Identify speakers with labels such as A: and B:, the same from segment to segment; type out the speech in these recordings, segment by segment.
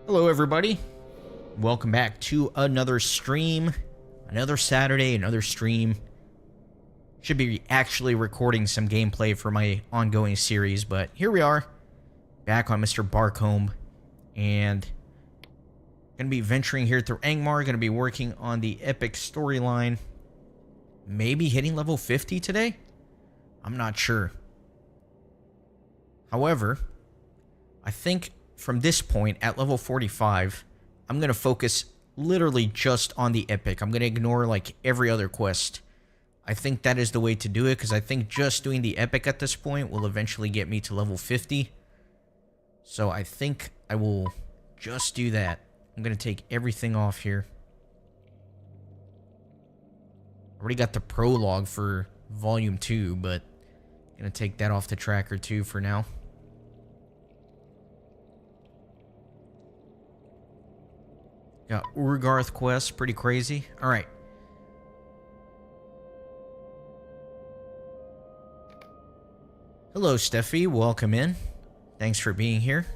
A: Hello everybody, welcome back to another stream, another Saturday, another stream. Should be actually recording some gameplay for my ongoing series, but here we are, back on Mr. Barcombe, and gonna be venturing here through Angmar, gonna be working on the epic storyline, maybe hitting level 50 today? I'm not sure. However, I think from this point, at level 45, I'm going to focus literally just on the epic. I'm going to ignore, like, every other quest. I think that is the way to do it, because I think just doing the epic at this point will eventually get me to level 50. So I think I will just do that. I'm going to take everything off here. I already got the prologue for Volume 2, but I'm going to take that off the tracker too for now. Got Urgarth quest, pretty crazy. Alright. Hello, Steffi. Welcome in. Thanks for being here.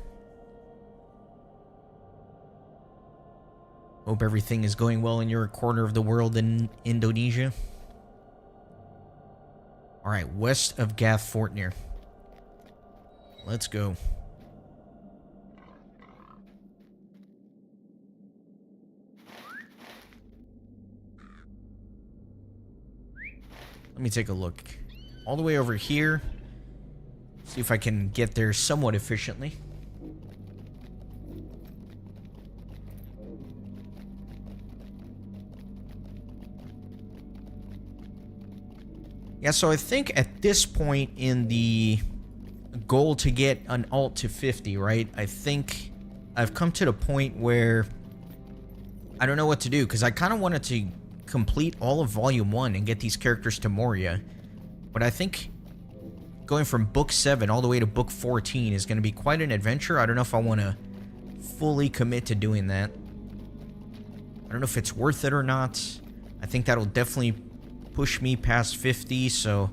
A: Hope everything is going well in your corner of the world in Indonesia. Alright, west of Gath Fortnir. Let's go. Let me take a look. All the way over here. See if I can get there somewhat efficiently. Yeah, so I think at this point in the goal to get an alt to 50, right? I think I've come to the point where I don't know what to do, because I kind of wanted to complete all of Volume 1 and get these characters to Moria. But I think going from Book 7 all the way to Book 14 is going to be quite an adventure. I don't know if I want to fully commit to doing that. I don't know if it's worth it or not. I think that'll definitely push me past 50, so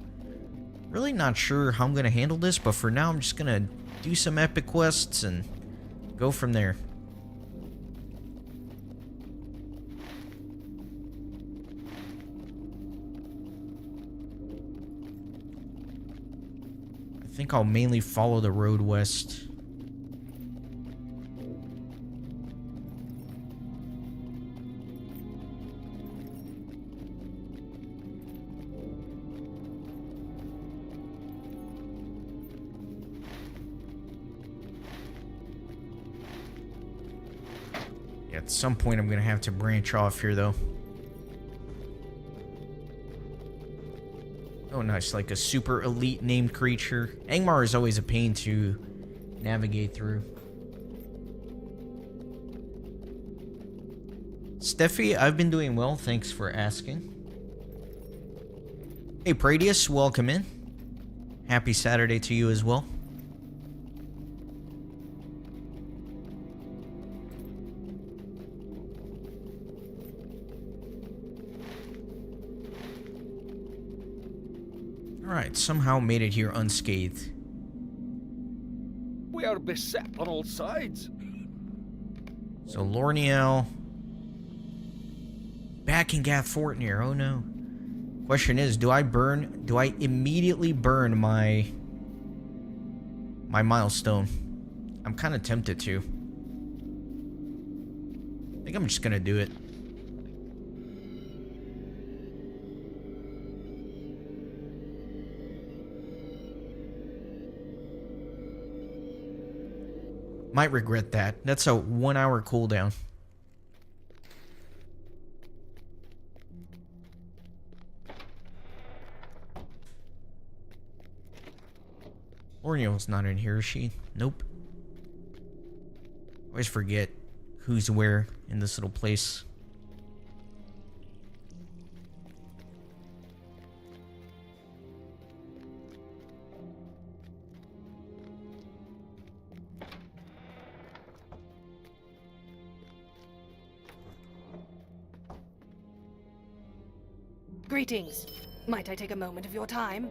A: really not sure how I'm going to handle this, but for now I'm just going to do some epic quests and go from there. I think I'll mainly follow the road west. Yeah, at some point I'm gonna have to branch off here though. Oh, nice, like a super elite named creature. Angmar is always a pain to navigate through. Steffi, I've been doing well, thanks for asking. Hey, Pradius, welcome in. Happy Saturday to you as well. Alright, somehow made it here unscathed.
B: We are beset on all sides.
A: So Lorniel. Back in Gath Fortnir, oh no. Question is, do I immediately burn my milestone? I'm kind of tempted to. I think I'm just gonna do it. Might regret that. That's a 1 hour cooldown. Lorniel's not in here, is she? Nope. Always forget who's where in this little place.
C: Greetings. Might I take a moment of your time?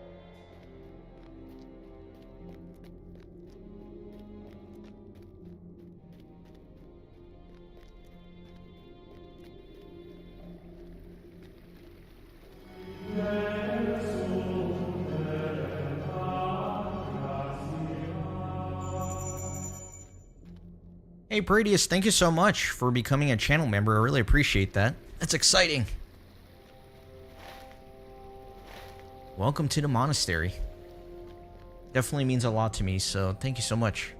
A: Hey, Bradius, thank you so much for becoming a channel member. I really appreciate that. That's exciting. Welcome to the monastery. Definitely means a lot to me, so thank you so much.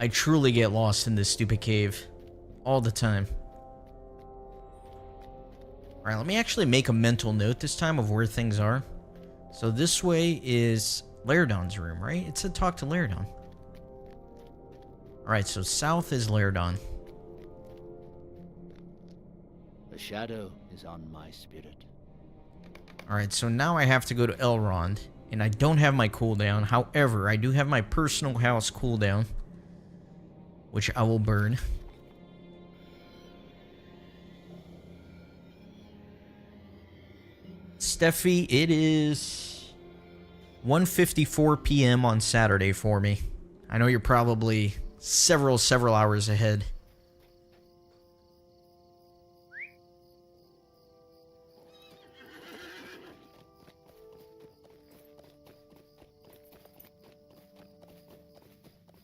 A: I truly get lost in this stupid cave all the time. Alright, let me actually make a mental note this time of where things are. So this way is Lairdon's room, right? It said talk to Lairdon. Alright, so south is Lairdon.
D: The shadow is on my spirit.
A: Alright, so now I have to go to Elrond, and I don't have my cooldown. However, I do have my personal house cooldown, which I will burn. Steffi, it is 1:54 p.m. on Saturday for me. I know you're probably several hours ahead.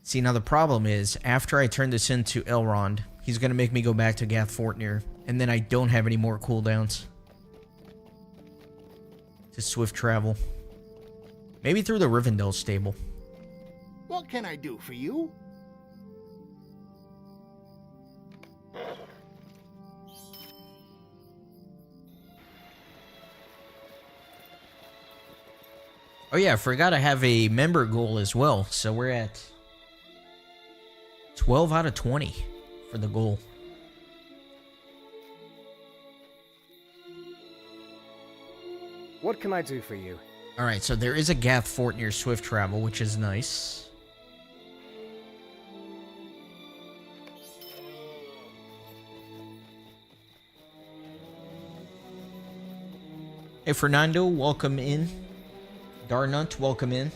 A: See, now the problem is, after I turn this into Elrond, he's going to make me go back to Gathfortnir, and then I don't have any more cooldowns to swift travel. Maybe through the Rivendell stable.
E: What can I do for you?
A: Oh yeah, I forgot I have a member goal as well, so we're at 12 out of 20 for the goal.
F: What can I do for you?
A: Alright, so there is a Gathfortnir swift travel, which is nice. Hey Fernando, welcome in. Darnunt, welcome in.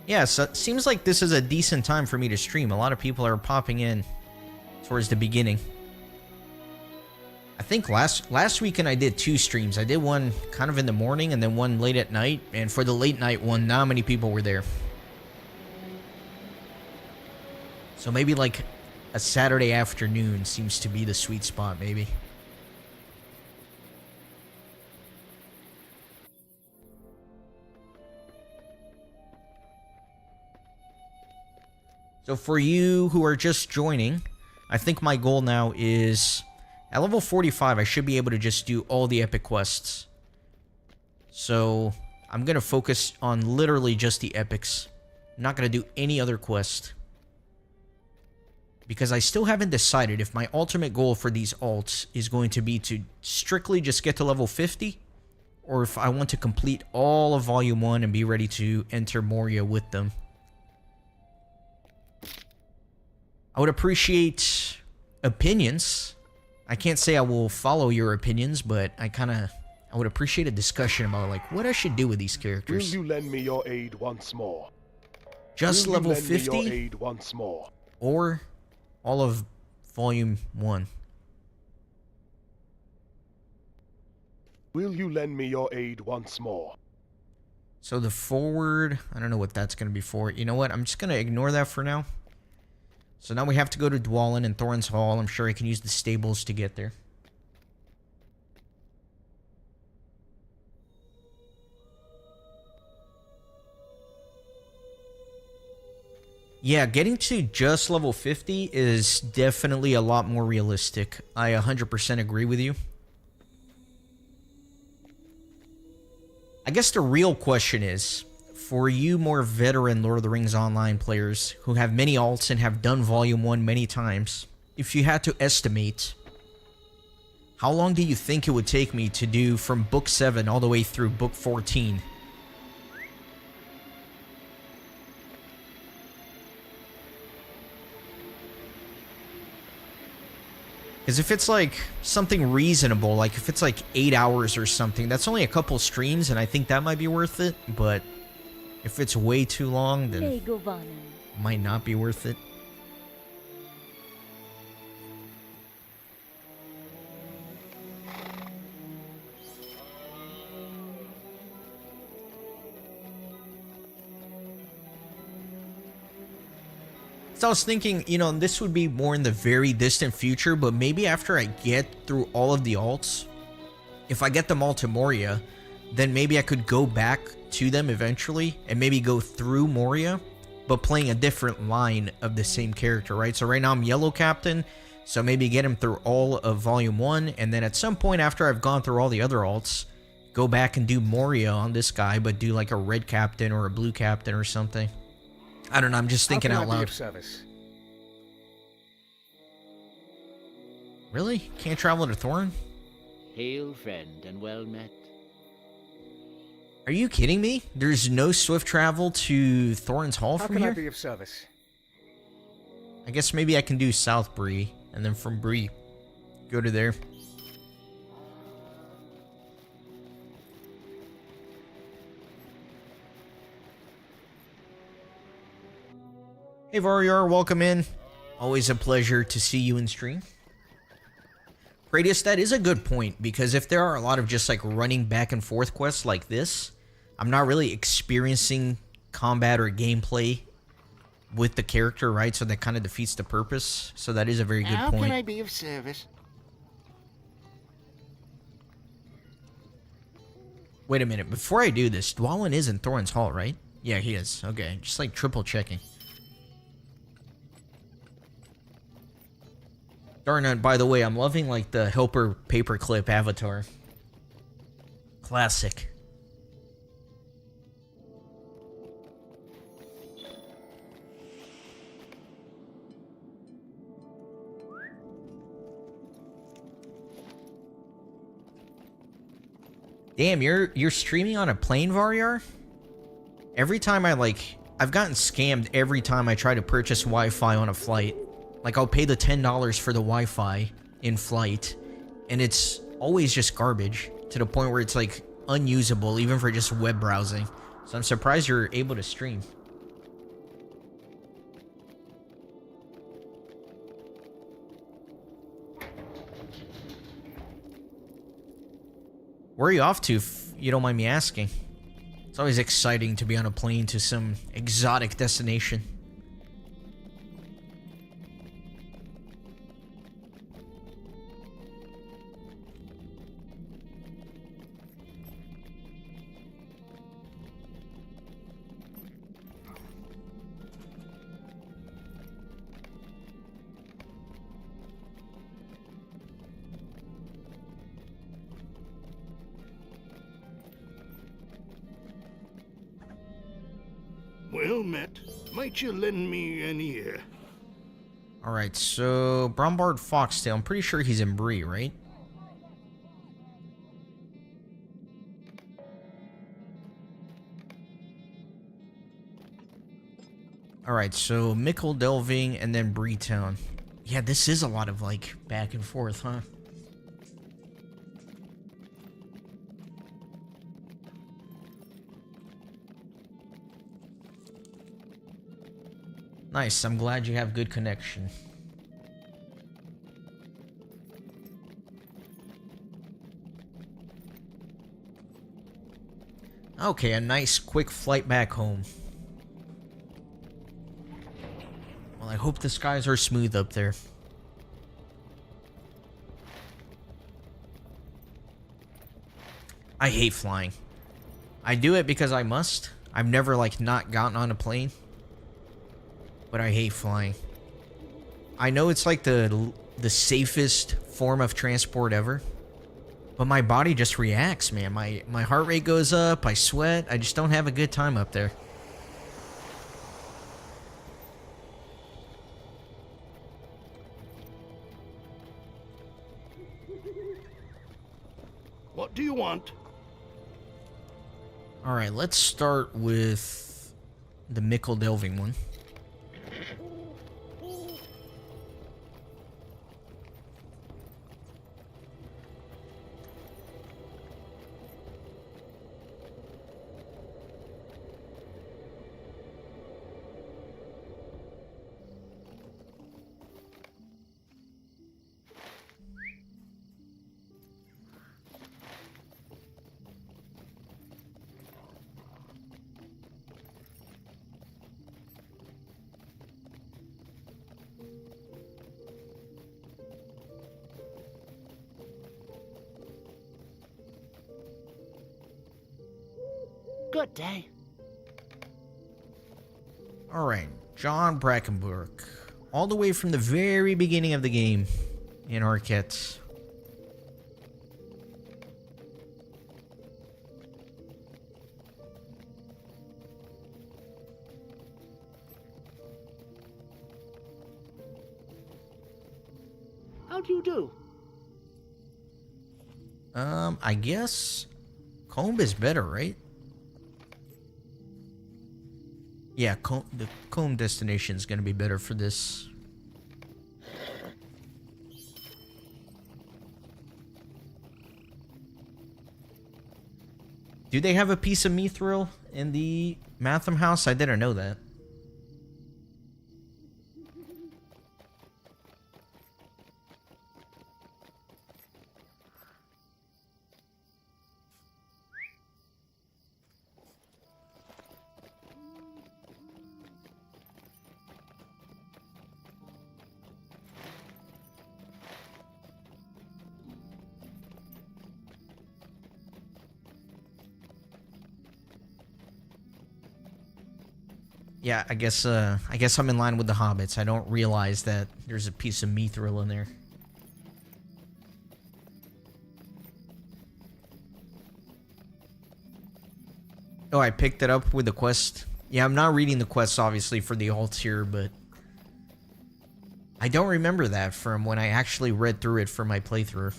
A: Yeah, so it seems like this is a decent time for me to stream. A lot of people are popping in towards the beginning. I think last weekend I did 2 streams. I did one kind of in the morning and then one late at night. And for the late night one, not many people were there. So maybe like a Saturday afternoon seems to be the sweet spot, maybe. So for you who are just joining, I think my goal now is, at level 45, I should be able to just do all the epic quests. So I'm going to focus on literally just the epics. I'm not going to do any other quest. Because I still haven't decided if my ultimate goal for these alts is going to be to strictly just get to level 50, or if I want to complete all of Volume 1 and be ready to enter Moria with them. I would appreciate opinions. I can't say I will follow your opinions, but I would appreciate a discussion about like what I should do with these characters.
G: Will you lend me your aid once more?
A: Just level 50
G: your aid once more?
A: Or all of Volume 1.
G: Will you lend me your aid once more?
A: So the forward, I don't know what that's going to be for. You know what? I'm just going to ignore that for now. So now we have to go to Dwalin and Thorin's Hall. I'm sure I can use the stables to get there. Yeah, getting to just level 50 is definitely a lot more realistic. I 100% agree with you. I guess the real question is, for you more veteran Lord of the Rings Online players who have many alts and have done Volume 1 many times, if you had to estimate, how long do you think it would take me to do from Book 7 all the way through Book 14? Because if it's like something reasonable, like if it's like 8 hours or something, that's only a couple streams and I think that might be worth it, but if it's way too long, then it might not be worth it. So I was thinking, you know, this would be more in the very distant future, but maybe after I get through all of the alts, if I get them all to Moria, then maybe I could go back to them eventually and maybe go through Moria, but playing a different line of the same character, right? So right now I'm Yellow Captain, so maybe get him through all of Volume 1, and then at some point after I've gone through all the other alts, go back and do Moria on this guy, but do like a Red Captain or a Blue Captain or something. I don't know, I'm just thinking
F: How
A: out
F: can I be
A: loud.
F: of service?
A: Really? Can't travel to Thorin?
D: Hail, friend, and well met.
A: Are you kidding me? There's no swift travel to Thorin's Hall
F: How
A: from
F: can I
A: here?
F: be of service?
A: I guess maybe I can do South Bree, and then from Bree, go to there. Hey J.R.R, welcome in. Always a pleasure to see you in stream. Gradius, that is a good point, because if there are a lot of just like running back and forth quests like this, I'm not really experiencing combat or gameplay with the character, right? So that kind of defeats the purpose. So that is a very good
E: How
A: point.
E: can I be of service?
A: Wait a minute, before I do this, Dwalin is in Thorin's Hall, right? Yeah, he is. Okay, just like triple checking. Darn it, by the way, I'm loving like the Helper paperclip avatar. Classic. Damn, you're streaming on a plane, J.R.R? Every time I've gotten scammed every time I try to purchase Wi-Fi on a flight. Like, I'll pay the $10 for the Wi-Fi in flight, and it's always just garbage, to the point where it's, like, unusable, even for just web browsing. So I'm surprised you're able to stream. Where are you off to, if you don't mind me asking? It's always exciting to be on a plane to some exotic destination.
E: Well met. Might you lend me an ear?
A: Alright, so Brombard Foxtail, I'm pretty sure he's in Bree, right? Alright, so Mickle Delving and then Bree Town. Yeah, this is a lot of like back and forth, huh? Nice, I'm glad you have good connection. Okay, a nice quick flight back home. Well, I hope the skies are smooth up there. I hate flying. I do it because I must. I've never like not gotten on a plane. But I hate flying. I know it's like the safest form of transport ever, but my body just reacts, man. My heart rate goes up, I sweat, I just don't have a good time up there.
E: What do you want?
A: Alright, let's start with the Mickle Delving one.
D: Good day.
A: Alright, John Brackenbrook. All the way from the very beginning of the game in Arquette.
D: How do you do?
A: I guess Comb is better, right? Yeah, the Comb destination is going to be better for this. Do they have a piece of mithril in the Matham house? I didn't know that. Yeah, I guess I'm in line with the hobbits. I don't realize that there's a piece of mithril in there. Oh, I picked it up with the quest. Yeah, I'm not reading the quest obviously for the alts here, but I don't remember that from when I actually read through it for my playthrough.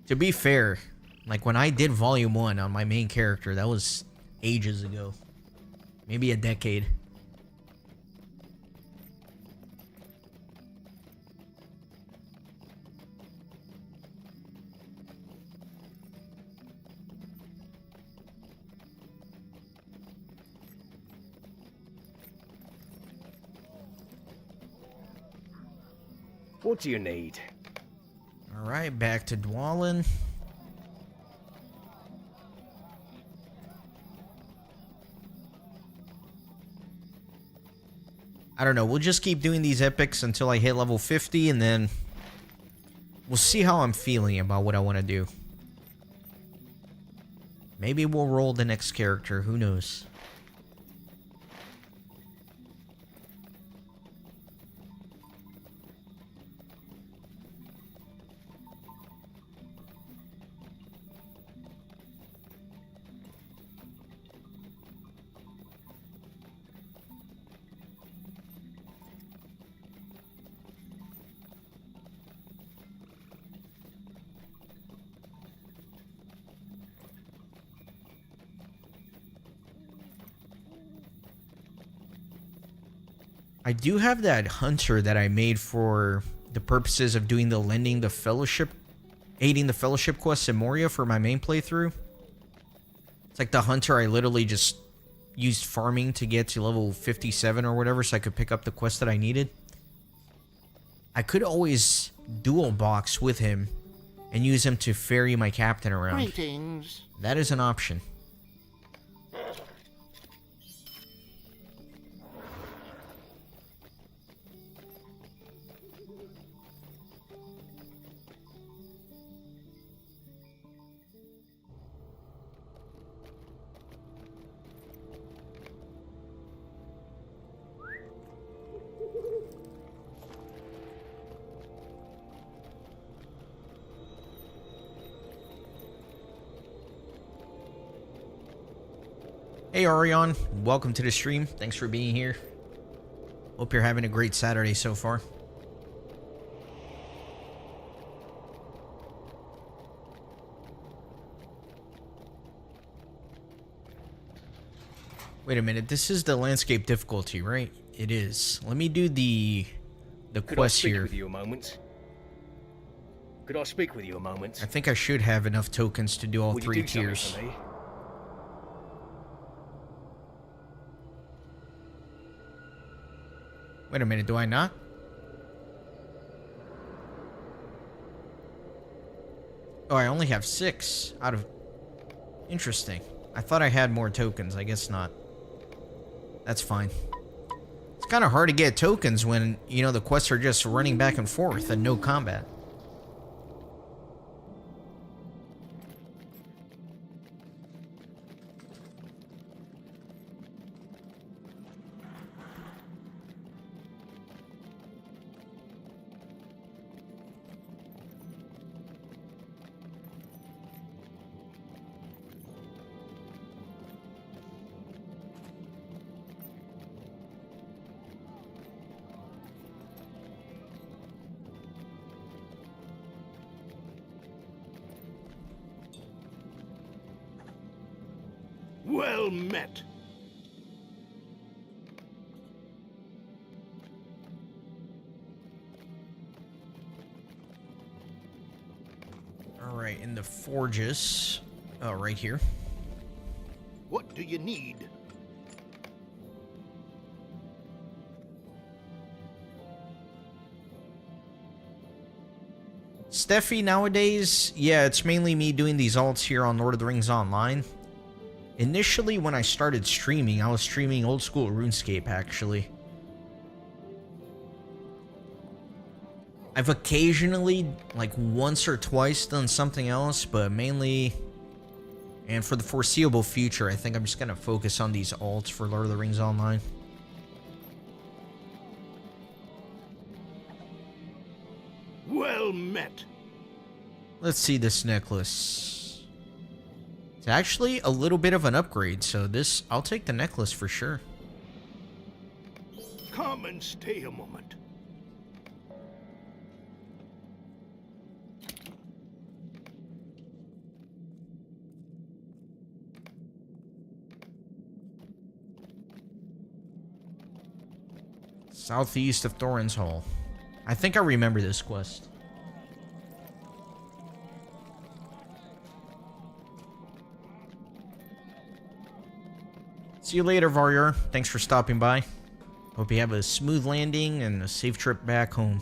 A: To be fair, like when I did Volume 1 on my main character, that was ages ago. Maybe a decade.
F: What do you need?
A: Alright, back to Dwalin. I don't know, we'll just keep doing these epics until I hit level 50, and then we'll see how I'm feeling about what I want to do. Maybe we'll roll the next character, who knows. I do have that hunter that I made for the purposes of doing the aiding the fellowship quest in Moria for my main playthrough. It's like the hunter I literally just used farming to get to level 57 or whatever so I could pick up the quest that I needed. I could always dual box with him and use him to ferry my captain around.
D: Greetings.
A: That is an option. Hey Orion, welcome to the stream. Thanks for being here. Hope you're having a great Saturday so far. Wait a minute, this is the landscape difficulty, right? It is. Let me do the quest here.
F: With you a moment? Could I speak with you a moment?
A: I think I should have enough tokens to do all
F: Would you
A: three
F: do something
A: tiers.
F: for me?
A: Wait a minute, do I not? Oh, I only have 6 out of... Interesting. I thought I had more tokens. I guess not. That's fine. It's kind of hard to get tokens when, you know, the quests are just running back and forth and no combat.
E: Well met.
A: Alright, in the forges. Oh, right here.
E: What do you need?
A: Steffi, nowadays, yeah, it's mainly me doing these alts here on Lord of the Rings Online. Initially, when I started streaming, I was streaming old school RuneScape, actually. I've occasionally, like once or twice, done something else, but mainly, and for the foreseeable future, I think I'm just going to focus on these alts for Lord of the Rings Online.
E: Well met.
A: Let's see this necklace. It's actually a little bit of an upgrade, so this, I'll take the necklace for sure.
E: Come and stay a moment.
A: Southeast of Thorin's Hall. I think I remember this quest. See you later, Varyor. Thanks for stopping by. Hope you have a smooth landing and a safe trip back home.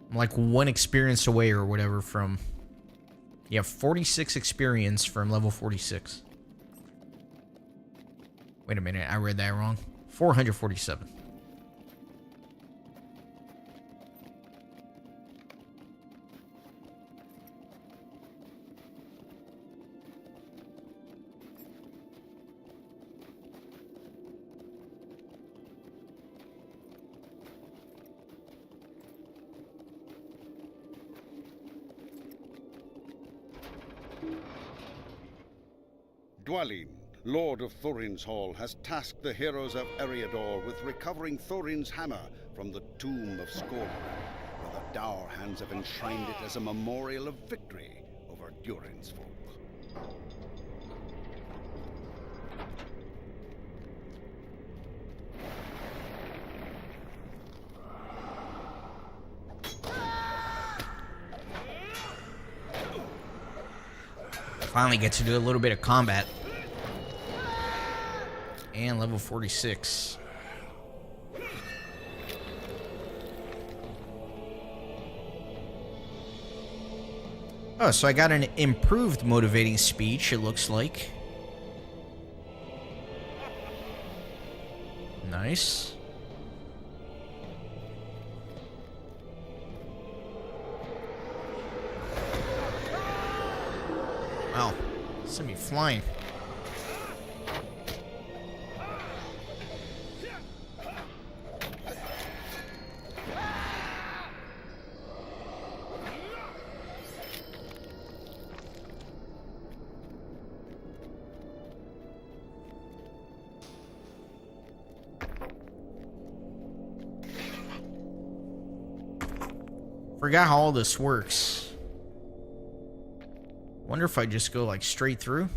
A: I'm like 1 experience away or whatever from... Yeah, 46 experience from level 46. Wait a minute, I read that wrong. 447.
H: Dwalin, Lord of Thorin's Hall, has tasked the heroes of Eriador with recovering Thorin's hammer from the tomb of Skorn, where the dour hands have enshrined it as a memorial of victory over Durin's folk.
A: Finally get to do a little bit of combat. And level 46. Oh, so I got an improved motivating speech, it looks like. Nice. Wow, send me flying. Forgot how all this works. Wonder if I just go like straight through.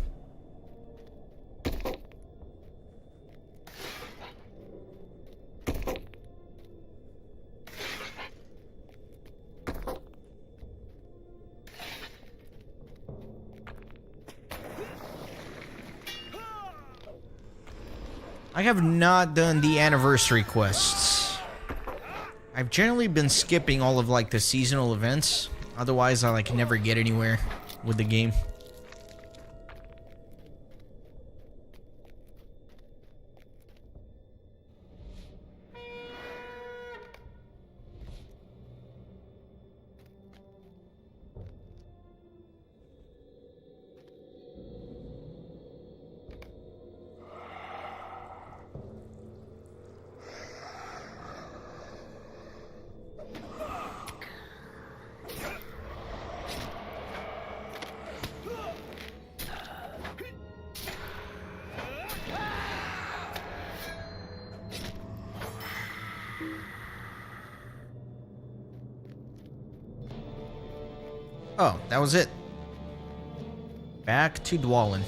A: I have not done the anniversary quests. I've generally been skipping all of like the seasonal events. Otherwise, I like never get anywhere with the game. Oh, that was it. Back to Dwalin.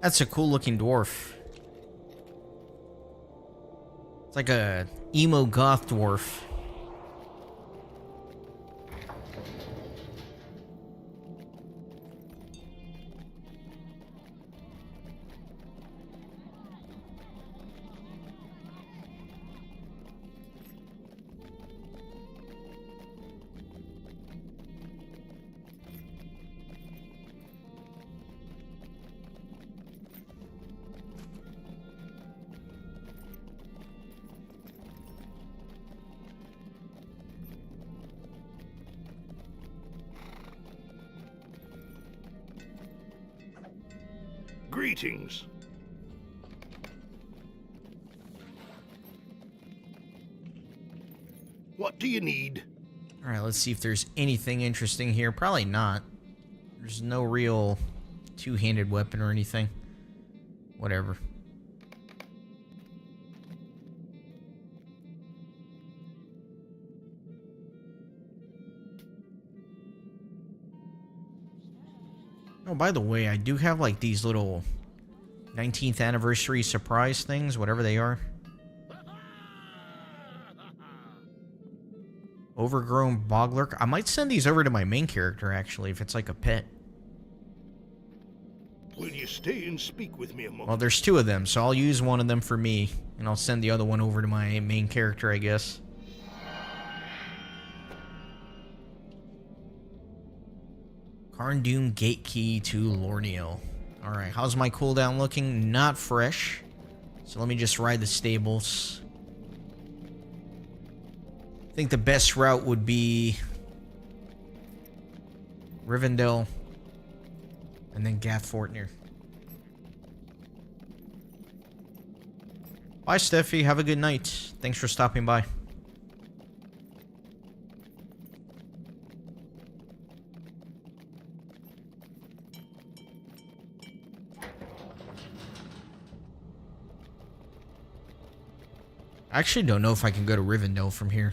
A: That's a cool looking dwarf. It's like a emo goth dwarf.
E: Greetings. What do you need?
A: Alright, let's see if there's anything interesting here. Probably not. There's no real two-handed weapon or anything. Whatever. Oh, by the way, I do have like these little 19th anniversary surprise things, whatever they are. Overgrown boglurk. I might send these over to my main character, actually, if it's like a pet.
E: Will you stay and speak with me a moment?
A: Well, there's two of them, so I'll use one of them for me, and I'll send the other one over to my main character, I guess. Carndoon Gate Key to Lorniel. Alright, how's my cooldown looking? Not fresh. So let me just ride the stables. I think the best route would be Rivendell and then Gathfortnir. Bye, Steffi. Have a good night. Thanks for stopping by. I actually don't know if I can go to Rivendell from here.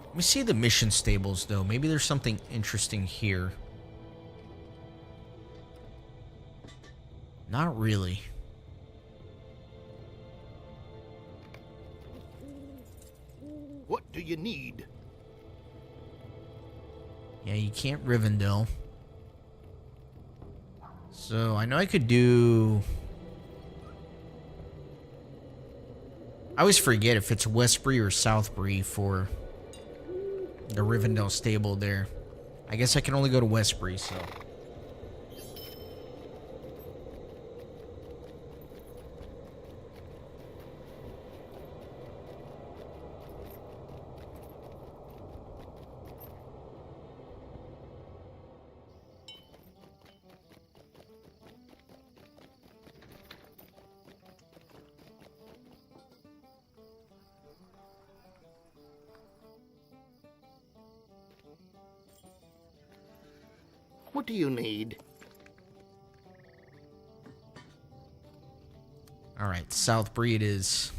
A: Let me see the mission stables, though. Maybe there's something interesting here. Not really.
E: What do you need?
A: Yeah, you can't Rivendell. So, I know I could do... I always forget if it's Westbury or Southbury for the Rivendell stable there. I guess I can only go to Westbury, so...
E: What do you need?
A: Alright, South Breed is...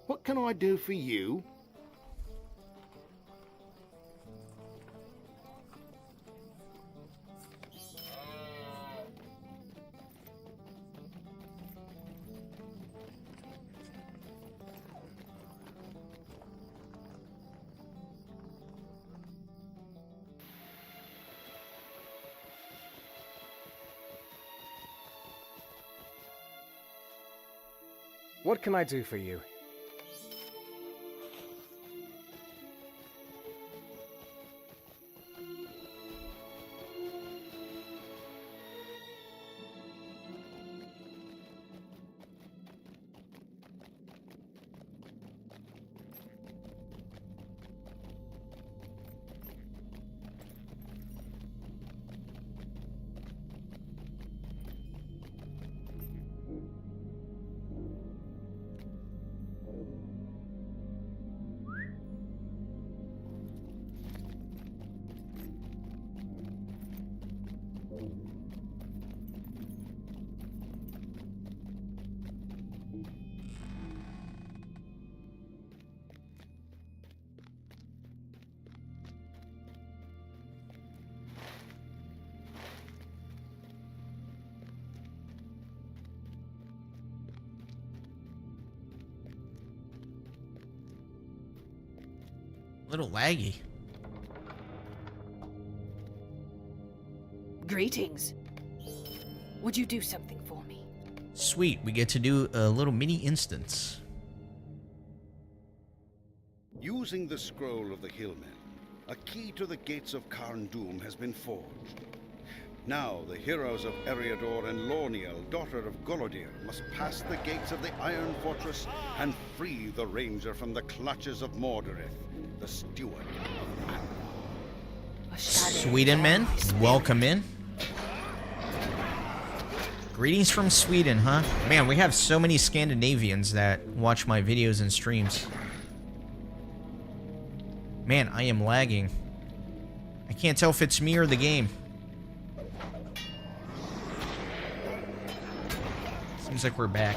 E: What can I do for you?
I: What can I do for you?
A: A little laggy.
C: Greetings. Would you do something for me?
A: Sweet, we get to do a little mini instance.
H: Using the scroll of the Hillmen, a key to the gates of Carn Dûm has been forged. Now the heroes of Eriador and Lorniel, daughter of Golodir, must pass the gates of the Iron Fortress and free the Ranger from the clutches of Mordorith, the steward of Manwë.
C: A shadow
A: Sweden men,
C: on my spirit.
A: welcome in. Greetings from Sweden, huh? Man, we have so many Scandinavians that watch my videos and streams. Man, I am lagging. I can't tell if it's me or the game. Seems like we're back.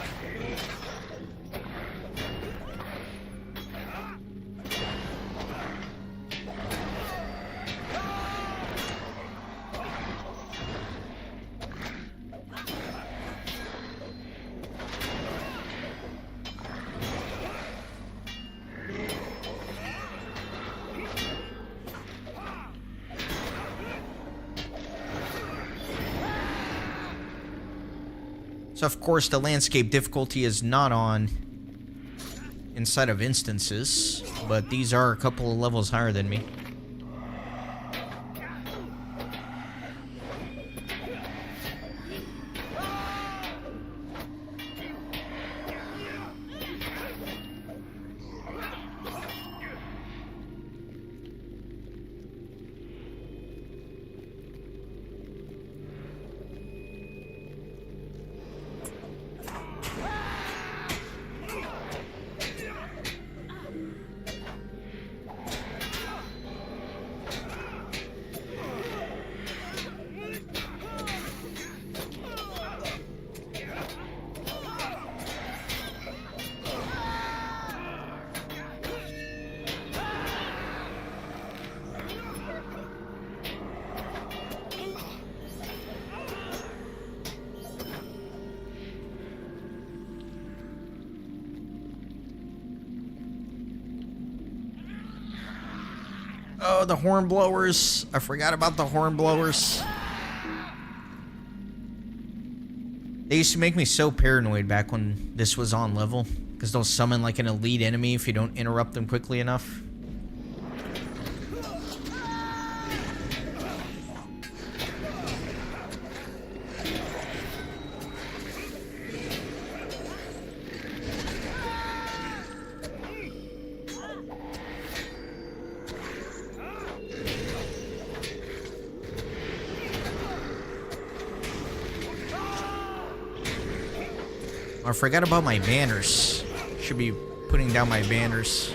A: So of course the landscape difficulty is not on inside of instances, but these are a couple of levels higher than me. Oh, the horn blowers. I forgot about the horn blowers. They used to make me so paranoid back when this was on level, because they'll summon like an elite enemy if you don't interrupt them quickly enough. I forgot about my banners. Should be putting down my banners.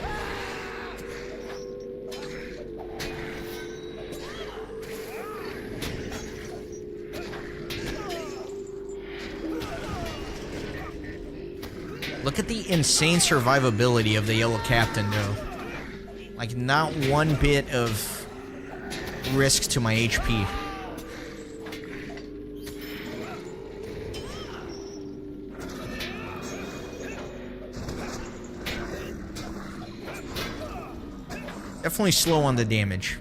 A: Look at the insane survivability of the Yellow Captain, though. Like, not one bit of risk to my HP. Definitely slow on the damage.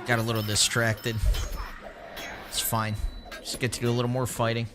A: Got a little distracted. It's fine. Just get to do a little more fighting.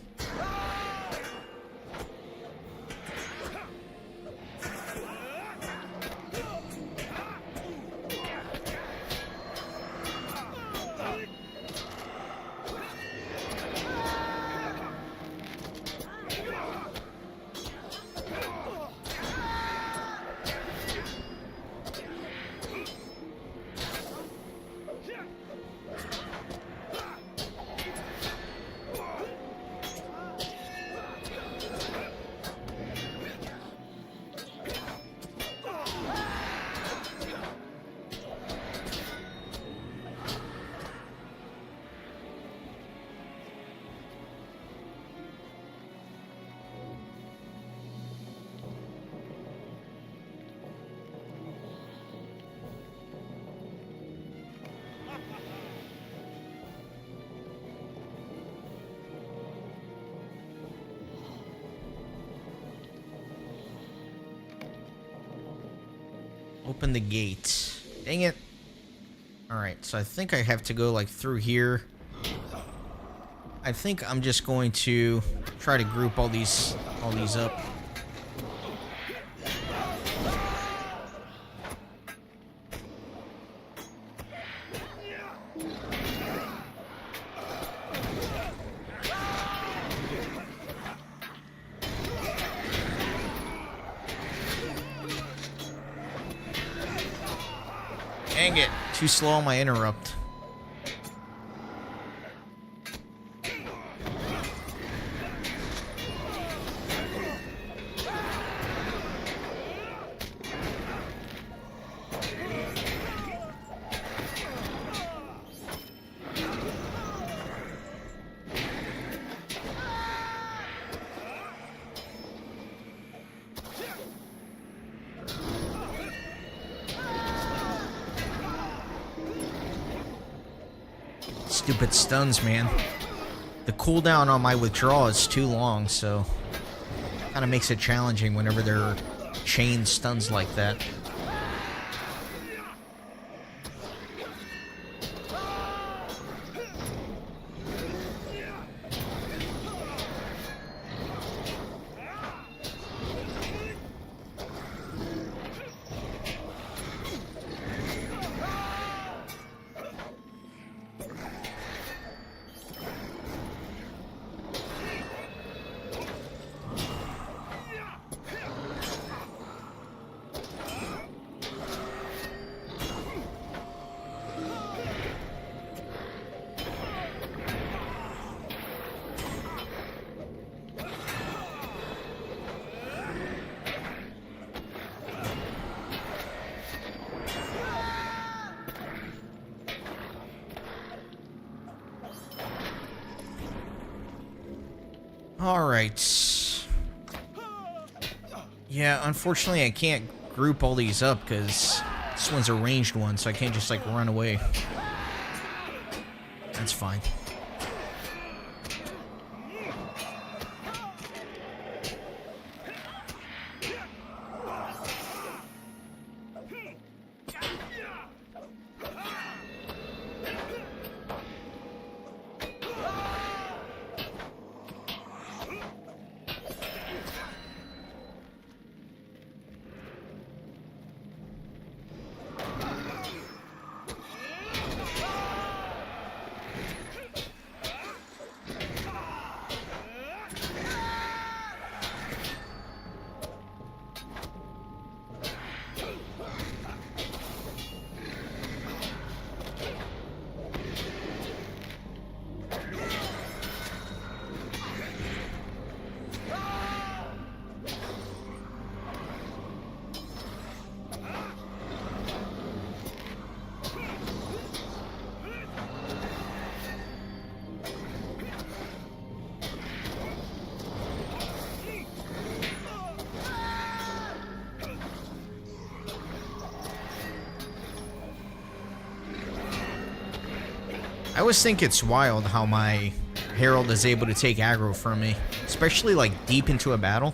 A: Open the gate. Dang it. Alright, so I think I have to go like through here. I think I'm just going to try to group all these up. Dang it. Too slow on my interrupt. Stupid stuns, man. The cooldown on my withdrawal is too long, so kind of makes it challenging whenever there are chain stuns like that. Alright. Yeah, unfortunately I can't group all these up because this one's a ranged one, so I can't just like run away. That's fine. I always think it's wild how my Herald is able to take aggro from me. Especially like deep into a battle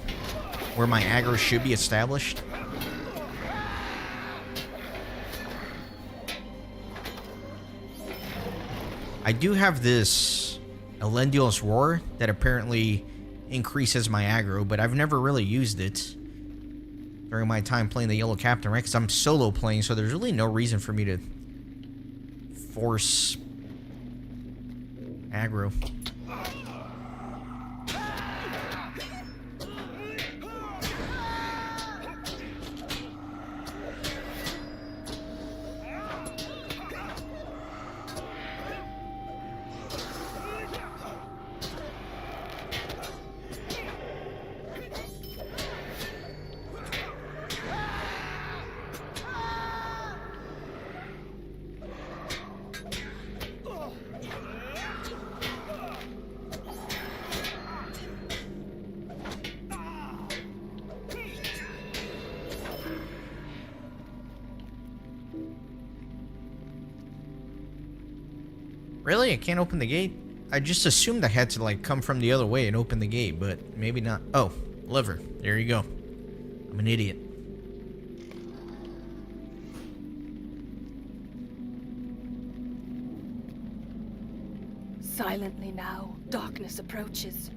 A: where my aggro should be established. I do have this Elendil's Roar that apparently increases my aggro, but I've never really used it during my time playing the Yellow Captain, right? Because I'm solo playing, so there's really no reason for me to force aggro. Really? I can't open the gate? I just assumed I had to, like, come from the other way and open the gate, but maybe not. Oh, lever. There you go. I'm an idiot.
C: Silently now, darkness approaches.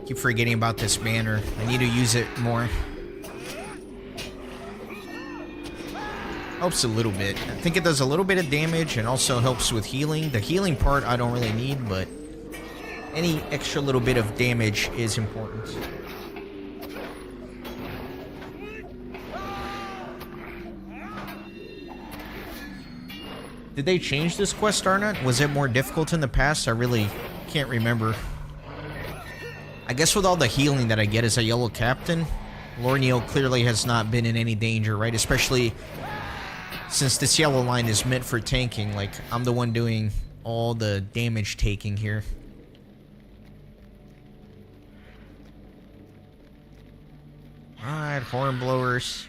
A: Keep forgetting about this banner. I need to use it more. Helps a little bit. I think it does a little bit of damage and also helps with healing. The healing part I don't really need, but any extra little bit of damage is important. Did they change this quest, Arnott? Was it more difficult in the past? I really can't remember. I guess with all the healing that I get as a Yellow Captain, Lorneal clearly has not been in any danger, right? Especially since this yellow line is meant for tanking. Like, I'm the one doing all the damage taking here. Alright, horn blowers.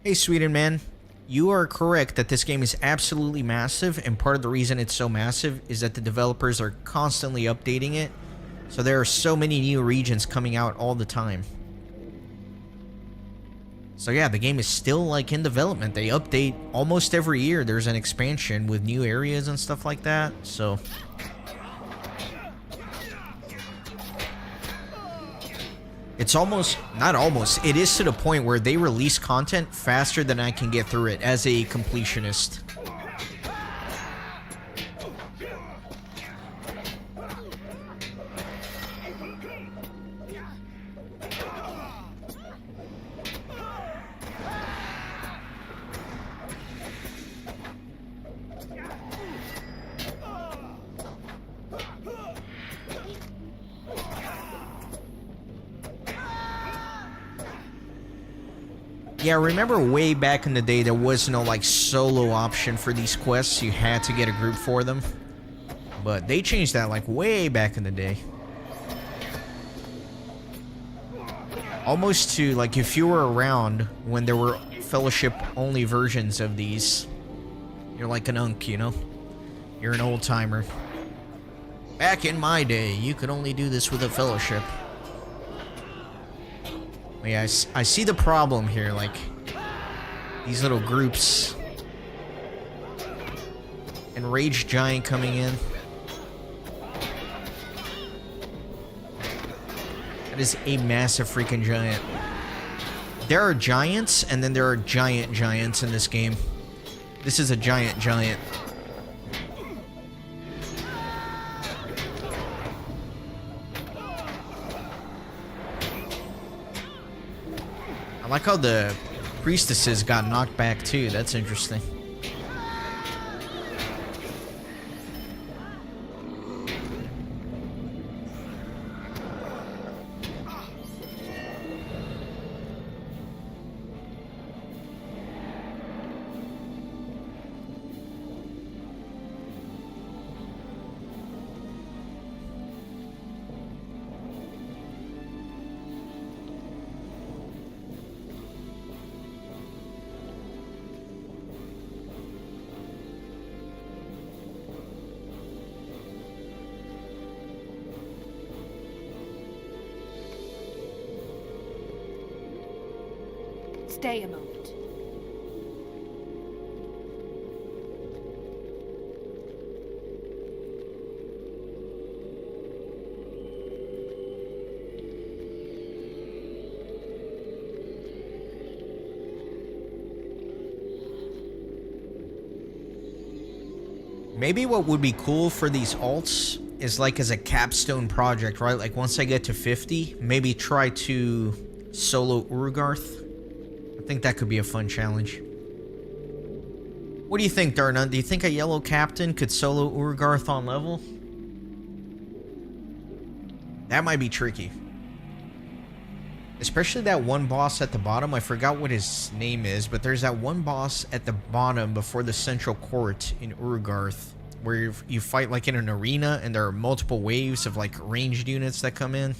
A: Hey, Sweden man, you are correct that this game is absolutely massive, and part of the reason it's so massive is that the developers are constantly updating it, so there are so many new regions coming out all the time. So yeah, the game is still, like, in development. They update almost every year. There's an expansion with new areas and stuff like that, so... It's almost, not almost, it is to the point where they release content faster than I can get through it as a completionist. Yeah, remember way back in the day there was no, like, solo option for these quests. You had to get a group for them. But they changed that, like, way back in the day. Almost to, like, if you were around when there were Fellowship-only versions of these, you're like an unk, you know? You're an old-timer. Back in my day, you could only do this with a Fellowship. Yeah, I see the problem here, like, these little groups. Enraged giant coming in. That is a massive freaking giant. There are giants, and then there are giants in this game. This is a giant. I like how the priestesses got knocked back too. That's interesting.
C: Stay a moment.
A: Maybe what would be cool for these alts is like as a capstone project, right? Like once I get to 50, maybe try to solo Urgarth. I think that could be a fun challenge. What do you think, Darna? Do you think a yellow captain could solo Urgarth on level? That might be tricky. Especially that one boss at the bottom. I forgot what his name is, but there's that one boss at the bottom before the central court in Urgarth, where you fight like in an arena and there are multiple waves of like ranged units that come in.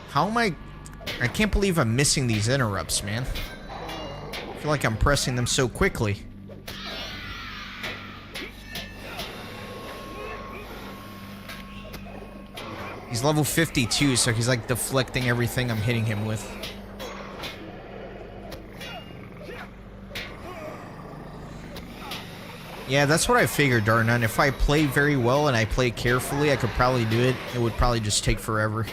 A: How am I can't believe I'm missing these interrupts, man. I feel like I'm pressing them so quickly. He's level 52, so he's like deflecting everything I'm hitting him with. Yeah, that's what I figured, Darna. And if I play very well and I play carefully, I could probably do it. It would probably just take forever.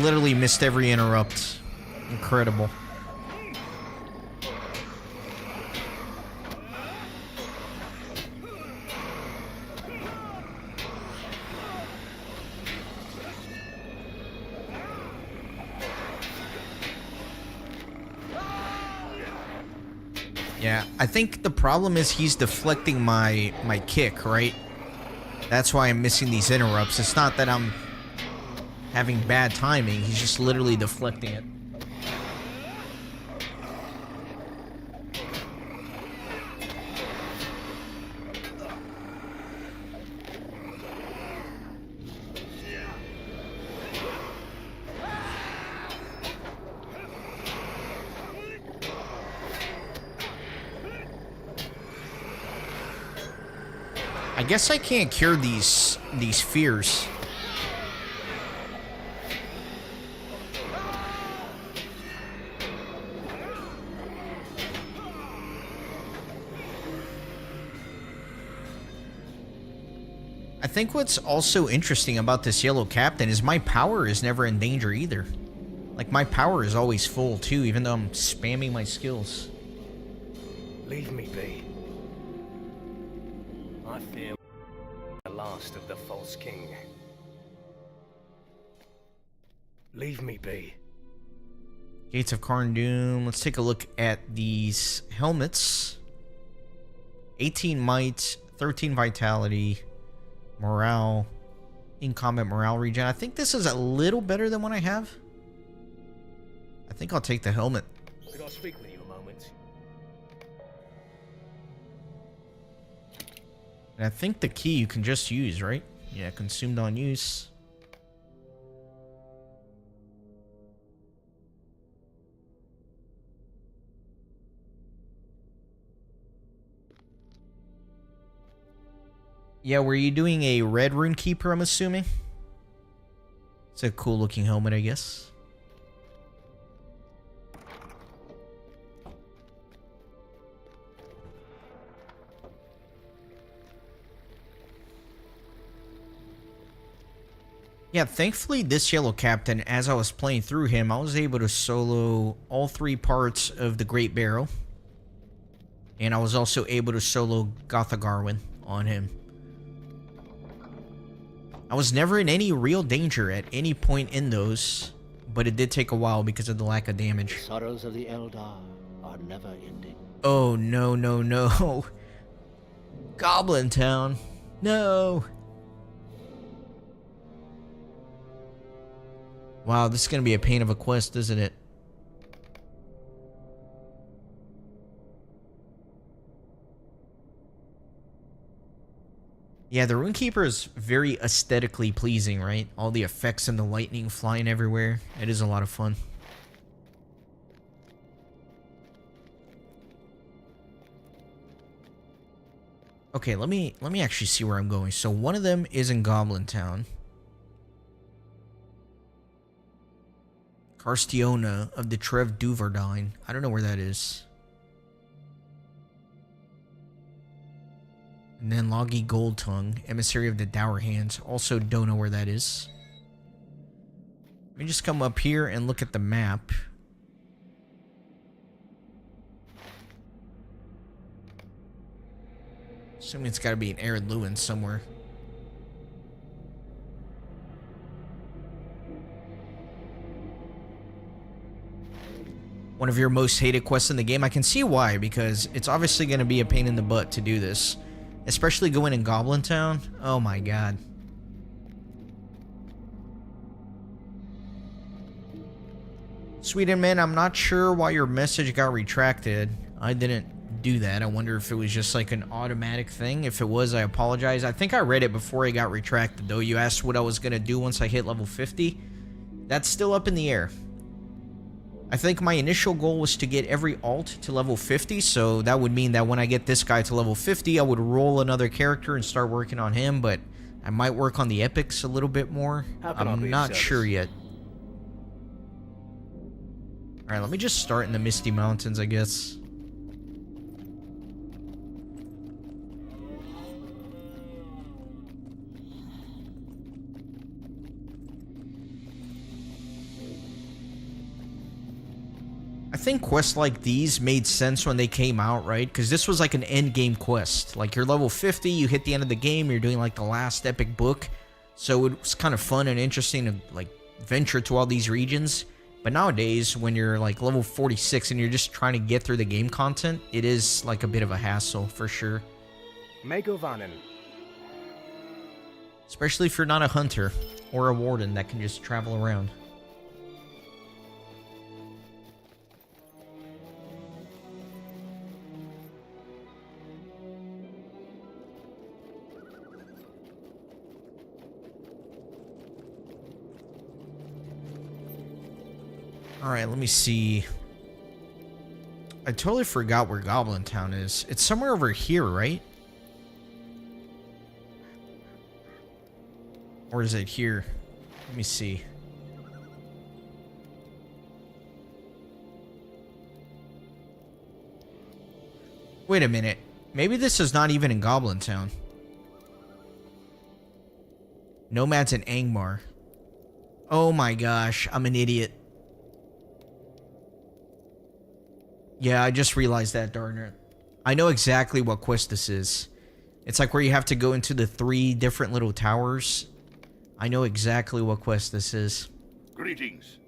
A: Literally missed every interrupt. Incredible. Yeah, I think the problem is he's deflecting my kick, right? That's why I'm missing these interrupts. It's not that I'm having bad timing, he's just literally deflecting it. I guess I can't cure these fears. I think what's also interesting about this yellow captain is my power is never in danger either. Like, my power is always full too, even though I'm spamming my skills.
I: Leave me be. I fear the last of the false king. Leave me be.
A: Gates of Carn-Dûm. Let's take a look at these helmets. 18 might, 13 vitality, morale, in combat morale regen. I think this is a little better than what I have. I think I'll take the helmet.
F: Could I speak with you a moment?
A: And I think the key you can just use, right? Yeah, consumed on use. Yeah, were you doing a red rune keeper, I'm assuming? It's a cool looking helmet, I guess. Yeah, thankfully this yellow captain, as I was playing through him, I was able to solo all 3 parts of the Great Barrel. And I was also able to solo Gothagarwin on him. I was never in any real danger at any point in those, but it did take a while because of the lack of damage.
D: The sorrows of the Eldar are never ending.
A: Oh, no, no, no. Goblin Town. No. Wow, this is going to be a pain of a quest, isn't it? Yeah, the Runekeeper is very aesthetically pleasing, right? All the effects and the lightning flying everywhere. It is a lot of fun. Okay, let me actually see where I'm going. So one of them is in Goblin Town. Carstiona of the Trev Duvardine. I don't know where that is. And then Loggy Goldtongue, Emissary of the Dour Hands. Also don't know where that is. Let me just come up here and look at the map. Assuming it's got to be in Arid Lewin somewhere. One of your most hated quests in the game. I can see why, because it's obviously going to be a pain in the butt to do this. Especially going in Goblin Town. Oh my god. Swedenman, I'm not sure why your message got retracted. I didn't do that. I wonder if it was just like an automatic thing. If it was, I apologize. I think I read it before it got retracted, though. You asked what I was going to do once I hit level 50. That's still up in the air. I think my initial goal was to get every alt to level 50, so that would mean that when I get this guy to level 50, I would roll another character and start working on him, but I might work on the epics a little bit more. I'm not sure yet. Alright, let me just start in the Misty Mountains, I guess. I think quests like these made sense when they came out, right? Because this was like an end game quest. Like you're level 50, you hit the end of the game, you're doing like the last epic book. So it was kind of fun and interesting to like venture to all these regions. But nowadays, when you're like level 46 and you're just trying to get through the game content, it is like a bit of a hassle for sure.
I: Megovanen.
A: Especially if you're not a hunter or a warden that can just travel around. Alright, let me see. I totally forgot where Goblin Town is. It's somewhere over here, right? Or is it here? Let me see. Wait a minute. Maybe this is not even in Goblin Town. Nomads in Angmar. Oh my gosh, I'm an idiot. Yeah, I just realized that, darn it. I know exactly what quest this is. It's like where you have to go into the 3 different little towers. I know exactly what quest this is.
E: Greetings.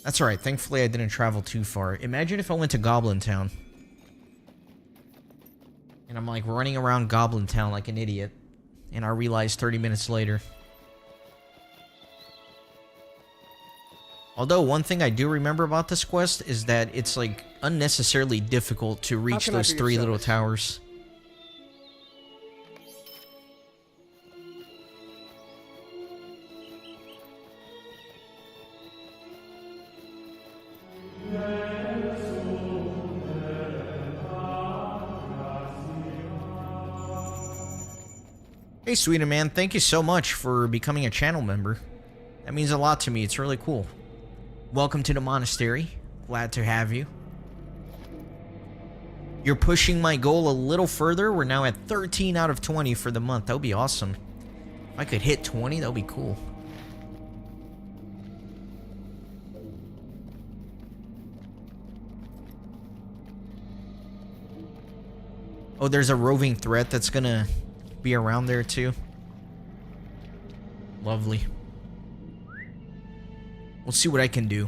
A: That's alright, thankfully I didn't travel too far. Imagine if I went to Goblin Town. And I'm like running around Goblin Town like an idiot. And I realized 30 minutes later. Although, one thing I do remember about this quest is that it's, like, unnecessarily difficult to reach those 3 little towers. Hey, Sweden man, thank you so much for becoming a channel member. That means a lot to me. It's really cool. Welcome to the monastery. Glad to have you. You're pushing my goal a little further. We're now at 13 out of 20 for the month. That would be awesome. If I could hit 20, that would be cool. Oh, there's a roving threat that's gonna be around there too. Lovely. We'll see what I can do.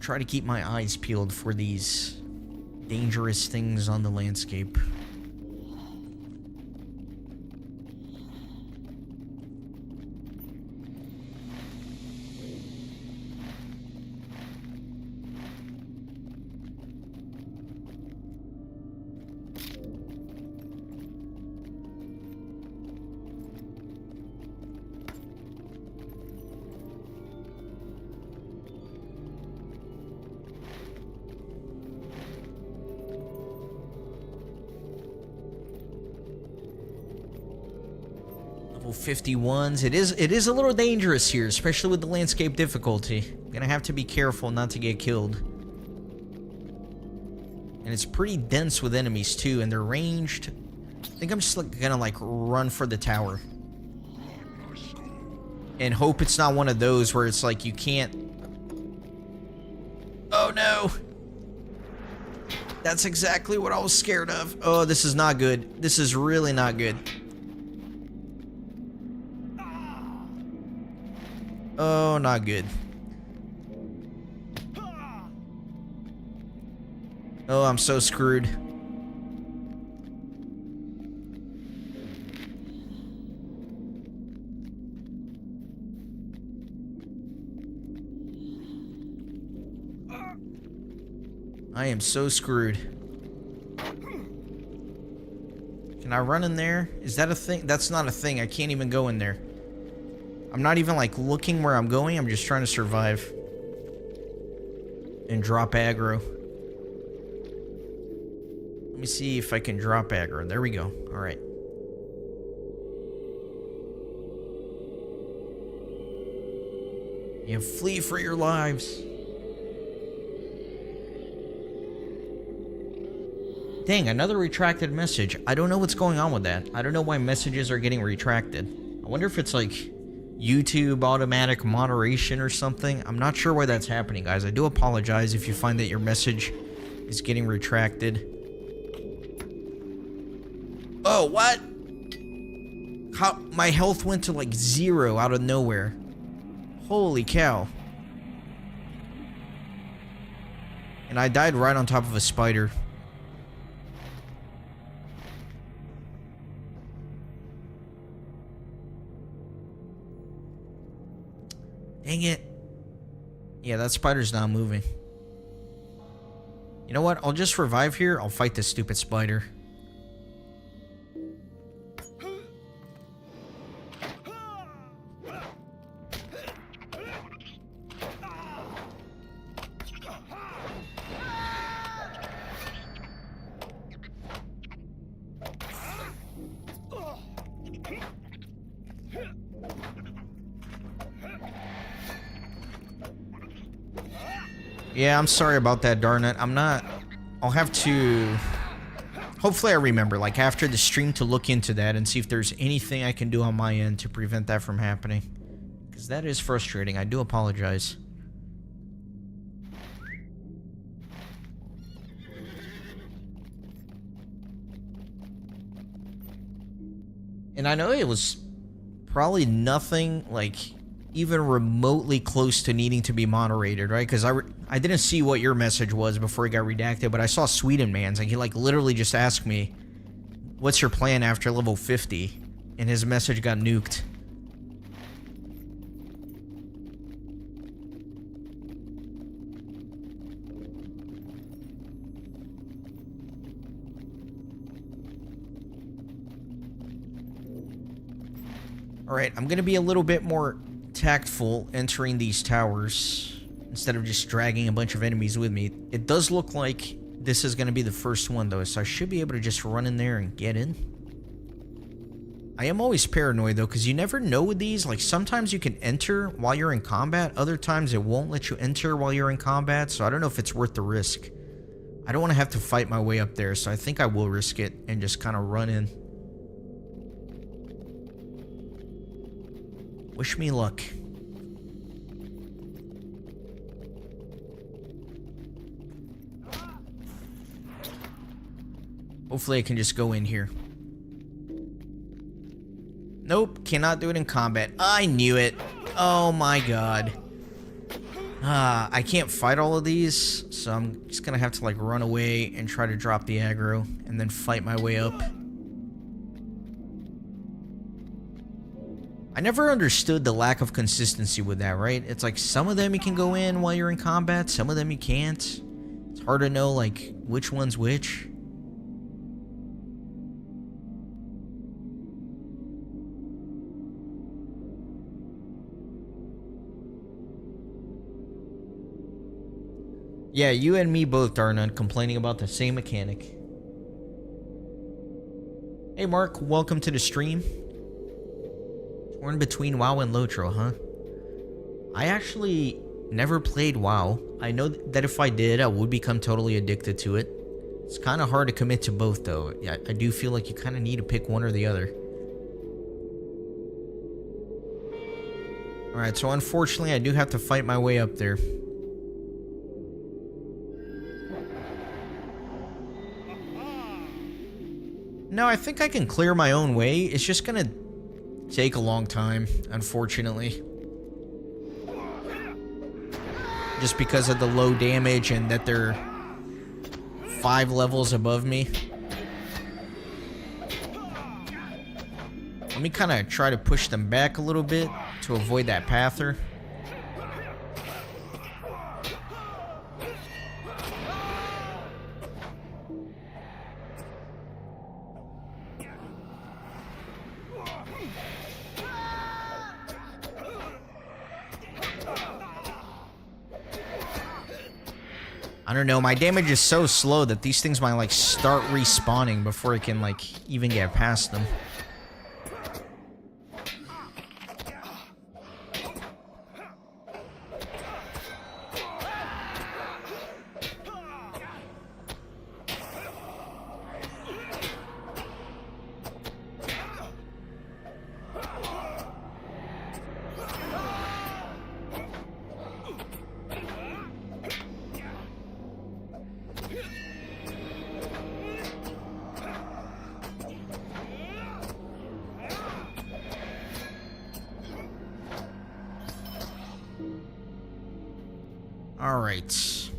A: Try to keep my eyes peeled for these dangerous things on the landscape. Level 51s. It is a little dangerous here, especially with the landscape difficulty. Gonna have to be careful not to get killed. And it's pretty dense with enemies too, and they're ranged. I think I'm just gonna like run for the tower. And hope it's not one of those where it's like you can't... Oh no! That's exactly what I was scared of. Oh, this is not good. This is really not good. Oh, not good. Oh, I'm so screwed. I am so screwed. Can I run in there? Is that a thing? That's not a thing. I can't even go in there. I'm not even like looking where I'm going. I'm just trying to survive. And drop aggro. Let me see if I can drop aggro. There we go. Alright. You flee for your lives. Dang, another retracted message. I don't know what's going on with that. I don't know why messages are getting retracted. I wonder if it's like YouTube automatic moderation or something. I'm not sure why that's happening, guys. I do apologize if you find that your message is getting retracted. Oh, what? How my health went to like 0 out of nowhere. Holy cow. And I died right on top of a spider. Dang it. Yeah, that spider's not moving. You know what? I'll just revive here. I'll fight this stupid spider. Yeah, I'm sorry about that, darn it. I'll have to... Hopefully I remember, like, after the stream to look into that and see if there's anything I can do on my end to prevent that from happening. Because that is frustrating. I do apologize. And I know it was probably nothing, like... even remotely close to needing to be moderated, right? Because I didn't see what your message was before it got redacted, but I saw Sweden Man's, like, he like literally just asked me, what's your plan after level 50? And his message got nuked. Alright, I'm gonna be a little bit more tactful entering these towers instead of just dragging a bunch of enemies with me. It does look like this is gonna be the first one though, so I should be able to just run in there and get in. I am always paranoid though, because you never know with these. Like, sometimes you can enter while you're in combat, other times it won't let you enter while you're in combat, so I don't know if it's worth the risk. I don't want to have to fight my way up there, so I think I will risk it and just kind of run in. Wish me luck. Hopefully I can just go in here. Nope, cannot do it in combat. I knew it. Oh my god. I can't fight all of these, so I'm just gonna have to like run away and try to drop the aggro and then fight my way up. I never understood the lack of consistency with that, right? It's like some of them you can go in while you're in combat, some of them you can't. It's hard to know like which one's which. Yeah, you and me both, Darna, complaining about the same mechanic. Hey Mark, welcome to the stream. Torn between WoW and LOTRO, huh? I actually never played WoW. I know that if I did, I would become totally addicted to it. It's kind of hard to commit to both, though. Yeah, I do feel like you kind of need to pick one or the other. Alright, so unfortunately, I do have to fight my way up there. No, I think I can clear my own way. It's just gonna take a long time, unfortunately. Just because of the low damage and that they're 5 levels above me. Let me kind of try to push them back a little bit to avoid that pather. I don't know, my damage is so slow that these things might like start respawning before I can like even get past them. Alright.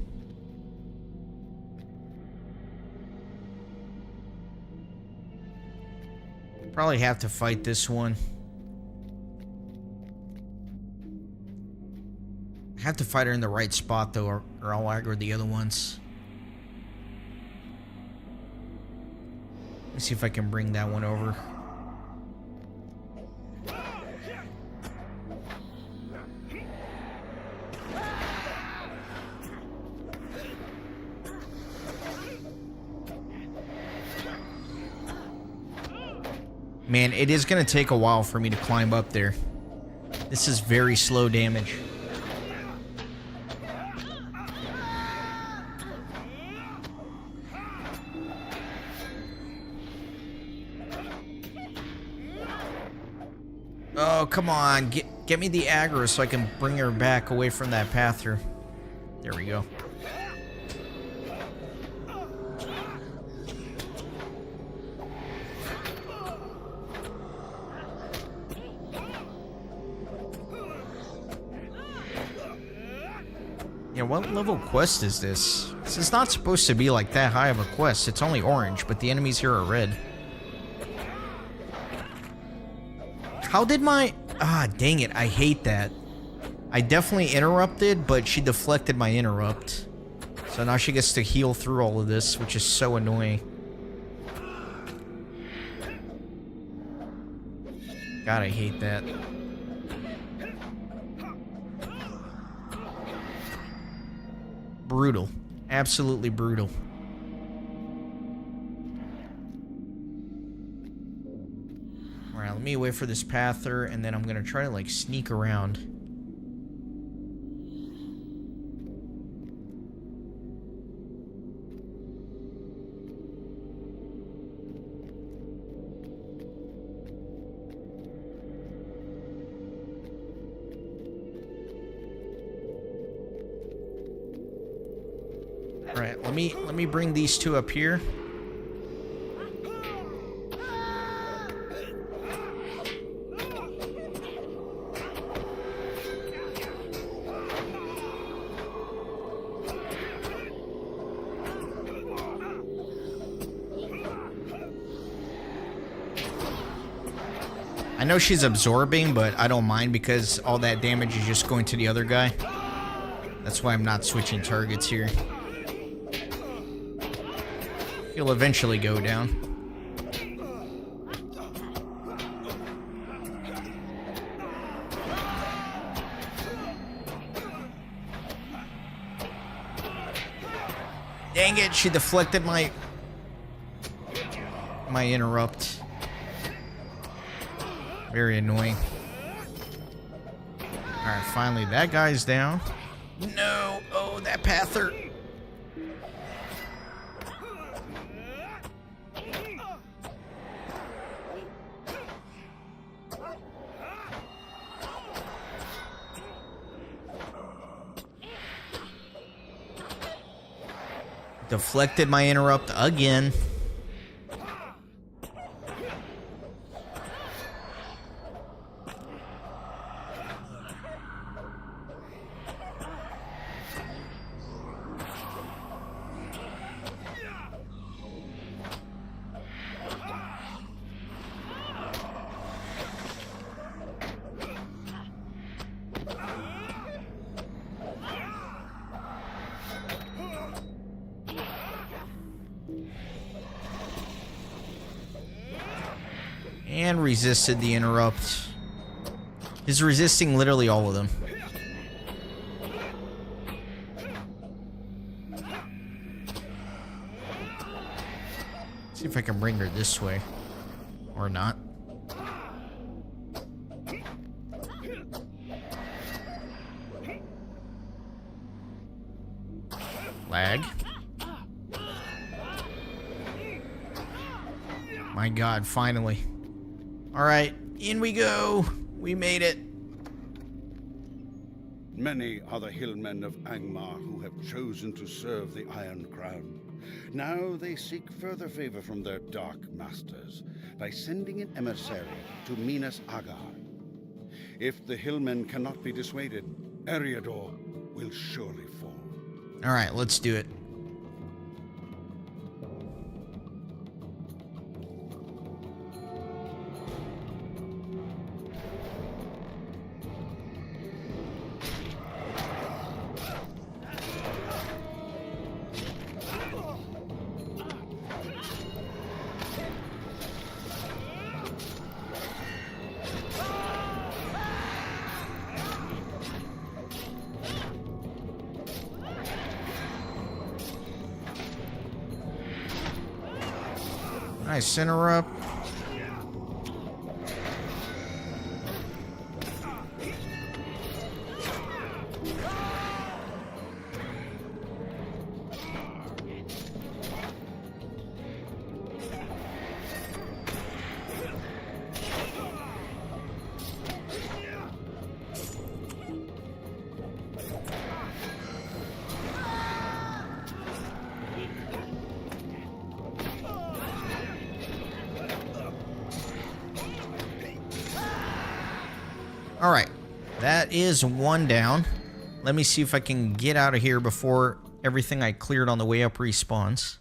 A: Probably have to fight this one. I have to fight her in the right spot though, or I'll aggro the other ones. Let's see if I can bring that one over. Man, it is going to take a while for me to climb up there. This is very slow damage. Oh, come on. Get me the aggro so I can bring her back away from that pather. There we go. Yeah, what level quest is this? This is not supposed to be like that high of a quest. It's only orange, but the enemies here are red. How did my... Ah, dang it. I hate that. I definitely interrupted, but she deflected my interrupt. So now she gets to heal through all of this, which is so annoying. God, I hate that. Brutal. Absolutely brutal. Alright, let me wait for this pather, and then I'm gonna try to, like, sneak around. Alright, let me bring these two up here. I know she's absorbing, but I don't mind because all that damage is just going to the other guy. That's why I'm not switching targets here. He'll eventually go down. Dang it, she deflected my interrupt. Very annoying. Alright, finally that guy's down. No! Oh, that pather! Deflected my interrupt again. And resisted the interrupt. He's resisting literally all of them. See if I can bring her this way. Or not. Lag. My God, finally. Alright, in we go. We made it.
H: Many are the hillmen of Angmar who have chosen to serve the Iron Crown. Now they seek further favor from their dark masters by sending an emissary to Minas Agar. If the hillmen cannot be dissuaded, Eriador will surely fall.
A: Alright, let's do it. Nice interrupt. Alright, that is one down. Let me see if I can get out of here before everything I cleared on the way up respawns.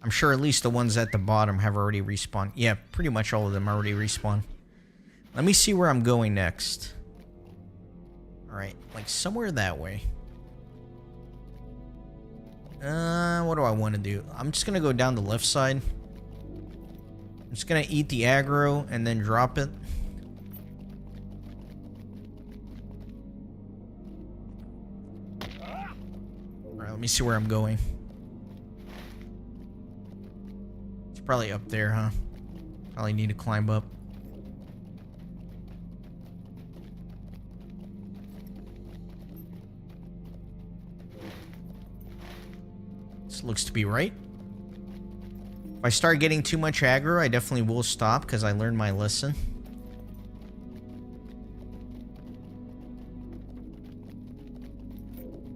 A: I'm sure at least the ones at the bottom have already respawned. Yeah, pretty much all of them already respawned. Let me see where I'm going next. Alright, like somewhere that way. What do I want to do? I'm just gonna go down the left side. I'm just gonna eat the aggro and then drop it. Let me see where I'm going. It's probably up there, huh? Probably need to climb up. This looks to be right. If I start getting too much aggro, I definitely will stop because I learned my lesson.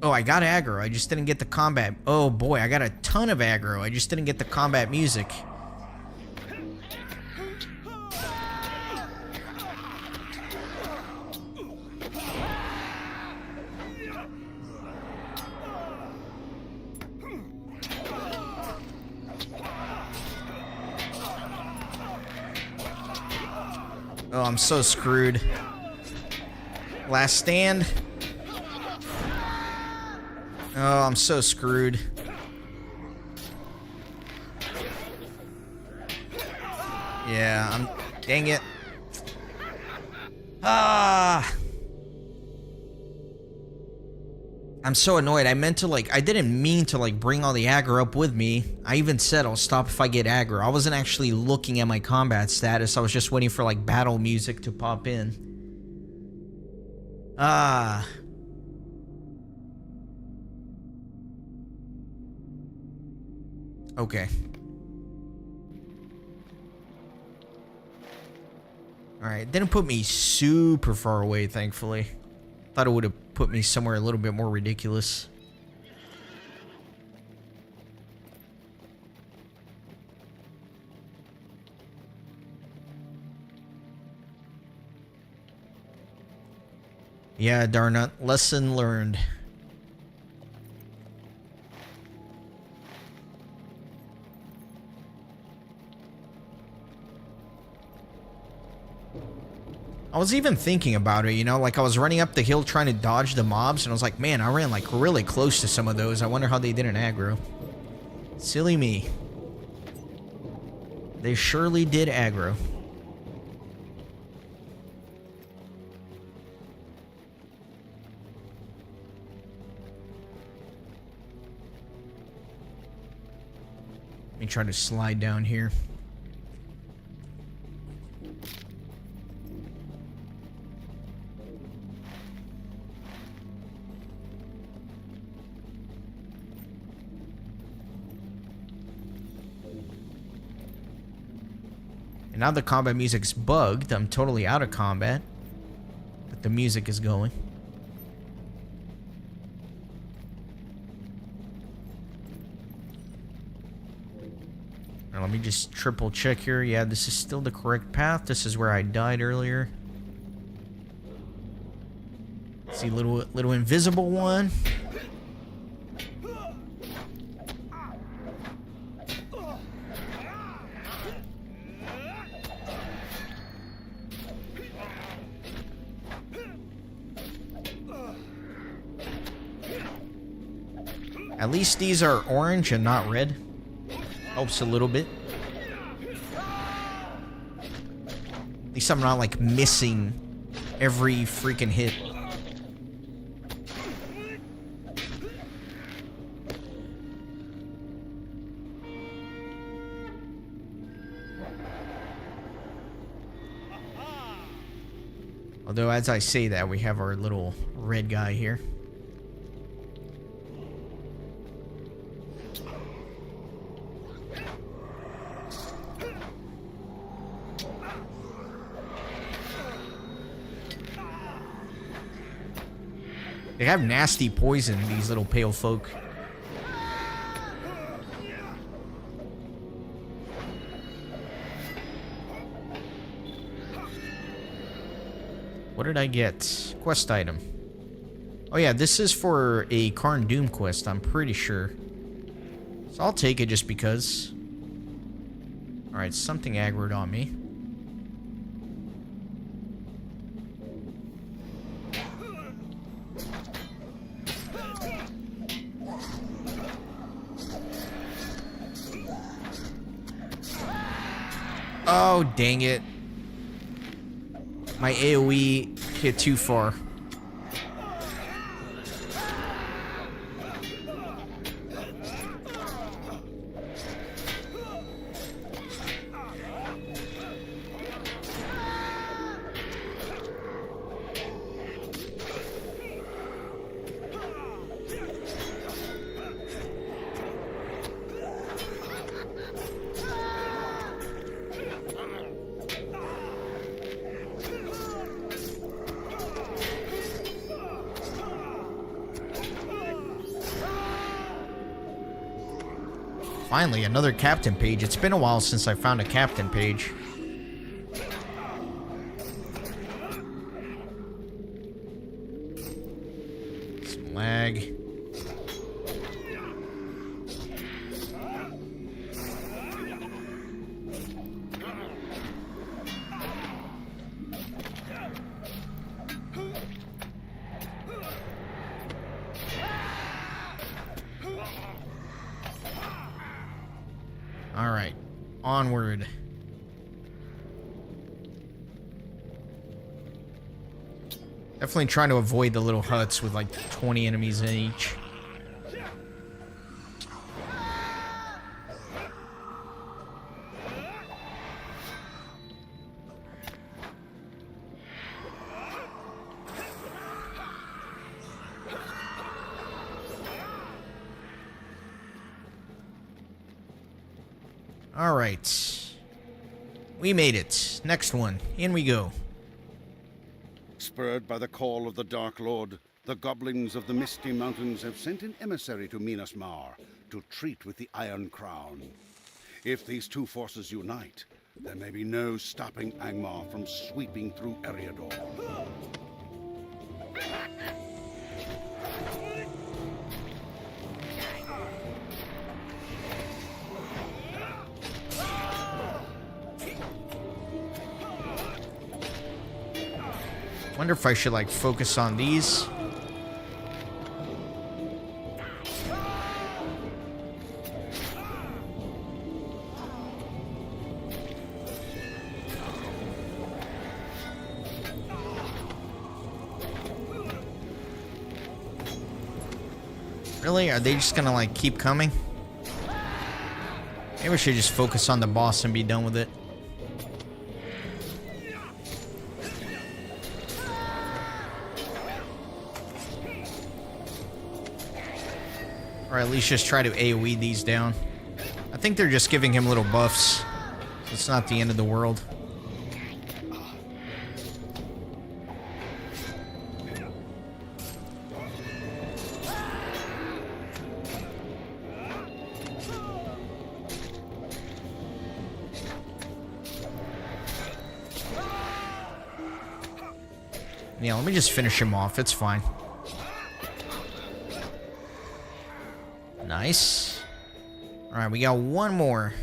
A: Oh, I got aggro. I just didn't get the combat. Oh boy, I got a ton of aggro. I just didn't get the combat music. Oh, I'm so screwed. Last stand. Oh, I'm so screwed. Yeah, I'm... Dang it. Ah! I'm so annoyed. I meant to, like... I didn't mean to, like, bring all the aggro up with me. I even said I'll stop if I get aggro. I wasn't actually looking at my combat status. I was just waiting for, like, battle music to pop in. Ah... Okay. Alright, didn't put me super far away, thankfully. Thought it would have put me somewhere a little bit more ridiculous. Yeah, darn it. Lesson learned. I was even thinking about it, you know, like I was running up the hill trying to dodge the mobs, and I was like, man, I ran like really close to some of those. I wonder how they didn't aggro. Silly me. They surely did aggro. Let me try to slide down here. And now the combat music's bugged. I'm totally out of combat. But the music is going. Now let me just triple check here. Yeah, this is still the correct path. This is where I died earlier. See, little invisible one. At least these are orange and not red. Helps a little bit. At least I'm not like missing every freaking hit. Although as I say that, we have our little red guy here. They have nasty poison, these little pale folk. What did I get? Quest item. Oh yeah, this is for a Karn Doom quest, I'm pretty sure. So I'll take it just because. Alright, something aggroed on me. Oh, dang it. My AoE hit too far. Finally, another captain page. It's been a while since I found a captain page. Some lag. Alright, onward. Definitely trying to avoid the little huts with like 20 enemies in each. Alright. We made it. Next one. In we go.
H: Spurred by the call of the Dark Lord, the goblins of the Misty Mountains have sent an emissary to Minas Mar to treat with the Iron Crown. If these two forces unite, there may be no stopping Angmar from sweeping through Eriador.
A: Wonder if I should like focus on these. Really? Are they just gonna like keep coming? Maybe we should just focus on the boss and be done with it. Or at least just try to AoE these down. I think they're just giving him little buffs. So it's not the end of the world. Yeah, let me just finish him off. It's fine. Nice. Alright, we got one more.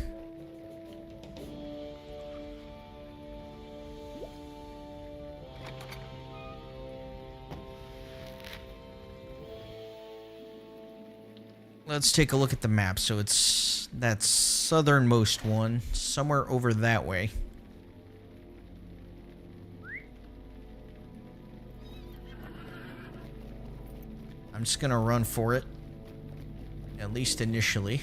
A: Let's take a look at the map. So it's that southernmost one, somewhere over that way. I'm just gonna run for it. At least initially.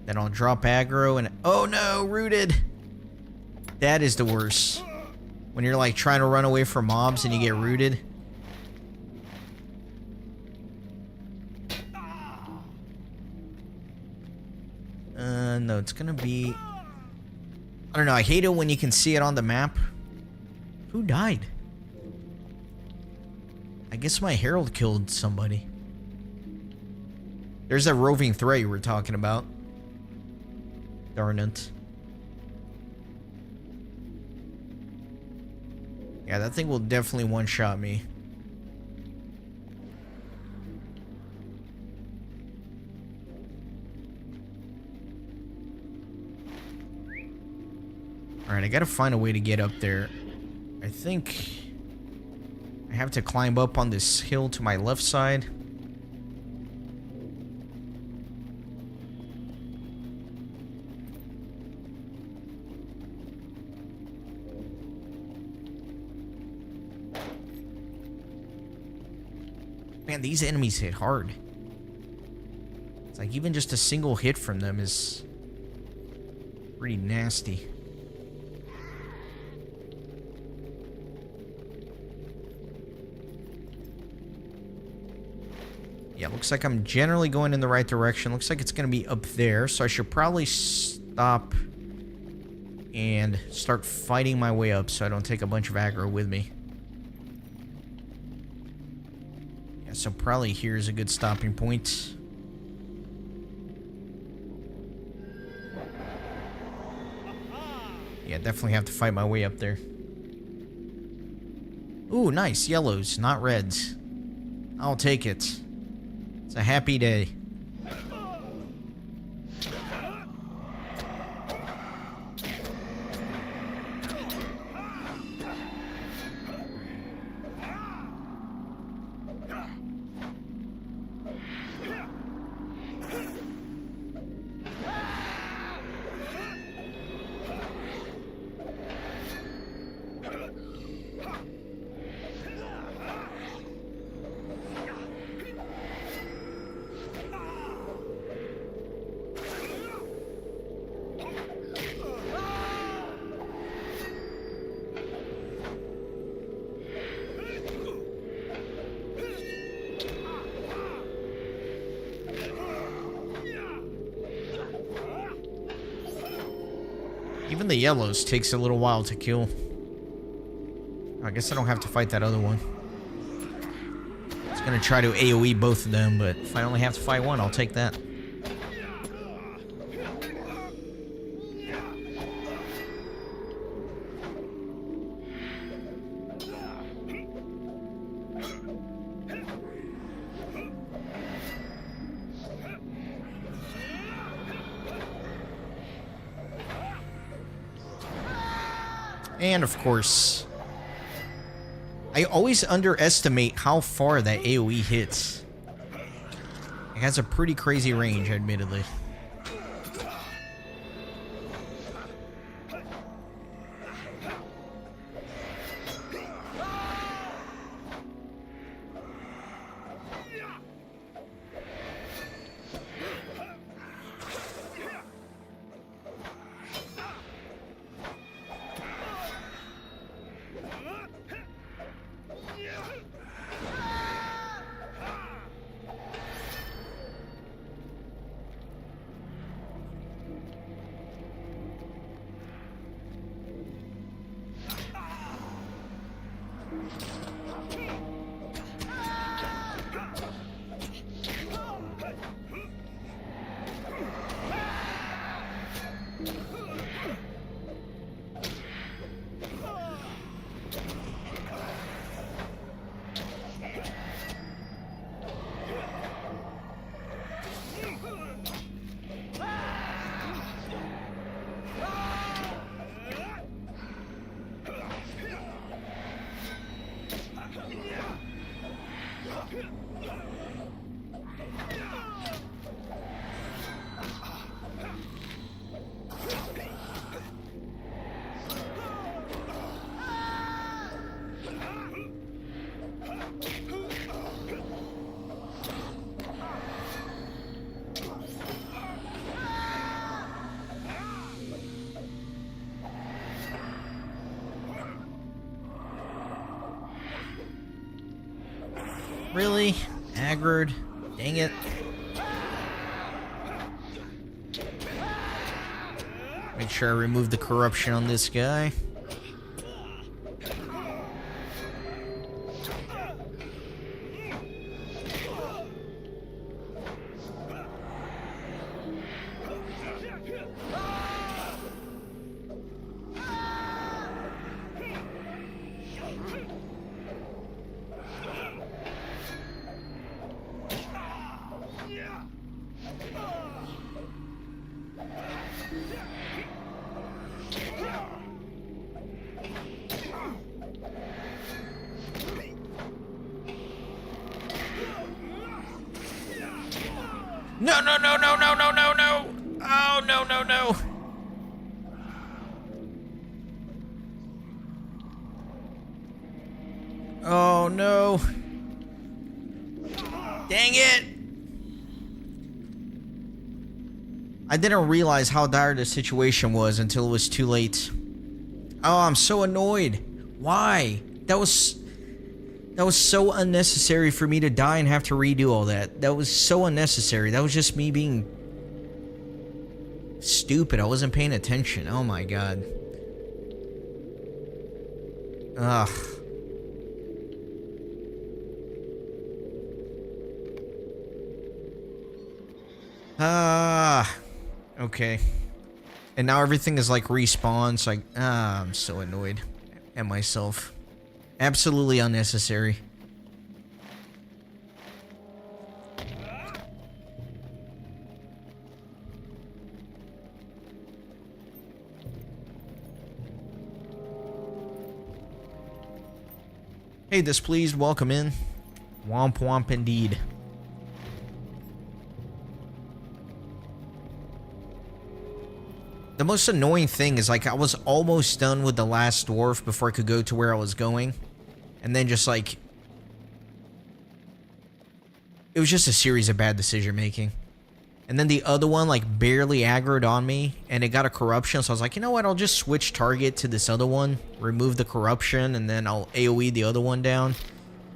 A: Then I'll drop aggro and... Oh no, rooted! That is the worst. When you're like trying to run away from mobs and you get rooted. No, it's gonna be... I don't know, I hate it when you can see it on the map. Who died? I guess my herald killed somebody. There's that roving threat you were talking about. Darn it. Yeah, that thing will definitely one-shot me. Alright, I gotta find a way to get up there. I think I have to climb up on this hill to my left side. Man, these enemies hit hard. It's like even just a single hit from them is pretty nasty. Yeah, looks like I'm generally going in the right direction. Looks like it's going to be up there, so I should probably stop and start fighting my way up so I don't take a bunch of aggro with me. Yeah, so probably here's a good stopping point. Yeah, definitely have to fight my way up there. Ooh, nice. Yellows, not reds. I'll take it. It's a happy day. Even the yellows takes a little while to kill. I guess I don't have to fight that other one. I was gonna try to AoE both of them, but if I only have to fight one, I'll take that. And of course, I always underestimate how far that AoE hits. It has a pretty crazy range, admittedly. Really? Aggroed? Dang it. Make sure I remove the corruption on this guy. No, no, no, no, no, no, no, no! Oh, no, no, no! Oh, no. Dang it! I didn't realize how dire the situation was until it was too late. Oh, I'm so annoyed. Why? That was so unnecessary for me to die and have to redo all that. That was so unnecessary. That was just me being stupid. I wasn't paying attention. Oh my god. Ugh. Okay. And now everything is like respawned. So I'm so annoyed at myself. Absolutely unnecessary. Hey, displeased, welcome in. Womp womp indeed. The most annoying thing is, like, I was almost done with the last dwarf before I could go to where I was going. And then just, like... It was just a series of bad decision making. And then the other one, like, barely aggroed on me. And it got a corruption, so I was like, you know what? I'll just switch target to this other one. Remove the corruption, and then I'll AoE the other one down.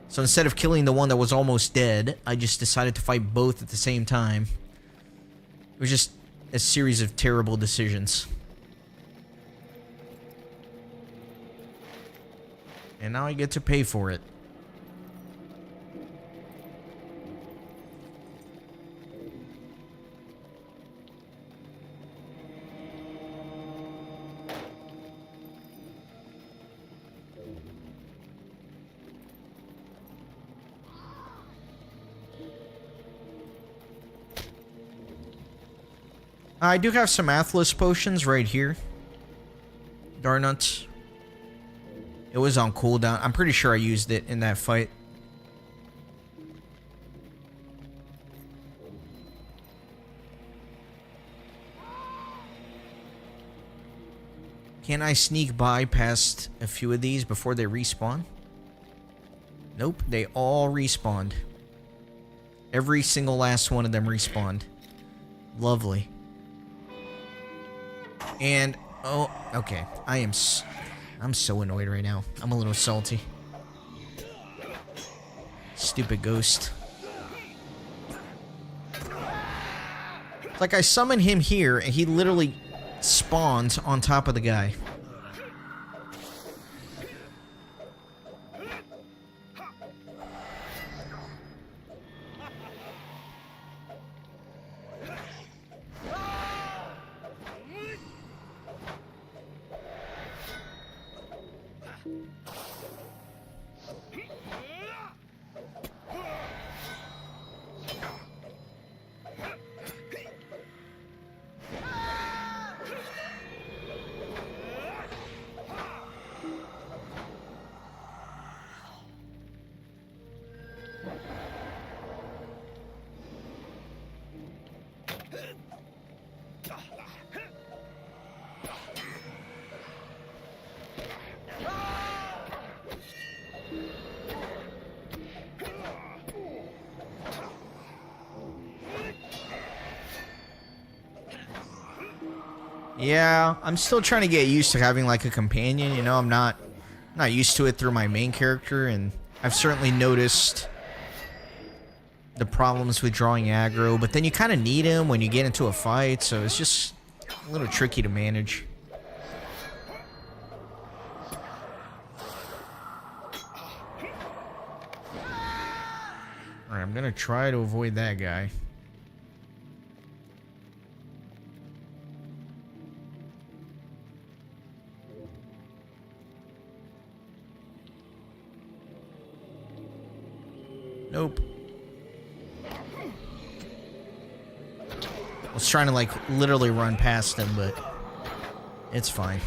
A: So instead of killing the one that was almost dead, I just decided to fight both at the same time. It was just a series of terrible decisions. And now I get to pay for it. I do have some Atlas potions right here. Darn nuts. It was on cooldown. I'm pretty sure I used it in that fight. Can I sneak by past a few of these before they respawn? Nope, they all respawned. Every single last one of them respawned. Lovely. And, oh, okay. I'm so annoyed right now. I'm a little salty. Stupid ghost. It's like I summon him here, and he literally spawns on top of the guy. Yeah, I'm still trying to get used to having like a companion, you know, I'm not used to it through my main character, and I've certainly noticed the problems with drawing aggro, but then you kind of need him when you get into a fight, so it's just a little tricky to manage. Alright, I'm gonna try to avoid that guy. Nope. I was trying to, like, literally run past him, but it's fine.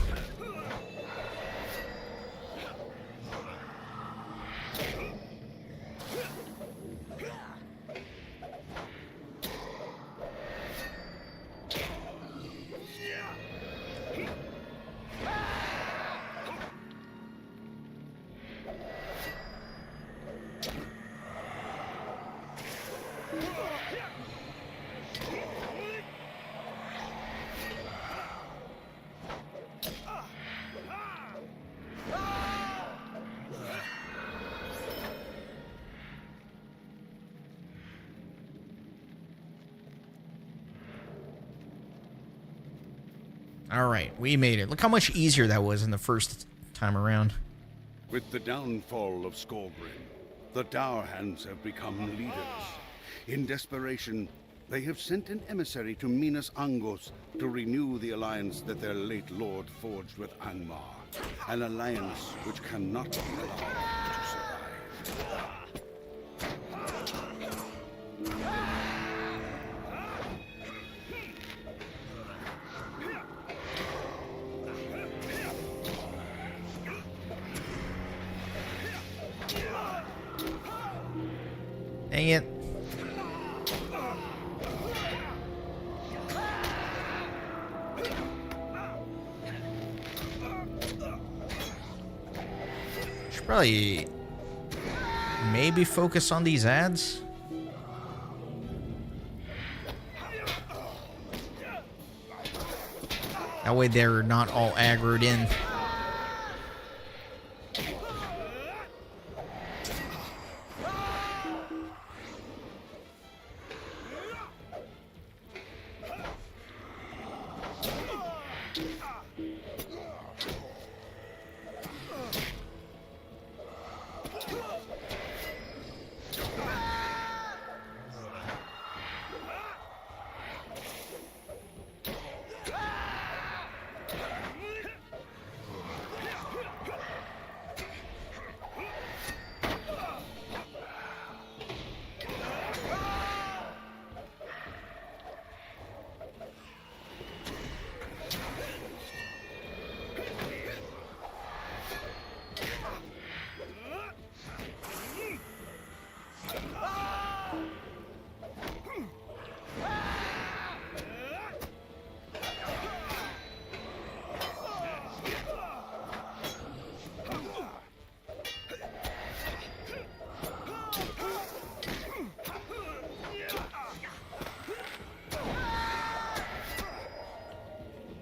A: Alright, we made it. Look how much easier that was in the first time around.
H: With the downfall of Skorgrim, the Dour Hands have become leaders. In desperation, They have sent an emissary to Minas Angos to renew the alliance that their late lord forged with Angmar. An alliance which cannot be allowed to survive.
A: Dang it. Should probably maybe focus on these ads. That way they're not all aggroed in.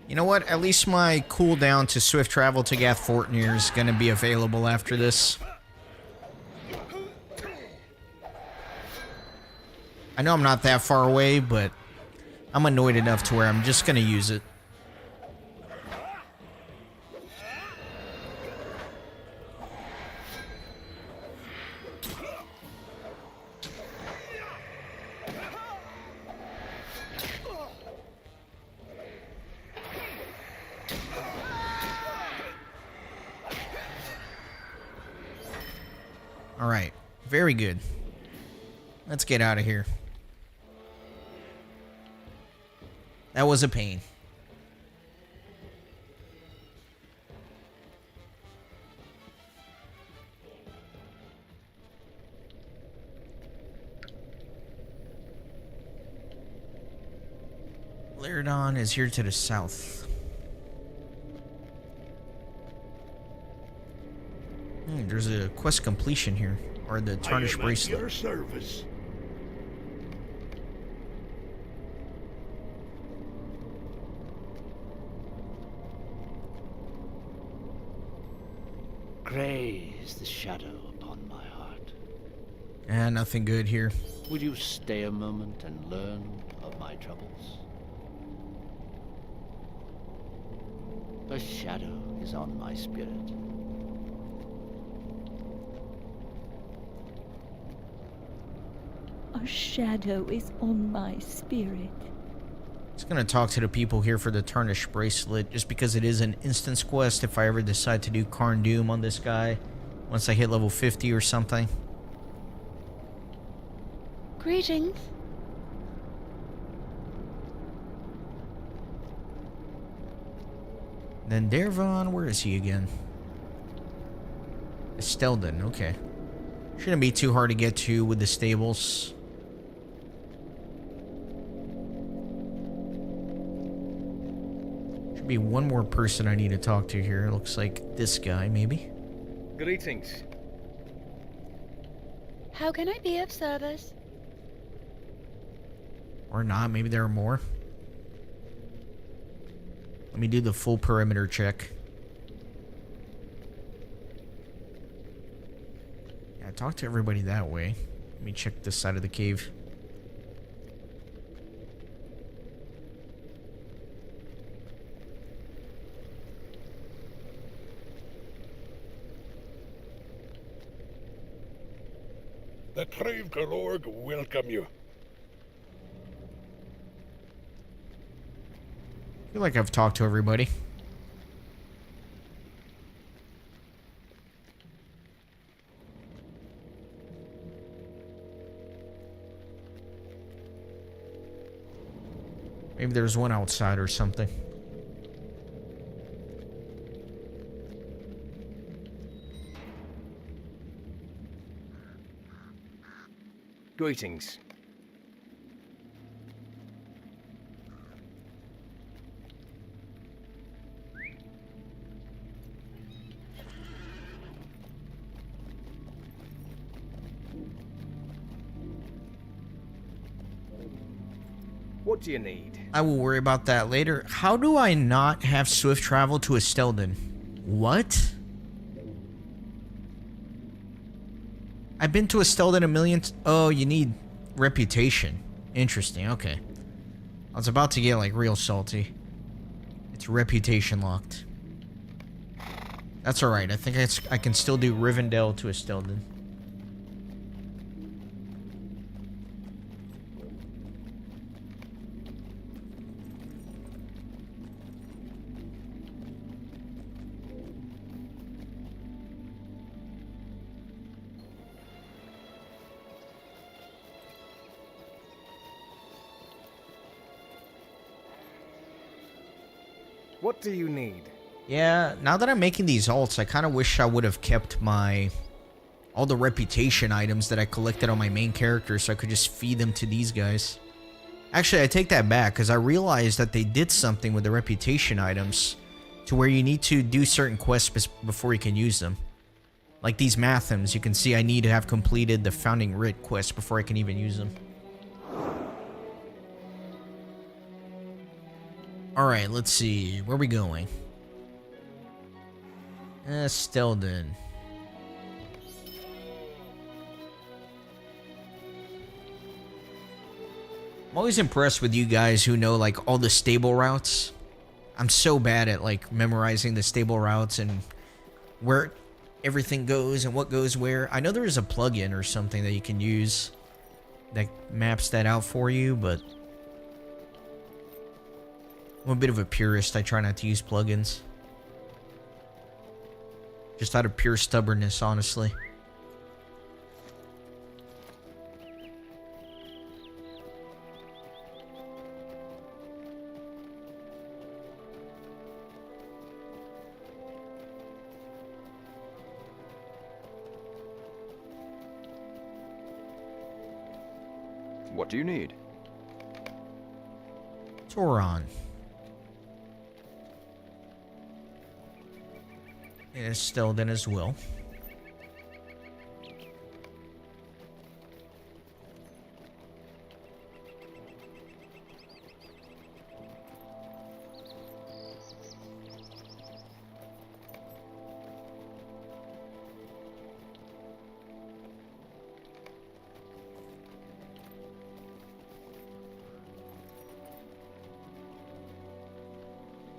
A: You know what? At least my cooldown to swift travel to Gath Fortnir is going to be available after this. I know I'm not that far away, but I'm annoyed enough to where I'm just going to use it. Alright, very good. Let's get out of here. That was a pain. Lairdon is here to the south. There's a quest completion here, or the tarnished bracelet.
E: Your service.
D: Grey is the shadow upon my heart.
A: Nothing good here.
D: Will you stay a moment and learn of my troubles? A shadow is on my spirit.
J: A shadow is on my spirit.
A: Just gonna talk to the people here for the tarnished bracelet, just because it is an instance quest if I ever decide to do Karn Doom on this guy once I hit level 50 or something.
J: Greetings.
A: Then Dervon, where is he again? Estelden, okay. Shouldn't be too hard to get to with the stables. Should be one more person I need to talk to here. It looks like this guy, maybe.
F: Greetings.
J: How can I be of service?
A: Or not, maybe there are more. Let me do the full perimeter check. Yeah, talk to everybody that way. Let me check this side of the cave.
G: The Trave Galorg welcome you.
A: feel like I've talked to everybody. Maybe there's one outside or something.
I: Greetings. What do you need?
A: I will worry about that later. How do I not have swift travel to Estelden? What? I've been to Estelden a million... Oh, you need reputation. Interesting, okay. I was about to get, like, real salty. It's reputation locked. That's alright. I think I can still do Rivendell to Estelden.
I: What do you need?
A: Yeah, now that I'm making these alts, I kind of wish I would have kept all the reputation items that I collected on my main character so I could just feed them to these guys. Actually, I take that back because I realized that they did something with the reputation items to where you need to do certain quests before you can use them. Like these Mathams, you can see I need to have completed the Founding Writ quest before I can even use them. Alright, let's see. Where are we going? Estelden. I'm always impressed with you guys who know, like, all the stable routes. I'm so bad at, like, memorizing the stable routes and where everything goes and what goes where. I know there is a plugin or something that you can use that maps that out for you, but I'm a bit of a purist. I try not to use plugins. Just out of pure stubbornness, honestly.
B: What do you need?
A: Toron. And Estelden as well.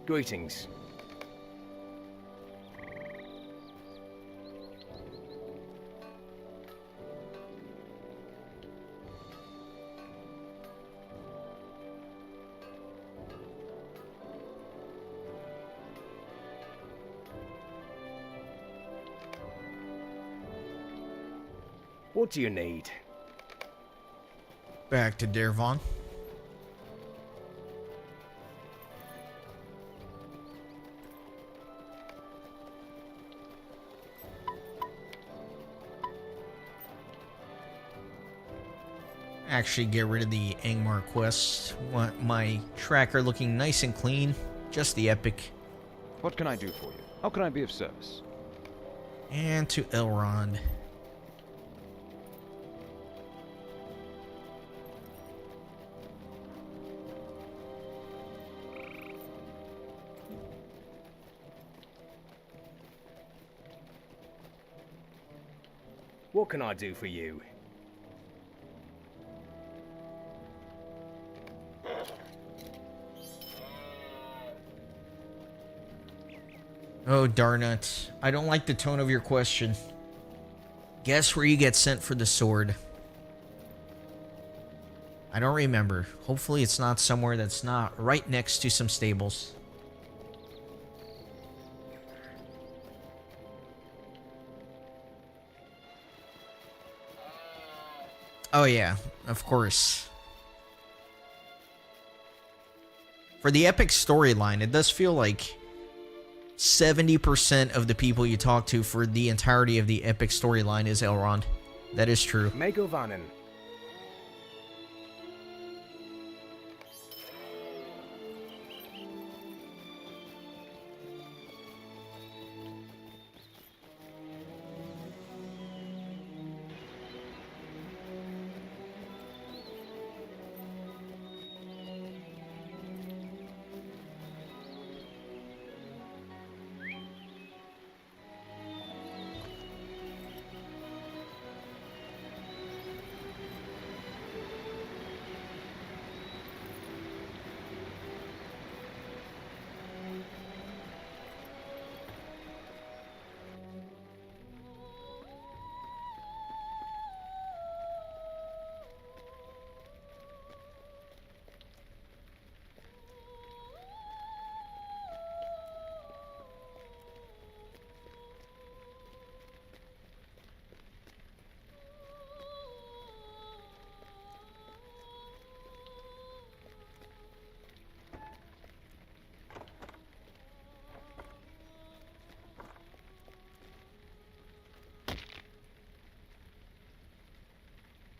I: Greetings. What do you need?
A: Back to Dervon. Actually get rid of the Angmar quest. Want my tracker looking nice and clean. Just the epic.
B: What can I do for you? How can I be of service?
A: And to Elrond.
I: What can I do for you?
A: Oh, darn it. I don't like the tone of your question. Guess where you get sent for the sword. I don't remember. Hopefully it's not somewhere that's not right next to some stables. Oh yeah, of course. For the epic storyline, it does feel like 70% of the people you talk to for the entirety of the epic storyline is Elrond. That is true.
I: Megovanen.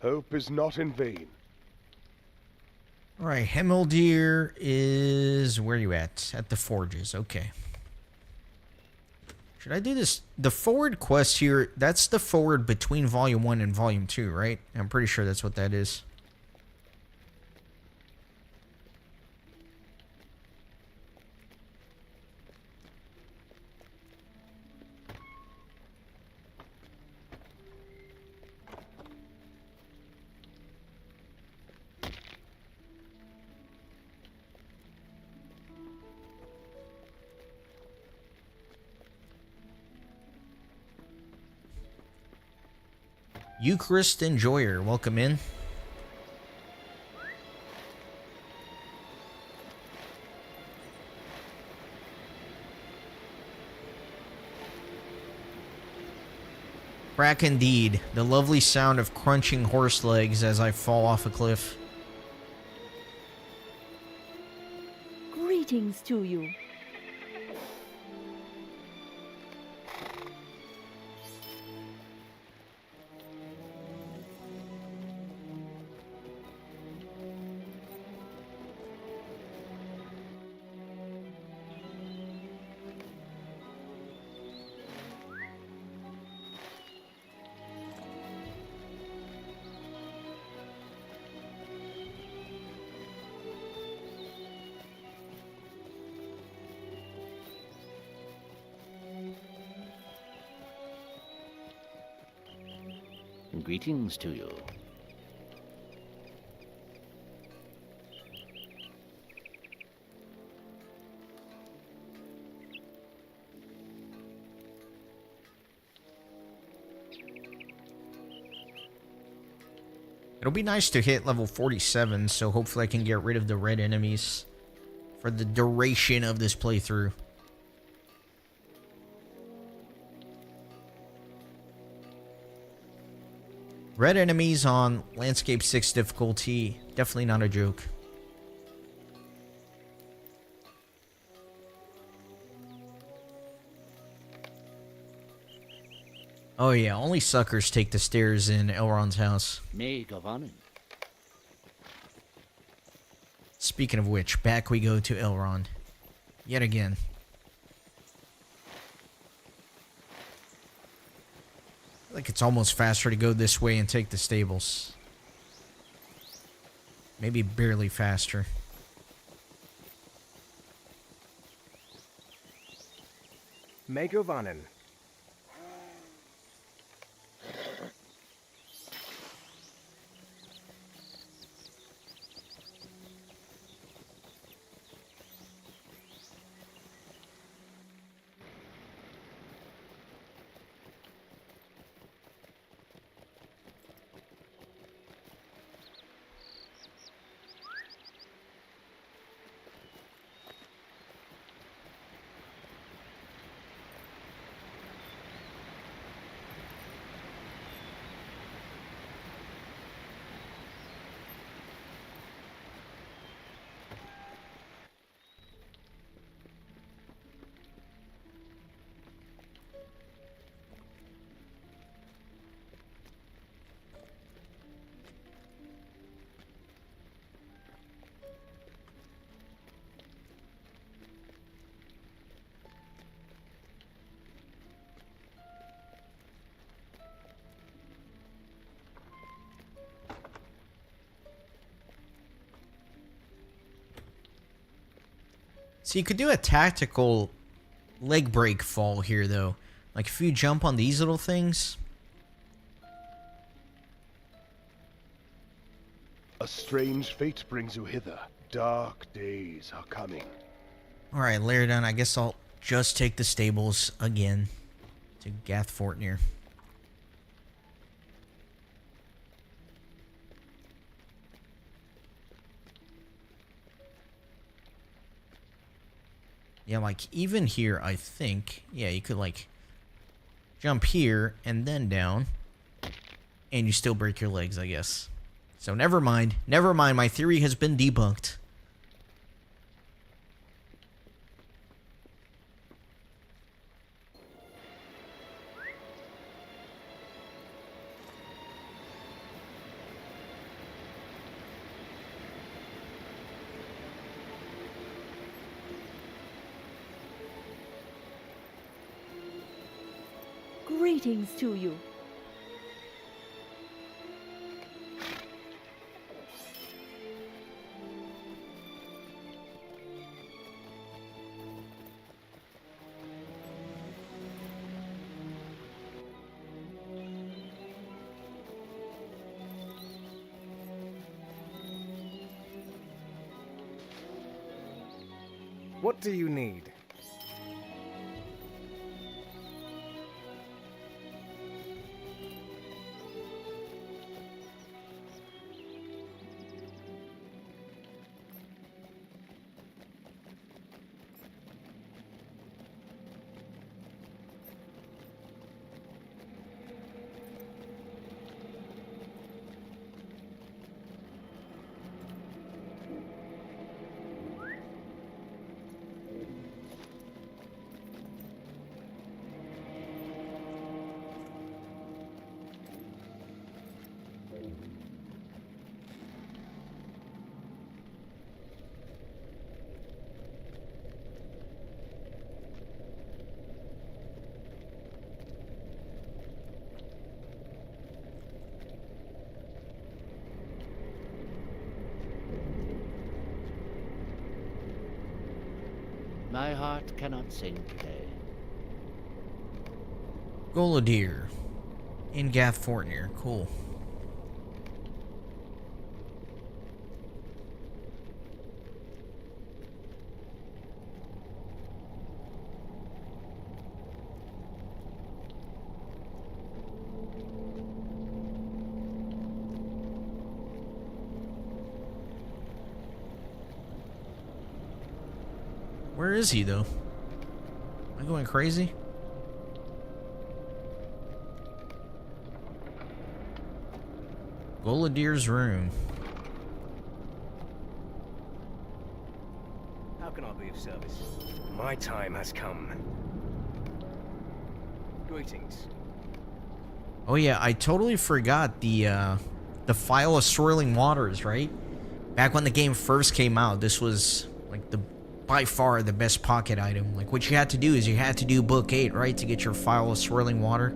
G: Hope is not in vain.
A: Alright, Hemmeldeer is... Where are you at? At the forges, okay. Should I do this? The forward quest here, that's the forward between Volume 1 and Volume 2, right? I'm pretty sure that's what that is. Eucharist Enjoyer, welcome in. Crack indeed, the lovely sound of crunching horse legs as I fall off a cliff.
J: Greetings to you.
D: Greetings to you.
A: It'll be nice to hit level 47, so hopefully I can get rid of the red enemies for the duration of this playthrough. Red enemies on Landscape 6 difficulty, definitely not a joke. Oh yeah, only suckers take the stairs in Elrond's house.
D: Megovanen.
A: Speaking of which, back we go to Elrond. Yet again. I think it's almost faster to go this way and take the stables. Maybe barely faster.
I: Megovanen.
A: So you could do a tactical leg break fall here, though. Like, if you jump on these little things...
G: A strange fate brings you hither. Dark days are coming.
A: Alright, Laerdon, I guess I'll just take the stables again to Gathfortnir. Yeah, like, even here, I think, yeah, you could, like, jump here and then down, and you still break your legs, I guess. So never mind, my theory has been debunked.
J: Greetings to you.
I: What do you need?
D: My heart cannot sing today.
A: Golodir in Gathfortnir. Cool. Where is he, though? Am I going crazy? Golodir's room.
I: How can I be of service? My time has come. Greetings.
A: Oh yeah, I totally forgot the Phial of Swirling Waters, right? Back when the game first came out, this was like by far the best pocket item. Like, what you had to do is you had to do Book 8, right, to get your Phial of Swirling Water.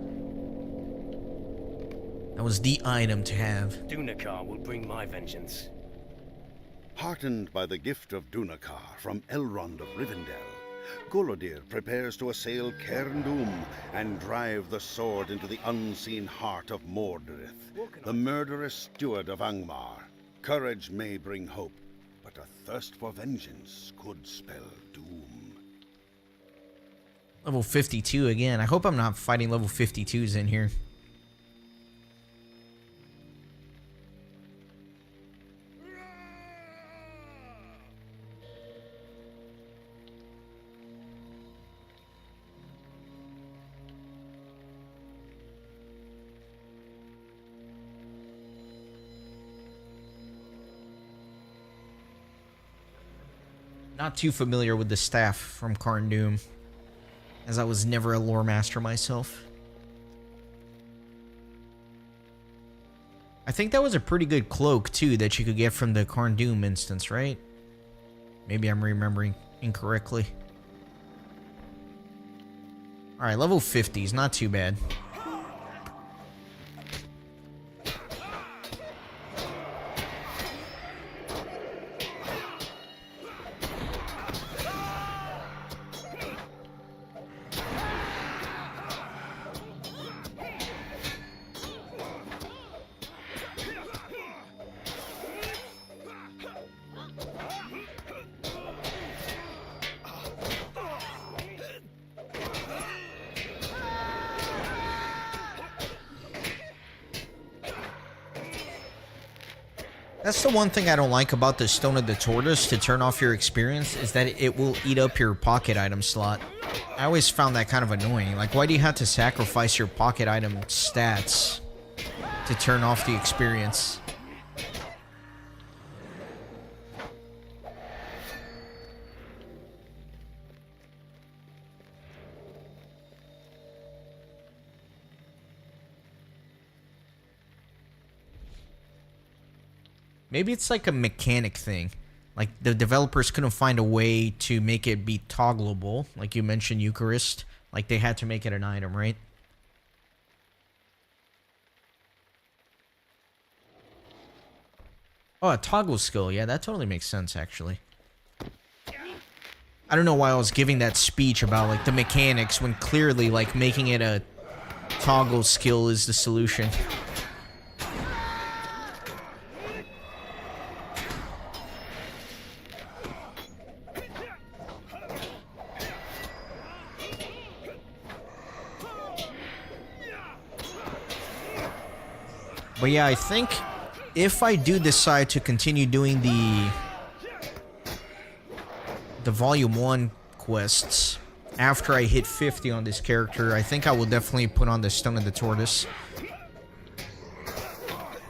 A: That was the item to have.
I: Dunakar will bring my vengeance.
H: Heartened by the gift of Dunakar from Elrond of Rivendell, Golodir prepares to assail Cairn Dûm and drive the sword into the unseen heart of Mordorith, the murderous steward of Angmar. Courage may bring hope, but a thirst for vengeance could spell doom.
A: Level 52 again. I hope I'm not fighting level 52s in here. Not too familiar with the staff from Cairn Dûm, as I was never a lore master myself. I think that was a pretty good cloak, too, that you could get from the Cairn Dûm instance, right? Maybe I'm remembering incorrectly. Alright, level 50s, not too bad. That's the one thing I don't like about the Stone of the Tortoise to turn off your experience, is that it will eat up your pocket item slot. I always found that kind of annoying. Like, why do you have to sacrifice your pocket item stats to turn off the experience? Maybe it's like a mechanic thing. Like, the developers couldn't find a way to make it be toggleable. Like you mentioned, Eucharist. Like, they had to make it an item, right? Oh, a toggle skill. Yeah, that totally makes sense, actually. I don't know why I was giving that speech about, like, the mechanics when clearly, like, making it a toggle skill is the solution. But yeah, I think if I do decide to continue doing the Volume 1 quests after I hit 50 on this character, I think I will definitely put on the Stone of the Tortoise.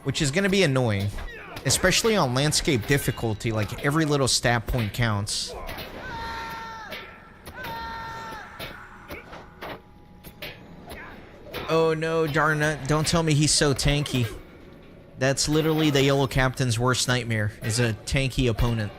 A: Which is going to be annoying. Especially on landscape difficulty, like every little stat point counts. Oh no, darn it. Don't tell me he's so tanky. That's literally the Yellow Captain's worst nightmare, is a tanky opponent.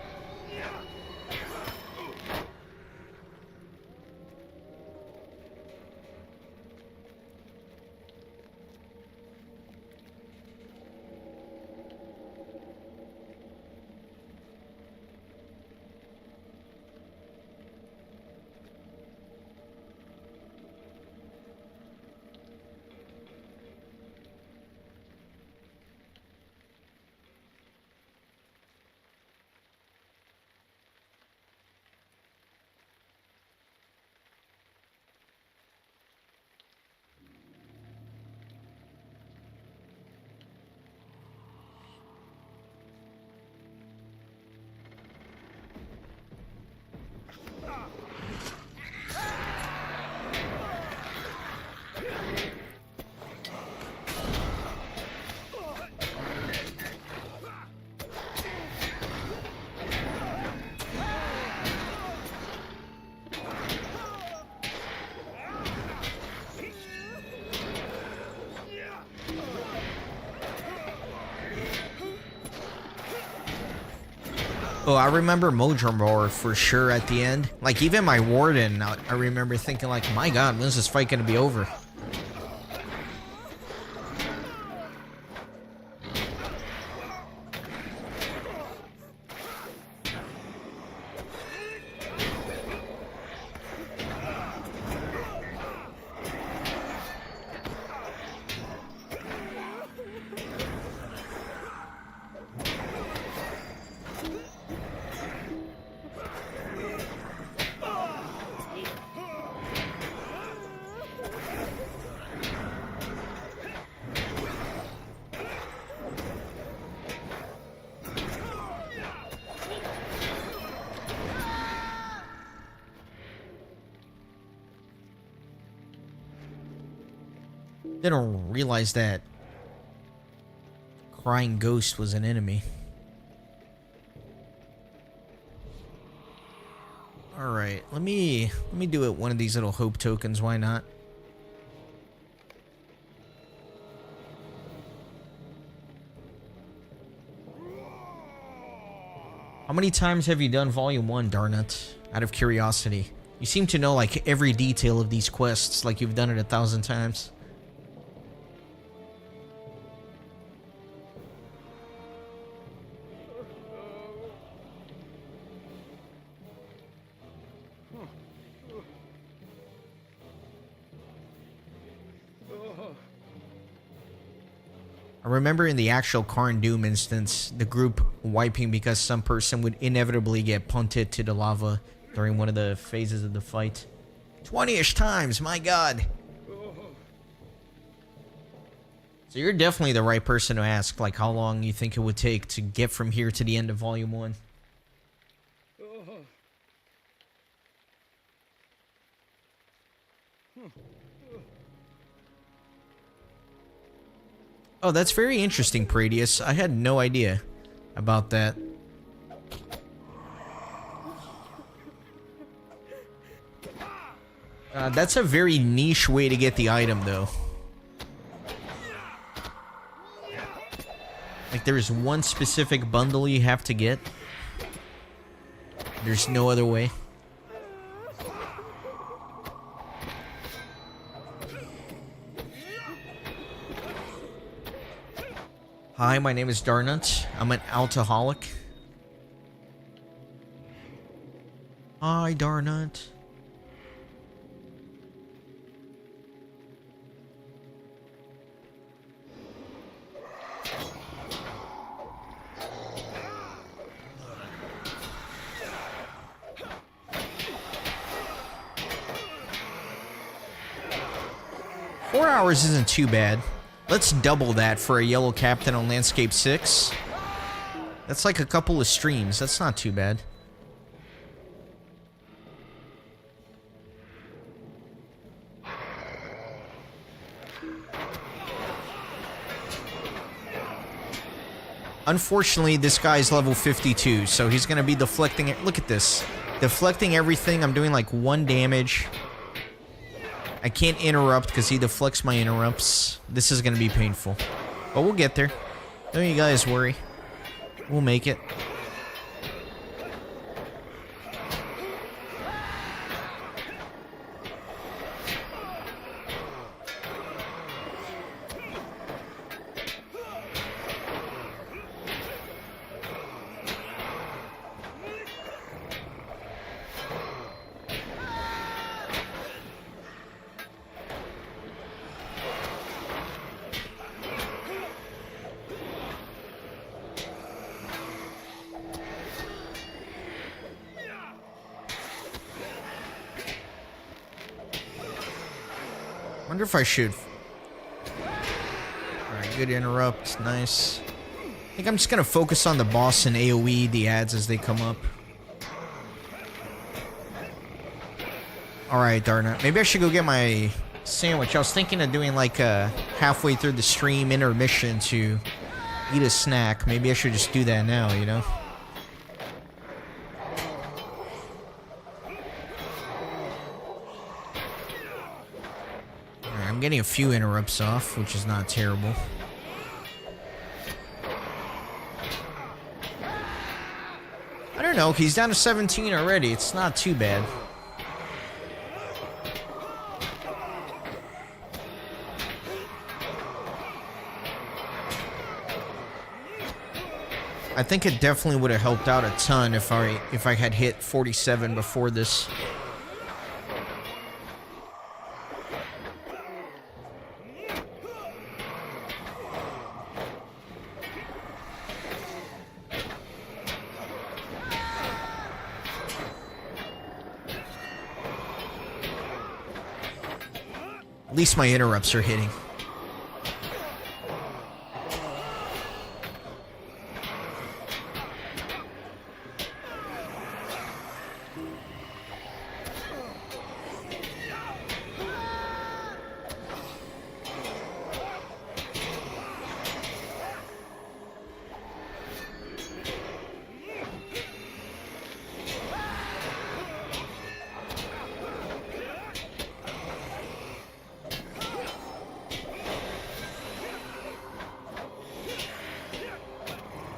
A: Oh, I remember Mojramor for sure at the end. Like, even my Warden, I remember thinking, like, my god, when's this fight gonna be over? Didn't realize that Crying Ghost was an enemy. Alright, let me do it one of these little hope tokens, why not? How many times have you done Volume 1, darn it? Out of curiosity. You seem to know, like, every detail of these quests, like you've done it 1,000 times. I remember in the actual Karn Doom instance, the group wiping because some person would inevitably get punted to the lava during one of the phases of the fight. 20-ish times, my god! So you're definitely the right person to ask, like, how long you think it would take to get from here to the end of Volume 1. Oh, that's very interesting, Pradius. I had no idea about that. That's a very niche way to get the item, though. Like, there's one specific bundle you have to get. There's no other way. Hi, my name is Darnut. I'm an alcoholic. Hi, Darnut. $4 isn't too bad. Let's double that for a yellow captain on Landscape 6. That's like a couple of streams. That's not too bad. Unfortunately, this guy's level 52, so he's going to be deflecting it. Look at this. Deflecting everything. I'm doing like 1 damage. I can't interrupt because he deflects my interrupts. This is going to be painful. But we'll get there. Don't you guys worry. We'll make it. Wonder if I should. Alright, good interrupt. Nice. I think I'm just gonna focus on the boss and AoE the ads as they come up. Alright, darn it. Maybe I should go get my sandwich. I was thinking of doing like a halfway through the stream intermission to eat a snack. Maybe I should just do that now, you know? I'm getting a few interrupts off, which is not terrible. I don't know, he's down to 17 already. It's not too bad. I think it definitely would have helped out a ton if I had hit 47 before this. At least my interrupts are hitting.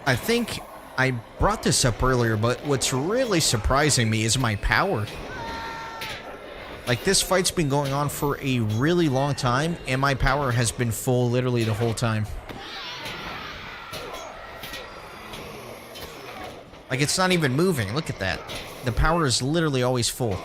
A: I think I brought this up earlier, but what's really surprising me is my power. Like, this fight's been going on for a really long time, and my power has been full literally the whole time. Like, it's not even moving. Look at that. The power is literally always full.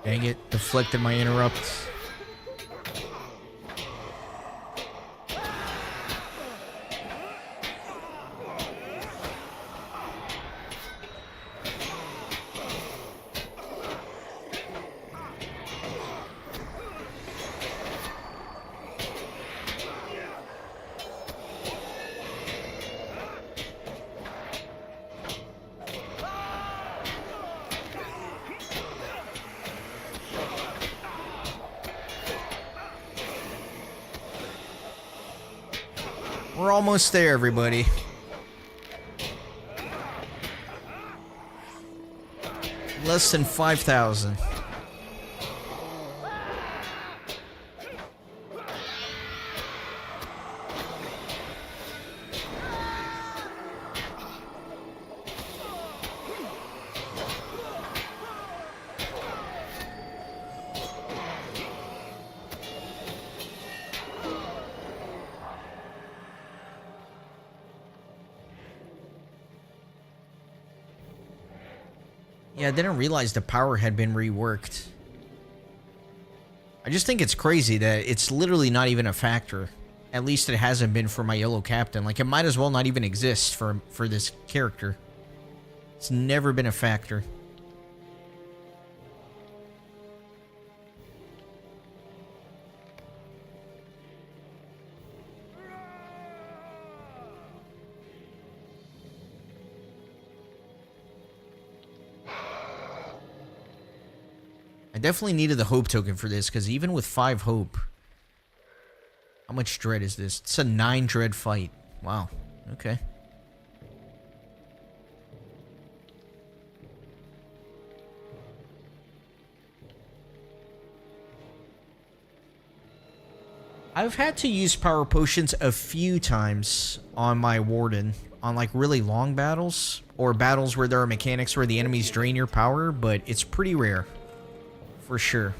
A: Dang it, deflected my interrupt. We're almost there, everybody. Less than 5,000. Yeah, I didn't realize the power had been reworked. I just think it's crazy that it's literally not even a factor. At least it hasn't been for my yellow captain. Like, it might as well not even exist for this character. It's never been a factor. I definitely needed the hope token for this, because even with 5 hope... How much dread is this? It's a 9 dread fight. Wow. Okay. I've had to use power potions a few times on my warden. On like really long battles. Or battles where there are mechanics where the enemies drain your power. But it's pretty rare. For sure.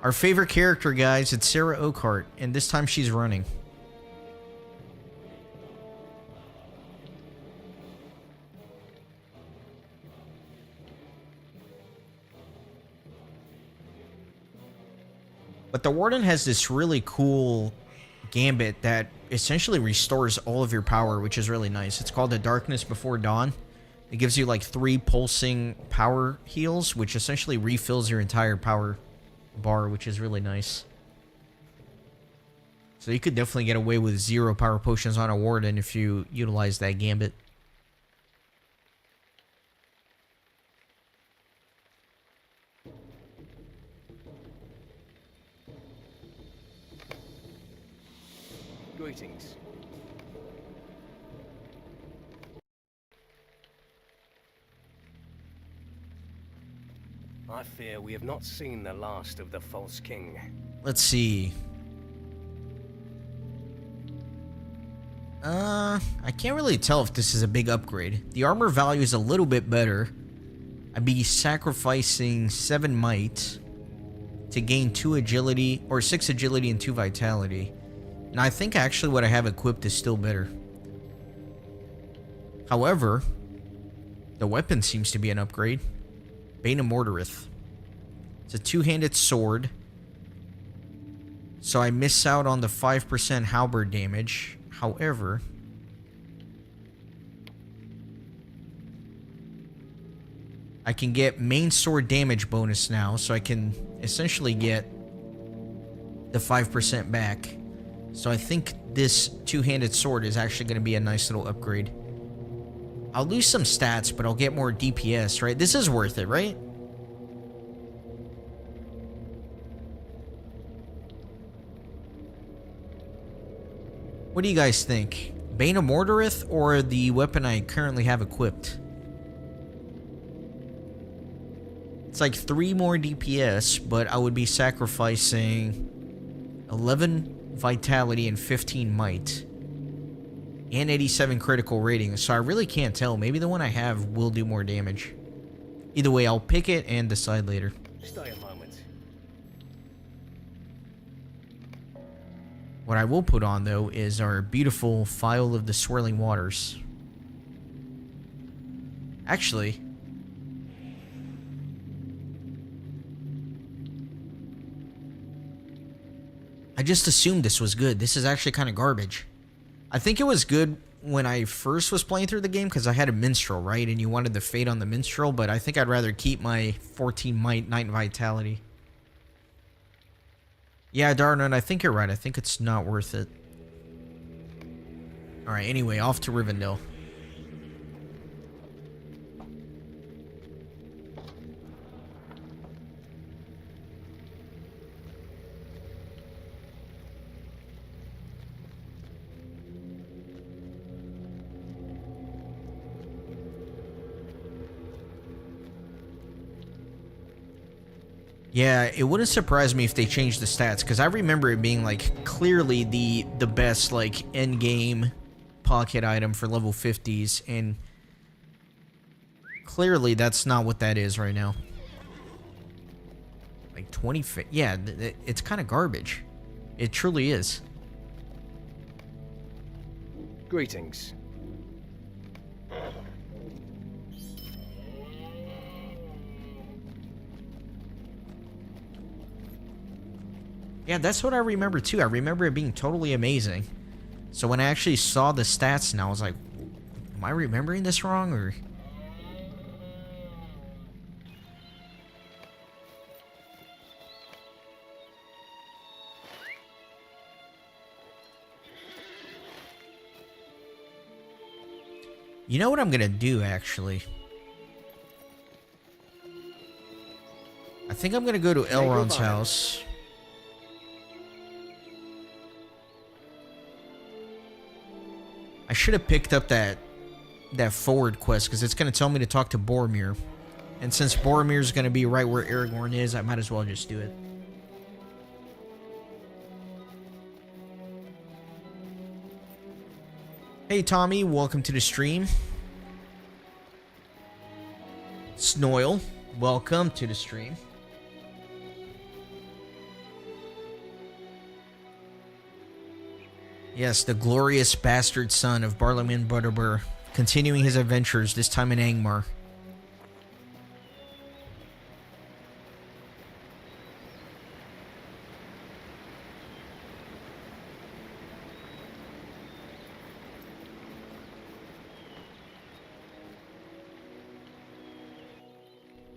A: Our favorite character, guys, it's Sarah Oakhart, and this time she's running. But the Warden has this really cool gambit that essentially restores all of your power, which is really nice. It's called the Darkness Before Dawn. It gives you like 3 pulsing power heals, which essentially refills your entire power bar, which is really nice. So you could definitely get away with 0 power potions on a Warden if you utilize that gambit.
I: Greetings. I fear we have not seen the last of the False King.
A: Let's see. I can't really tell if this is a big upgrade. The armor value is a little bit better. I'd be sacrificing 7 might to gain 2 agility, or 6 agility and 2 vitality. And I think actually what I have equipped is still better. However, the weapon seems to be an upgrade. Bane of Mordarith. It's a 2-handed sword. So I miss out on the 5% halberd damage. However, I can get main sword damage bonus now. So I can essentially get the 5% back. So I think this 2-handed sword is actually going to be a nice little upgrade. I'll lose some stats, but I'll get more DPS, right? This is worth it, right? What do you guys think? Bane of Mordarith or the weapon I currently have equipped? It's like 3 more DPS, but I would be sacrificing 11 vitality and 15 might. And 87 critical rating, so I really can't tell. Maybe the one I have will do more damage. Either way, I'll pick it and decide later.
I: Stay a moment.
A: What I will put on, though, is our beautiful Phial of the Swirling Waters. Actually, I just assumed this was good. This is actually kind of garbage. I think it was good when I first was playing through the game because I had a minstrel, right? And you wanted the fate on the minstrel, but I think I'd rather keep my 14 might, night, and vitality. Yeah, Darnon, I think you're right. I think it's not worth it. Alright, anyway, off to Rivendell. Yeah, it wouldn't surprise me if they changed the stats, because I remember it being, like, clearly the best, like, end-game pocket item for level 50s, and clearly that's not what that is right now. Like, 20... Yeah, it's kind of garbage. It truly is.
I: Greetings.
A: Yeah, that's what I remember too. I remember it being totally amazing. So when I actually saw the stats now, I was like, am I remembering this wrong, or... You know what I'm gonna do, actually? I think I'm gonna go to Elrond's house. I should have picked up that forward quest, because it's going to tell me to talk to Boromir. And since Boromir is going to be right where Aragorn is, I might as well just do it. Hey Tommy, welcome to the stream. Snoil, welcome to the stream. Yes, the glorious bastard son of Barlaam Butterbur, continuing his adventures, this time in Angmar.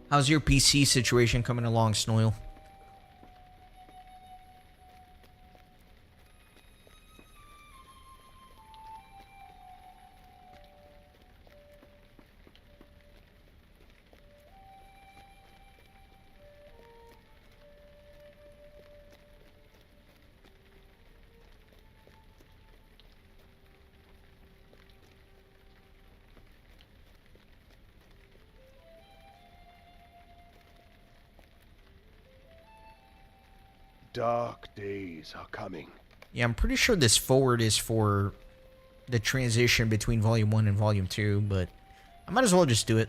A: How's your PC situation coming along, Snoil?
G: Dark days are coming.
A: Yeah, I'm pretty sure this forward is for the transition between Volume 1 and Volume 2, but I might as well just do it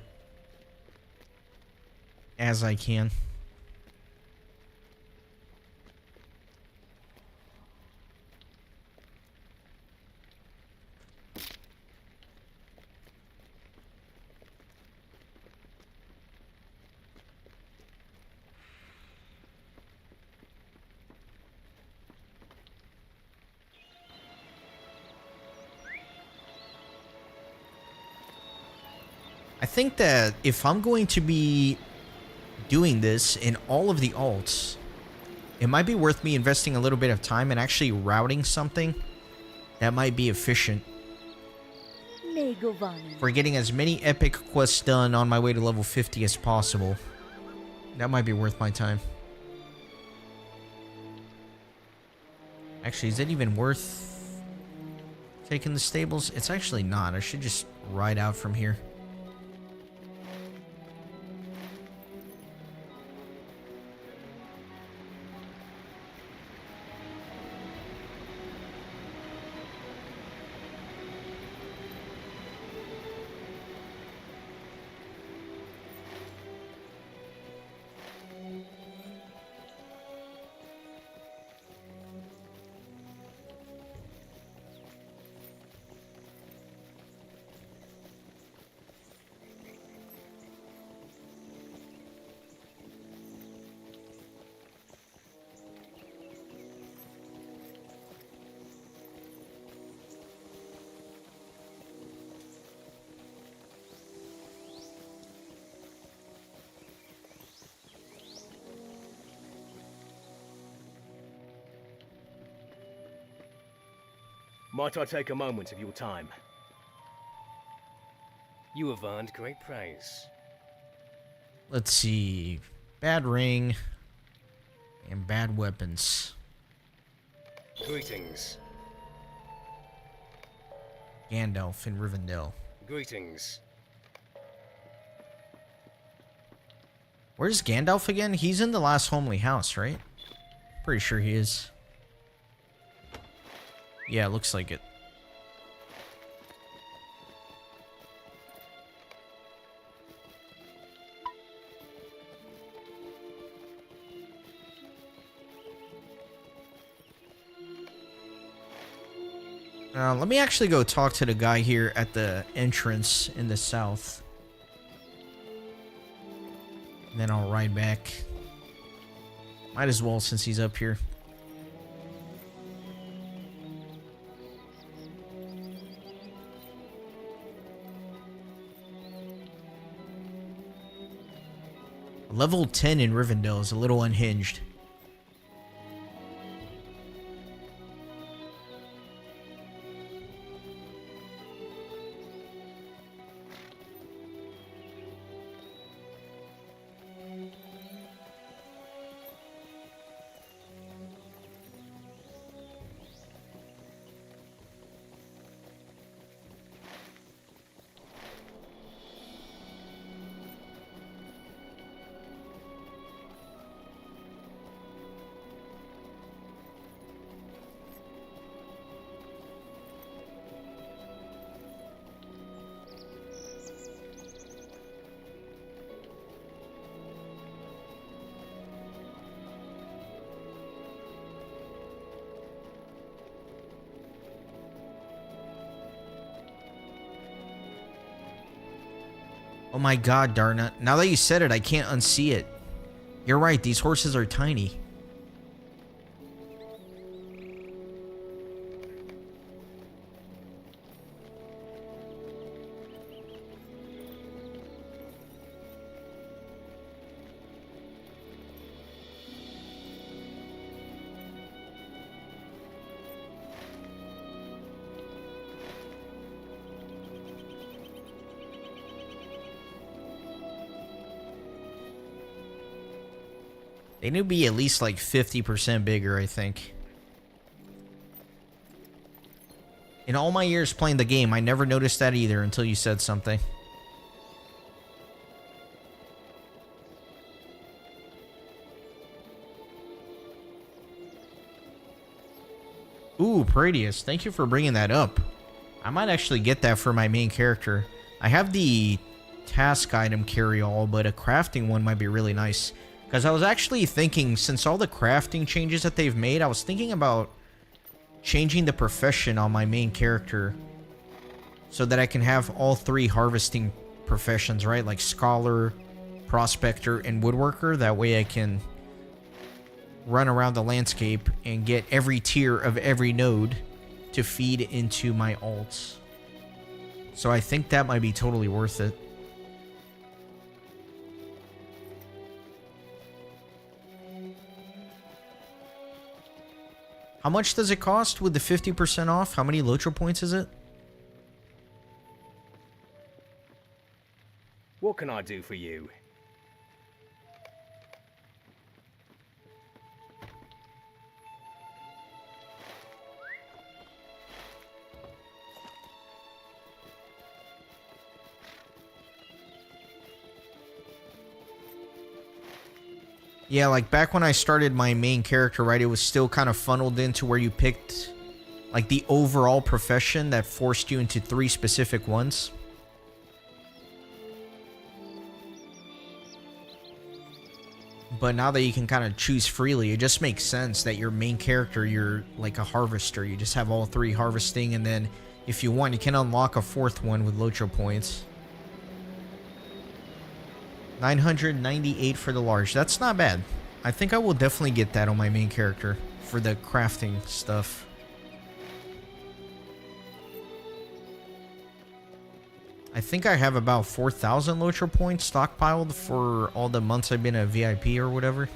A: as I can. I think that if I'm going to be doing this in all of the alts, it might be worth me investing a little bit of time and actually routing something that might be efficient for getting as many epic quests done on my way to level 50 as possible. That might be worth my time. Actually, is it even worth taking the stables? It's actually not. I should just ride out from here.
F: Might I take a moment of your time?
I: You have earned great praise.
A: Let's see. Bad ring and bad weapons.
I: Greetings.
A: Gandalf in Rivendell.
I: Greetings.
A: Where's Gandalf again? He's in the last homely house, right? Pretty sure he is. Yeah, looks like it. Let me actually go talk to the guy here at the entrance in the south. And then I'll ride back. Might as well since he's up here. Level 10 in Rivendell is a little unhinged. Oh my god, Darna. Now that you said it, I can't unsee it. You're right, these horses are tiny. They need to be at least like 50% bigger, I think. In all my years playing the game, I never noticed that either until you said something. Ooh, Paradius, thank you for bringing that up. I might actually get that for my main character. I have the task item carry-all, but a crafting one might be really nice. Because I was actually thinking, since all the crafting changes that they've made, I was thinking about changing the profession on my main character so that I can have all three harvesting professions, right? Like scholar, prospector, and woodworker. That way I can run around the landscape and get every tier of every node to feed into my alts. So I think that might be totally worth it. How much does it cost with the 50% off? How many LOTRO points is it?
F: What can I do for you?
A: Yeah, like back when I started my main character, right, it was still kind of funneled into where you picked like the overall profession that forced you into 3 specific ones. But now that you can kind of choose freely, it just makes sense that your main character, you're like a harvester. You just have all 3 harvesting, and then if you want, you can unlock a 4th one with LOTRO points. 998 for the large. That's not bad. I think I will definitely get that on my main character for the crafting stuff. I think I have about 4,000 LOTRO points stockpiled for all the months I've been a VIP or whatever.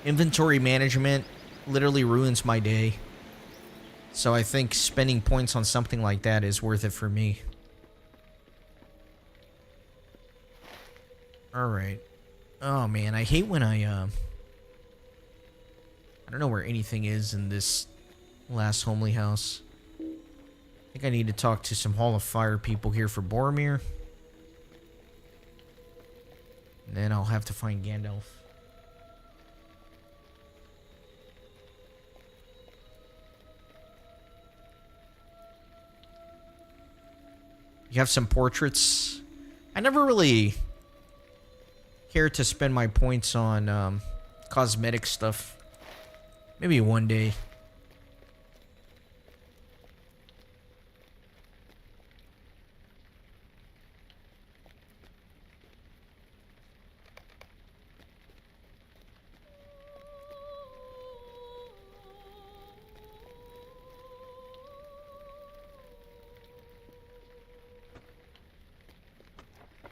A: Inventory management literally ruins my day. So I think spending points on something like that is worth it for me. Alright. Oh man, I hate when I don't know where anything is in this last homely house. I think I need to talk to some Hall of Fire people here for Boromir. And then I'll have to find Gandalf. You have some portraits. I never really cared to spend my points on cosmetic stuff. Maybe one day.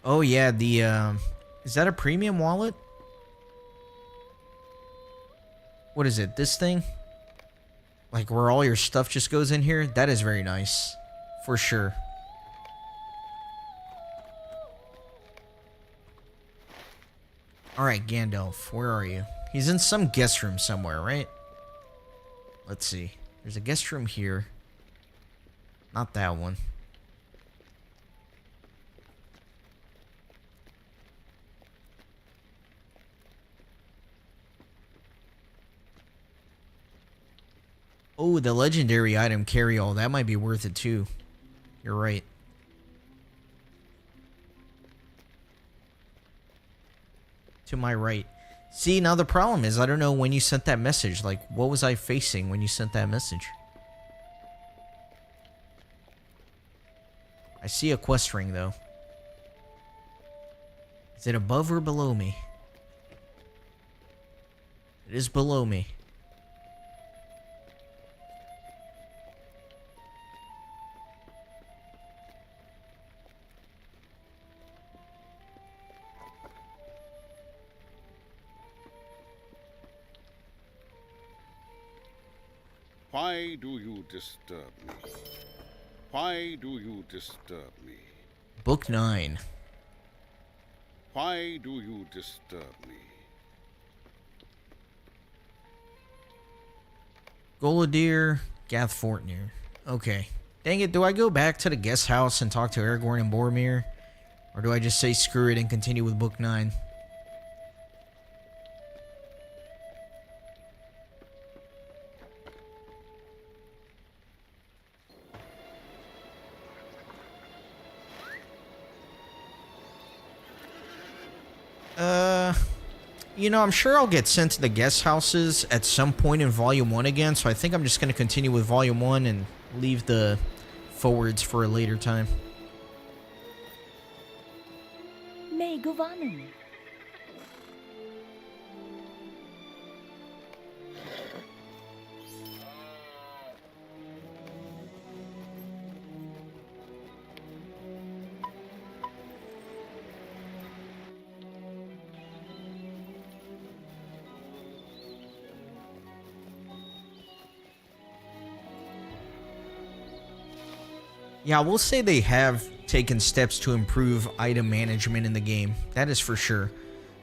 A: Oh yeah, the is that a premium wallet? What is it? This thing? Like where all your stuff just goes in here? That is very nice. For sure. Alright, Gandalf, where are you? He's in some guest room somewhere, right? Let's see. There's a guest room here. Not that one. Oh, the legendary item carry-all. That might be worth it too. You're right. To my right. See, now the problem is I don't know when you sent that message. Like, what was I facing when you sent that message? I see a quest ring, though. Is it above or below me? It is below me.
H: Why do you disturb me? Why do you disturb me?
A: Book 9.
H: Why do you disturb me?
A: Golodir, Gathfortnir. Okay. Dang it, do I go back to the guest house and talk to Aragorn and Boromir? Or do I just say screw it and continue with Book 9? You know, I'm sure I'll get sent to the guest houses at some point in Volume 1 again, so I think I'm just going to continue with Volume 1 and leave the forwards for a later time.
J: May gewonnen.
A: Yeah, I will say they have taken steps to improve item management in the game. That is for sure.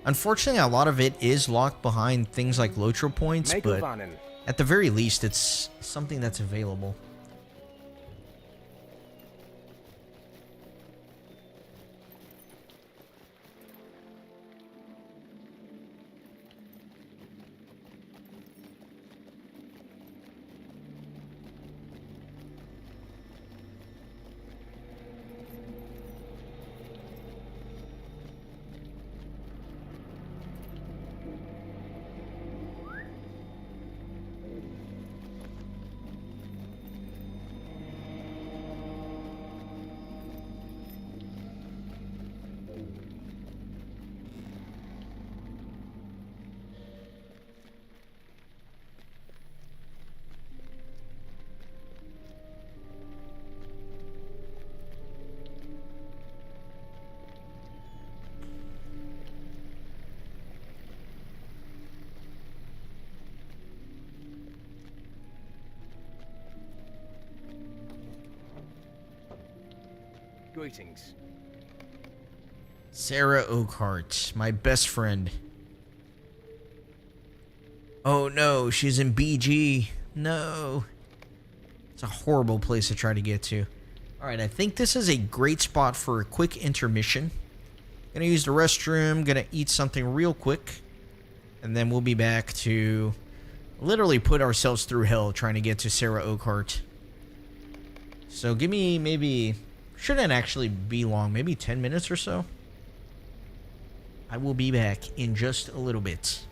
A: Unfortunately, a lot of it is locked behind things like LOTRO points, but at the very least, it's something that's available.
I: Greetings.
A: Sarah Oakhart, my best friend. Oh no, she's in BG. No. It's a horrible place to try to get to. Alright, I think this is a great spot for a quick intermission. Gonna use the restroom, gonna eat something real quick. And then we'll be back to literally put ourselves through hell trying to get to Sarah Oakhart. So give me maybe... Shouldn't actually be long, maybe 10 minutes or so. I will be back in just a little bit.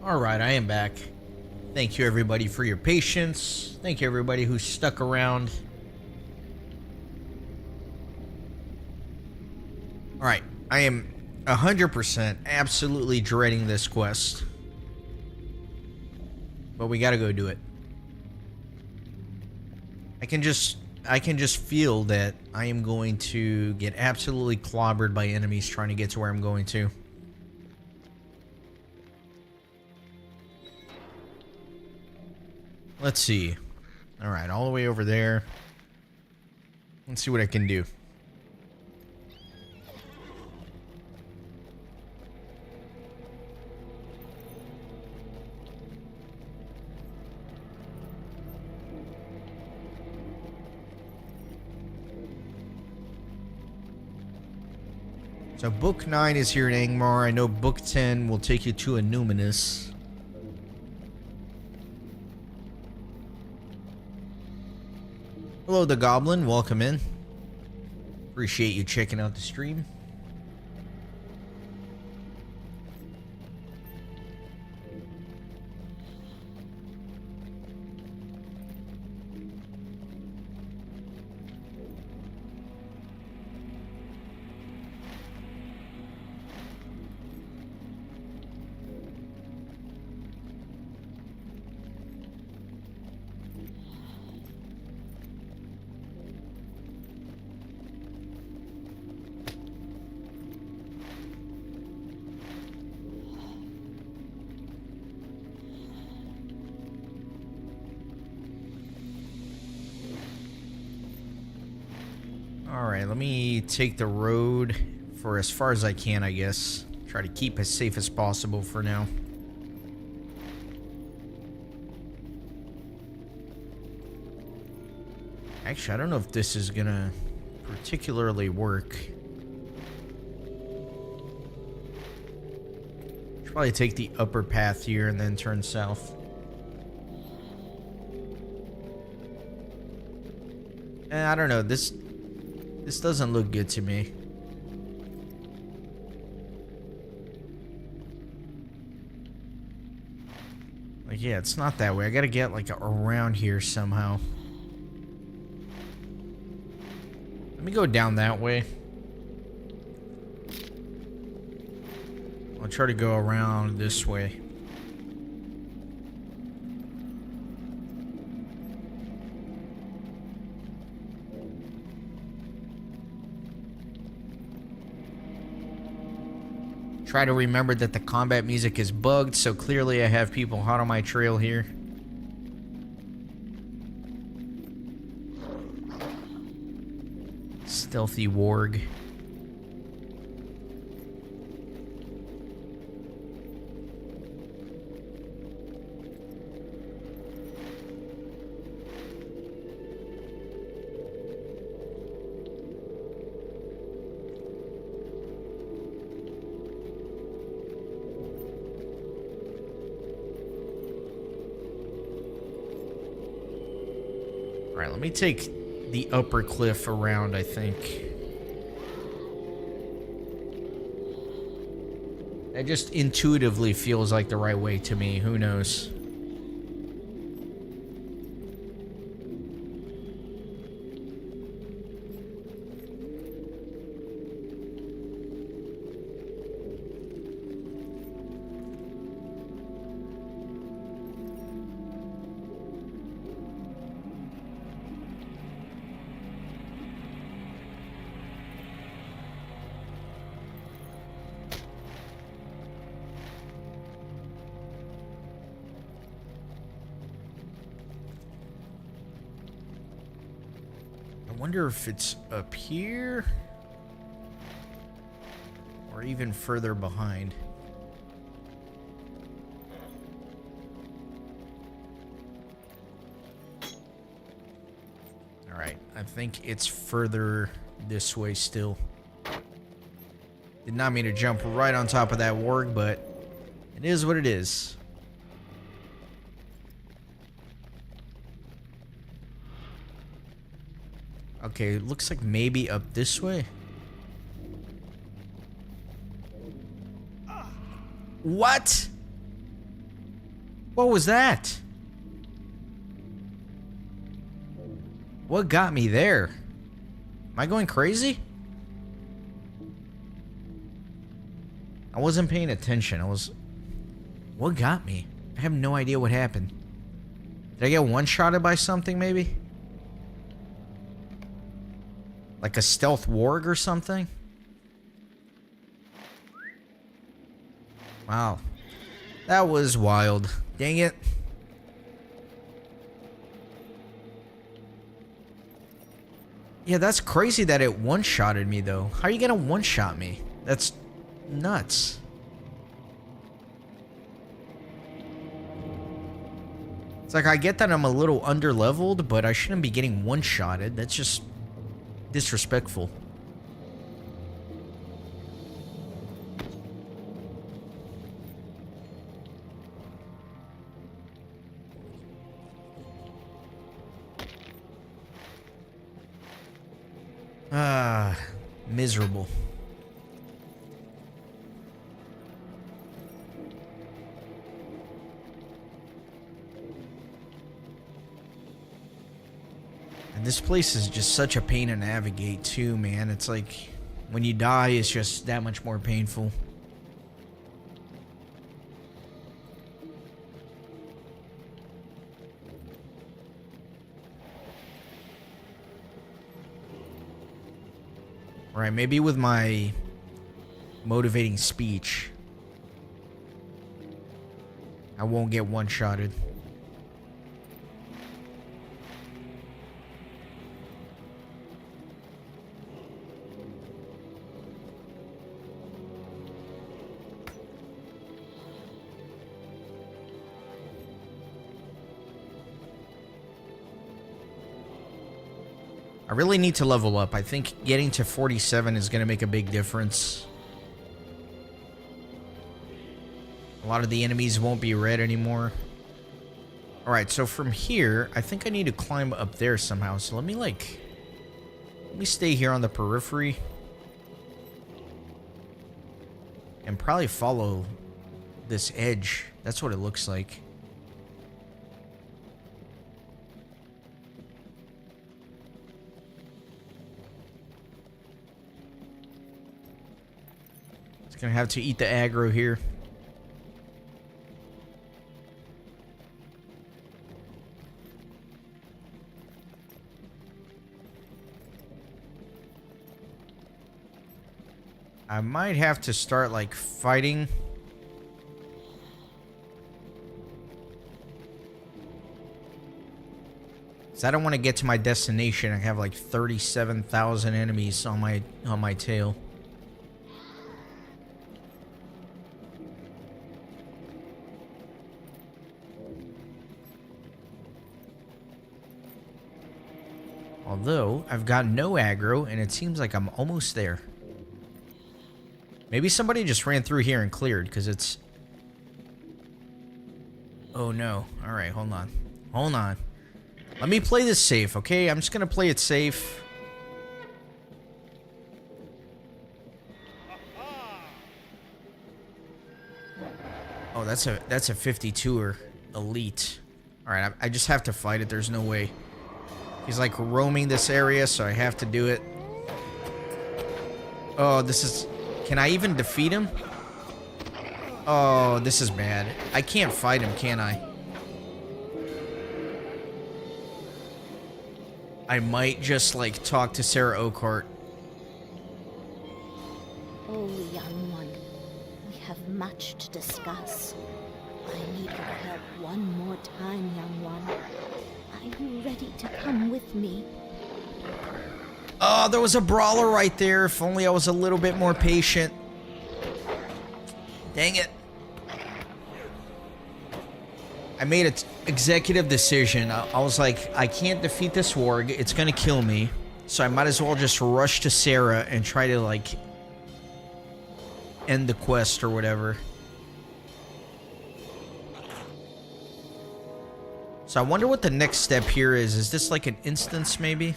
A: Alright, I am back. Thank you everybody for your patience. Thank you everybody who stuck around. Alright, I am 100% absolutely dreading this quest. But we gotta go do it. I can just feel that I am going to get absolutely clobbered by enemies trying to get to where I'm going to. Let's see. Alright, all the way over there. Let's see what I can do. So book 9 is here in Angmar. I know book 10 will take you to a Numinous. Hello, the Goblin. Welcome in. Appreciate you checking out the stream. Alright, let me take the road for as far as I can, I guess. Try to keep as safe as possible for now. Actually, I don't know if this is gonna particularly work. Should probably take the upper path here and then turn south. I don't know, this doesn't look good to me. Like, yeah, it's not that way. I gotta get, like, around here somehow. Let me go down that way. I'll try to go around this way. Try to remember that the combat music is bugged, so clearly I have people hot on my trail here. Stealthy warg. Alright, let me take the upper cliff around, I think. That just intuitively feels like the right way to me. Who knows? I wonder if it's up here or even further behind. All right, I think it's further this way still. Did not mean to jump right on top of that warg, but it is what it is. Okay, it looks like maybe up this way. What? What was that? What got me there? Am I going crazy? I wasn't paying attention. What got me? I have no idea what happened. Did I get one-shotted by something, maybe? Like a stealth warg or something? Wow. That was wild. Dang it. Yeah, that's crazy that it one-shotted me, though. How are you gonna one-shot me? That's nuts. It's like, I get that I'm a little under-leveled, but I shouldn't be getting one-shotted. That's just disrespectful. Ah, miserable. And this place is just such a pain to navigate too, man. It's like, when you die, it's just that much more painful. Right, maybe with my motivating speech, I won't get one-shotted. I really need to level up. I think getting to 47 is going to make a big difference. A lot of the enemies won't be red anymore. Alright, so from here, I think I need to climb up there somehow. So let me stay here on the periphery. And probably follow this edge. That's what it looks like. Gonna have to eat the aggro here. I might have to start like fighting. So I don't want to get to my destination. I have like 37,000 enemies on my tail. Although, I've got no aggro, and it seems like I'm almost there. Maybe somebody just ran through here and cleared, because it's... Oh no. Alright, hold on. Hold on. Let me play this safe, okay? I'm just gonna play it safe. Oh, that's a 52er elite. Alright, I just have to fight it. There's no way. He's like roaming this area, so I have to do it. Oh, this is... Can I even defeat him? Oh, this is bad. I can't fight him, can I? I might just, like, talk to Sarah Oakheart.
J: Oh, young one. We have much to discuss. I need your help one more time, young one. Are you ready to come with me?
A: Oh, there was a brawler right there. If only I was a little bit more patient. Dang it. I made an executive decision. I was like, I can't defeat this warg. It's gonna kill me. So I might as well just rush to Sarah and try to, like, end the quest or whatever. So I wonder what the next step here is. Is this like an instance, maybe?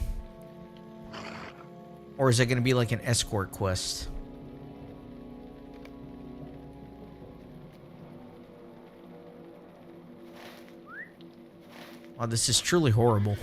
A: Or is it going to be like an escort quest? Oh, this is truly horrible.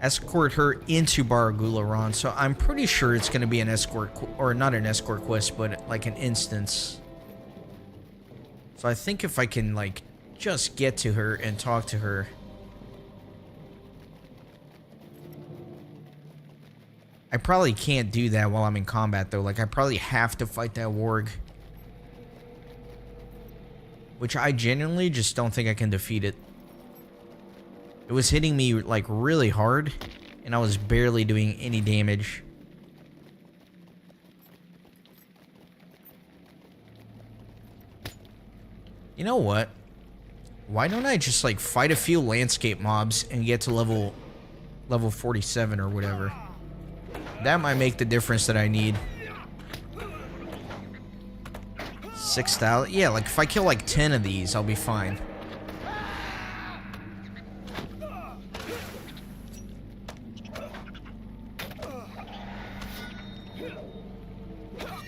A: Escort her into Baragularan, so I'm pretty sure it's going to be an escort, or not an escort quest, but like an instance. So I think if I can, like, just get to her and talk to her. I probably can't do that while I'm in combat, though. Like, I probably have to fight that warg. Which I genuinely just don't think I can defeat it. It was hitting me, like, really hard, and I was barely doing any damage. You know what? Why don't I just, like, fight a few landscape mobs and get to level 47 or whatever? That might make the difference that I need. 6,000? Yeah, like, if I kill, like, 10 of these, I'll be fine.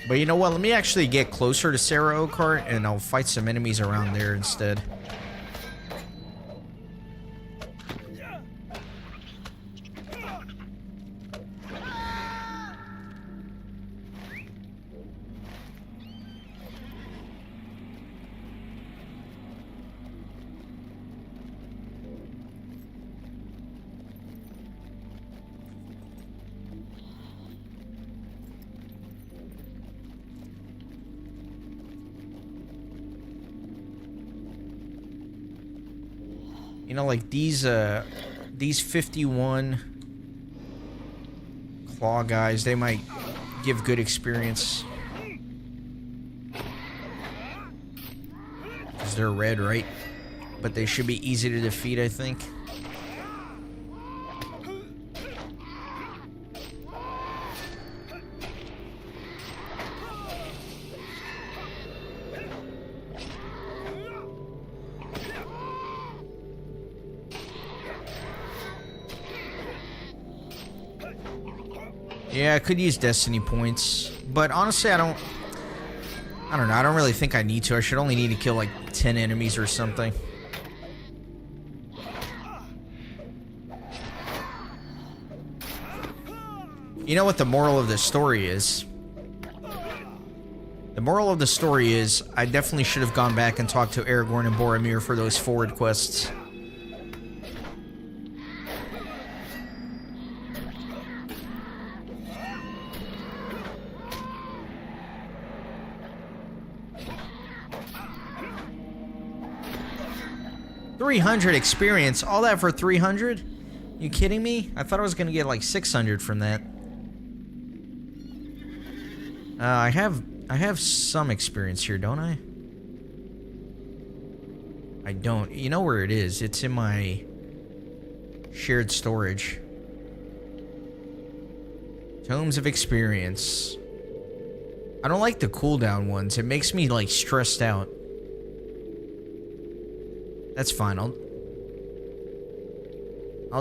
A: But you know what? Let me actually get closer to Sarah Oakheart, and I'll fight some enemies around there instead. You know, like these 51 claw guys, they might give good experience. Because they're red, right? But they should be easy to defeat, I think. Yeah, I could use destiny points, but honestly, I don't know, I don't really think I need to. I should only need to kill like 10 enemies or something. You know what the moral of the story is? The moral of the story is I definitely should have gone back and talked to Aragorn and Boromir for those forward quests. $300 experience, all that for 300? You kidding me? I thought I was gonna get like 600 from that. I have some experience here, don't I? I don't. You know where it is? It's in my shared storage. Tomes of experience. I don't like the cooldown ones. It makes me like stressed out. That's fine. I'll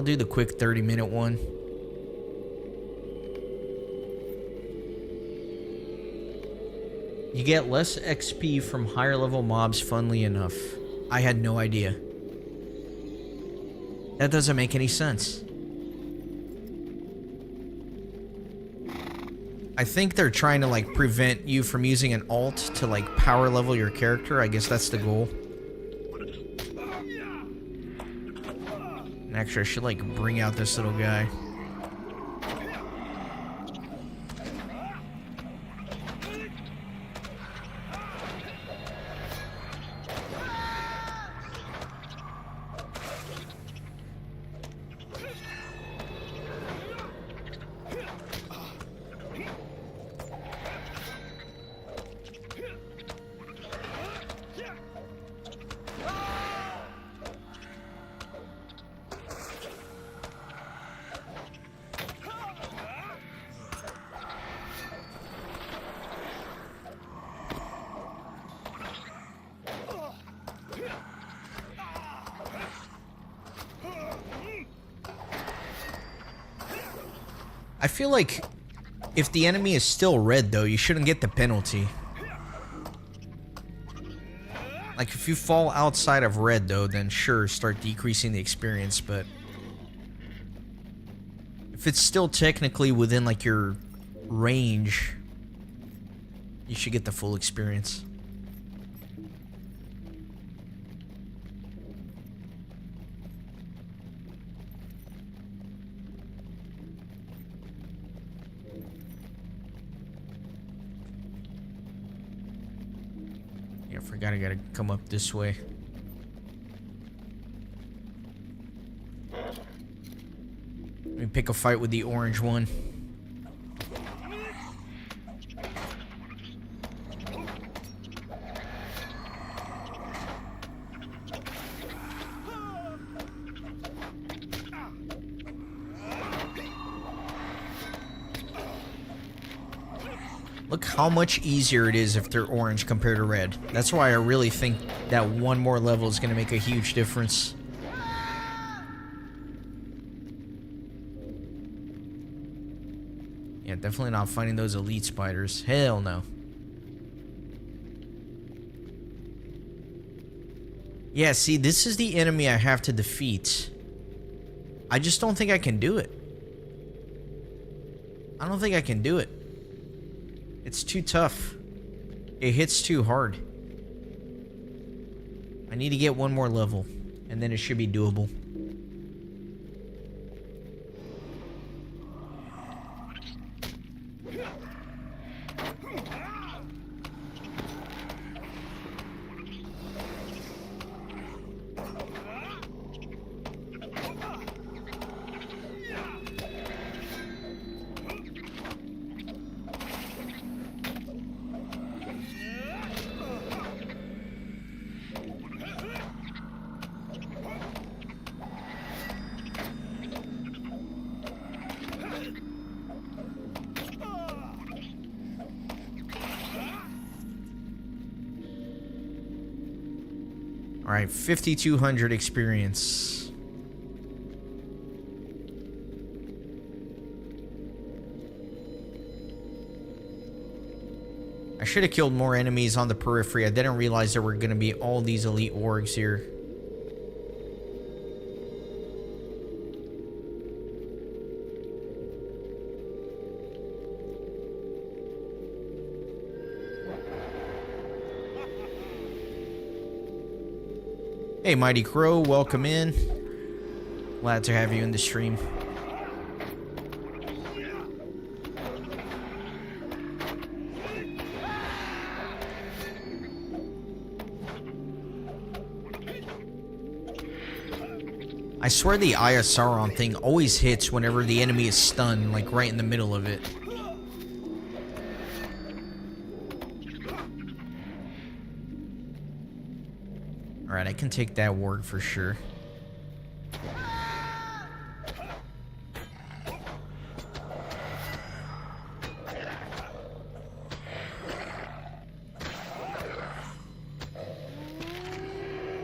A: do the quick 30-minute one. You get less XP from higher level mobs, funnily enough. I had no idea. That doesn't make any sense. I think they're trying to like prevent you from using an alt to like power level your character. I guess that's the goal. Actually, I should like bring out this little guy. I feel like if the enemy is still red, though, you shouldn't get the penalty. Like, if you fall outside of red, though, then sure, start decreasing the experience, but if it's still technically within, like, your range, you should get the full experience. Yeah, I forgot I gotta come up this way. Let me pick a fight with the orange one. Look how much easier it is if they're orange compared to red. That's why I really think that one more level is going to make a huge difference. Yeah, definitely not finding those elite spiders. Hell no. Yeah, see, this is the enemy I have to defeat. I just don't think I can do it. I don't think I can do it. It's too tough. It hits too hard. I need to get one more level, and then it should be doable. Alright, 5,200 experience. I should have killed more enemies on the periphery. I didn't realize there were going to be all these elite orgs here. Hey, Mighty Crow, welcome in. Glad to have you in the stream. I swear the Eye of Sauron thing always hits whenever the enemy is stunned, like right in the middle of it. Alright, I can take that warg for sure.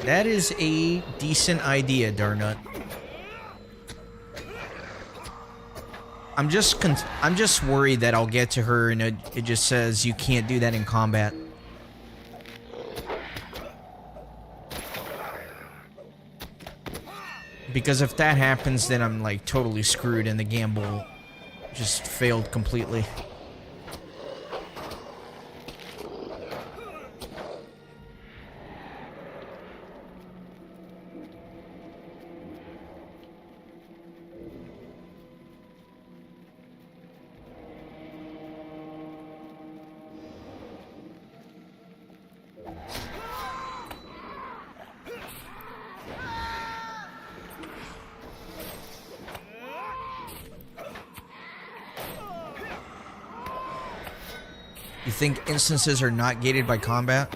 A: That is a decent idea, Darnut. I'm just worried that I'll get to her and it just says you can't do that in combat. Because if that happens, then I'm like totally screwed and the gamble just failed completely. You think instances are not gated by combat?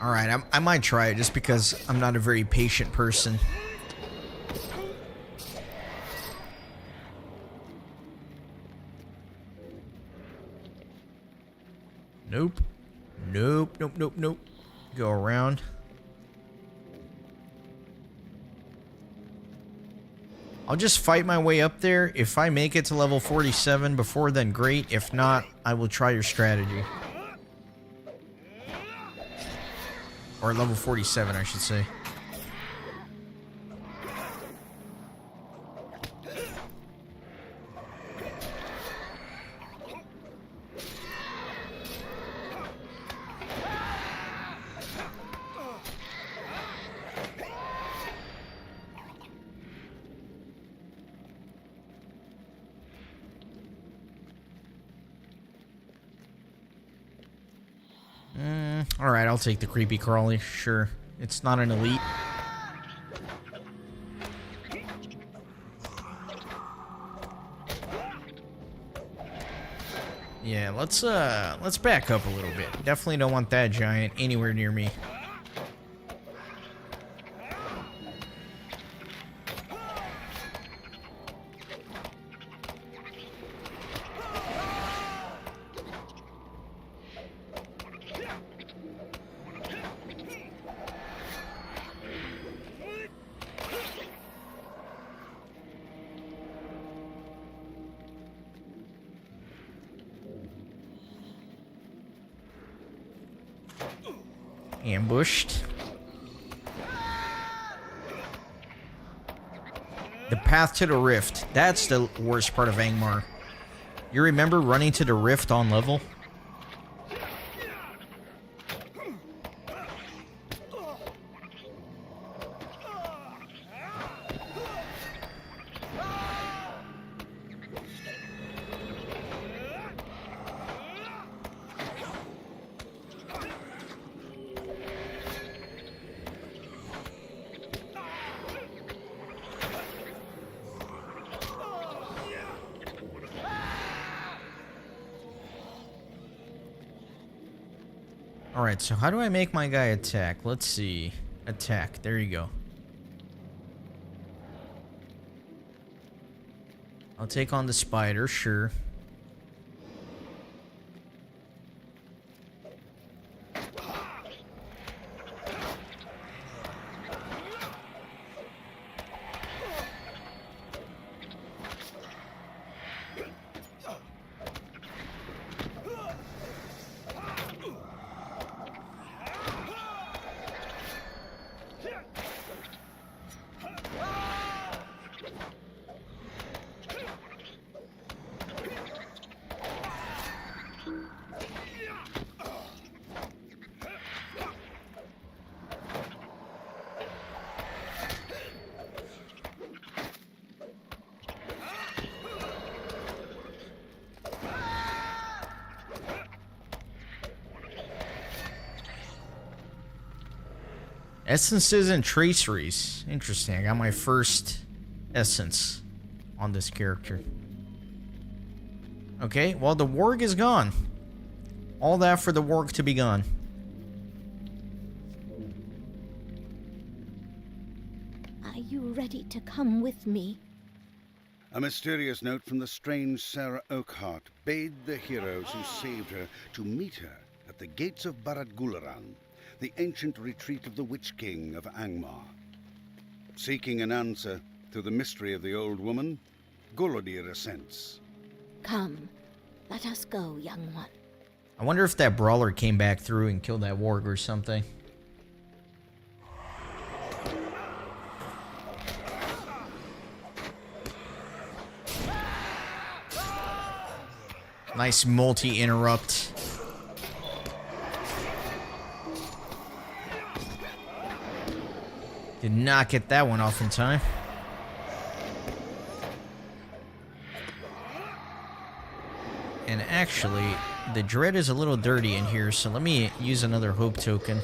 A: Alright, I might try it just because I'm not a very patient person. Nope. Nope, nope, nope, nope. Go around. I'll just fight my way up there. If I make it to level 47 before then, great. If not, I will try your strategy. Or level 47, I should say. Alright, I'll take the creepy crawly. Sure. It's not an elite. Yeah, let's back up a little bit. Definitely don't want that giant anywhere near me. Ambushed. The path to the rift. That's the worst part of Angmar. You remember running to the rift on level? Alright, so how do I make my guy attack? Let's see. Attack. There you go. I'll take on the spider, sure. Essences and traceries. Interesting. I got my first essence on this character. Okay, well, the warg is gone. All that for the warg to be gone.
J: Are you ready to come with me?
H: A mysterious note from the strange Sarah Oakhart bade the heroes who saved her to meet her at the gates of Barad-Gularan, the ancient retreat of the Witch King of Angmar. Seeking an answer to the mystery of the old woman, Golodir assents.
J: Come, let us go, young one.
A: I wonder if that brawler came back through and killed that warg or something. Nice multi-interrupt. Did not get that one off in time. And actually, the dread is a little dirty in here, so let me use another hope token.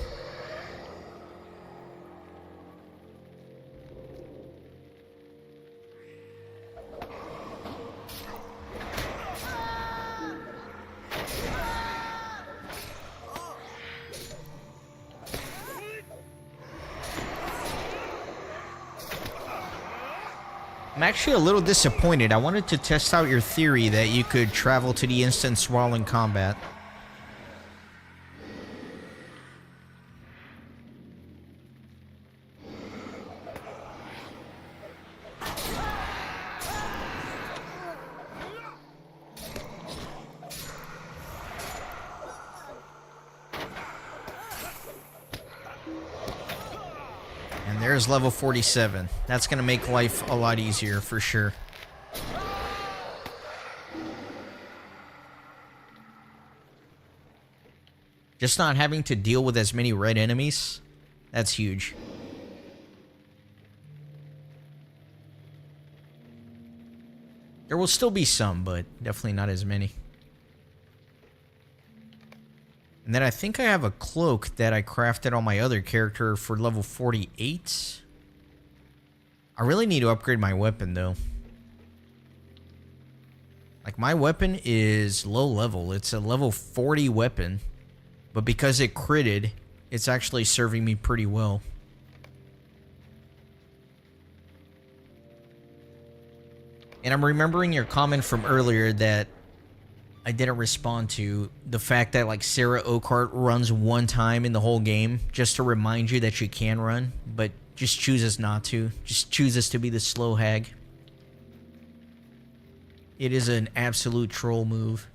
A: I'm actually a little disappointed. I wanted to test out your theory that you could travel to the instance while in combat. is level 47. That's going to make life a lot easier for sure. Just not having to deal with as many red enemies, that's huge. There will still be some, but definitely not as many. And then I think I have a cloak that I crafted on my other character for level 48. I really need to upgrade my weapon, though. Like, my weapon is low level. It's a level 40 weapon. But because it critted, it's actually serving me pretty well. And I'm remembering your comment from earlier that I didn't respond to. The fact that, like, Sarah Oakheart runs one time in the whole game just to remind you that she can run, but just chooses not to. Just chooses to be the slow hag. It is an absolute troll move.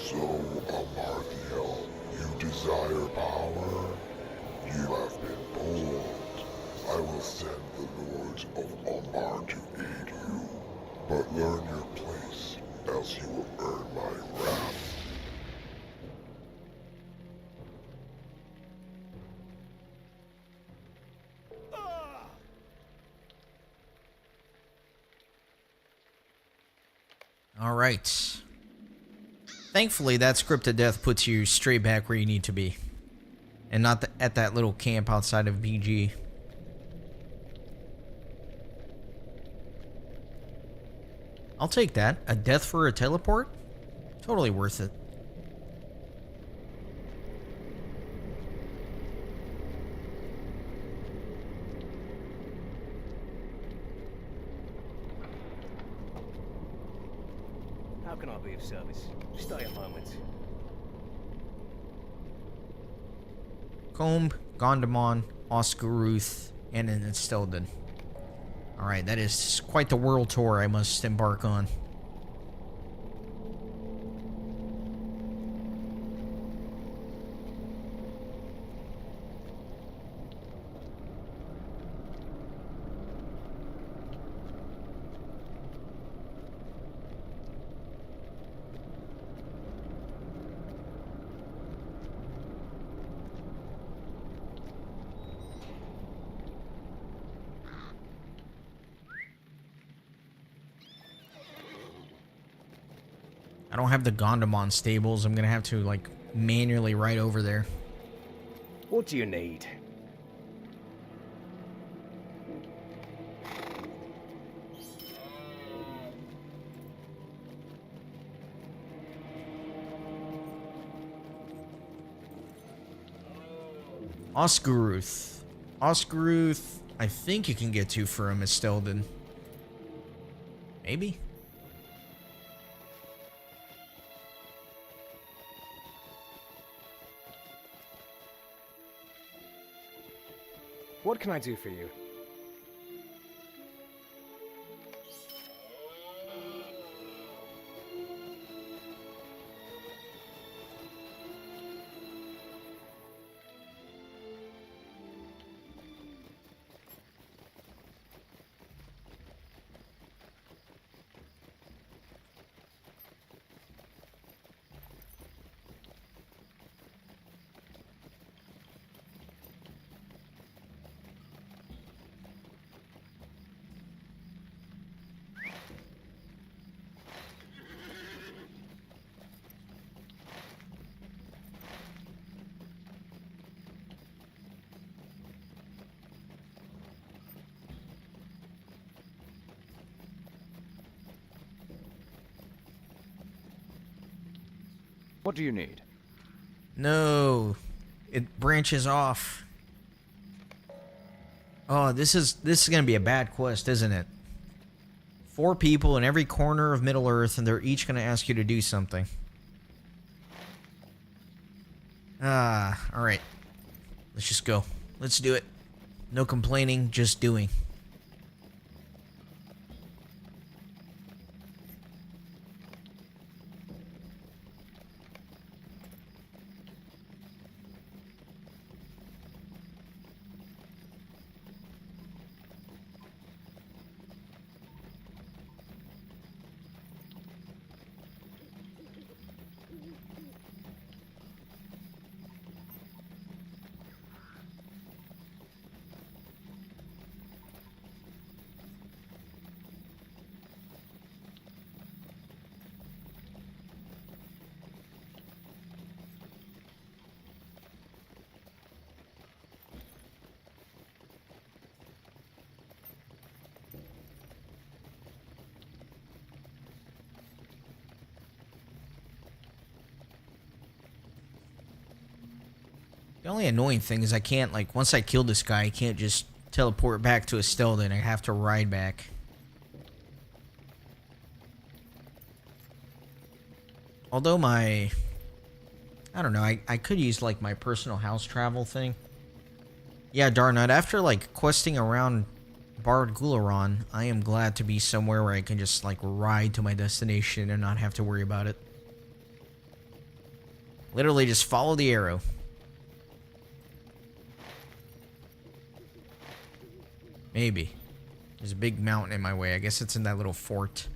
K: So, Amarthiel, you desire power? You have been bold. I will send the lords of Omar to aid you. But learn your place, else you will earn my wrath.
A: All right. Thankfully, that scripted death puts you straight back where you need to be. And not at that little camp outside of BG. I'll take that. A death for a teleport? Totally worth it.
I: How can I be of service? Stay a moment.
A: Combe, Gondamon, Oscaruth, and an Estelden. Alright, that is quite the world tour I must embark on. I don't have the Gondamon stables. I'm gonna have to, like, manually ride over there.
I: What do you need?
A: Oscaruth. Oscaruth, I think you can get to from Estelden. Maybe?
I: What can I do for you?
B: What do you need?
A: No. It branches off. Oh, this is gonna be a bad quest, isn't it? 4 people in every corner of Middle-earth, and they're each gonna ask you to do something. Alright. Let's just go. Let's do it. No complaining, just doing. The only annoying thing is I can't, like, once I kill this guy, I can't just teleport back to Estelden. I have to ride back. Although I don't know, I could use, like, my personal house travel thing. Yeah, Darnut, after, like, questing around Bard Gularon, I am glad to be somewhere where I can just, like, ride to my destination and not have to worry about it. Literally just follow the arrow. Maybe. There's a big mountain in my way. I guess it's in that little fort.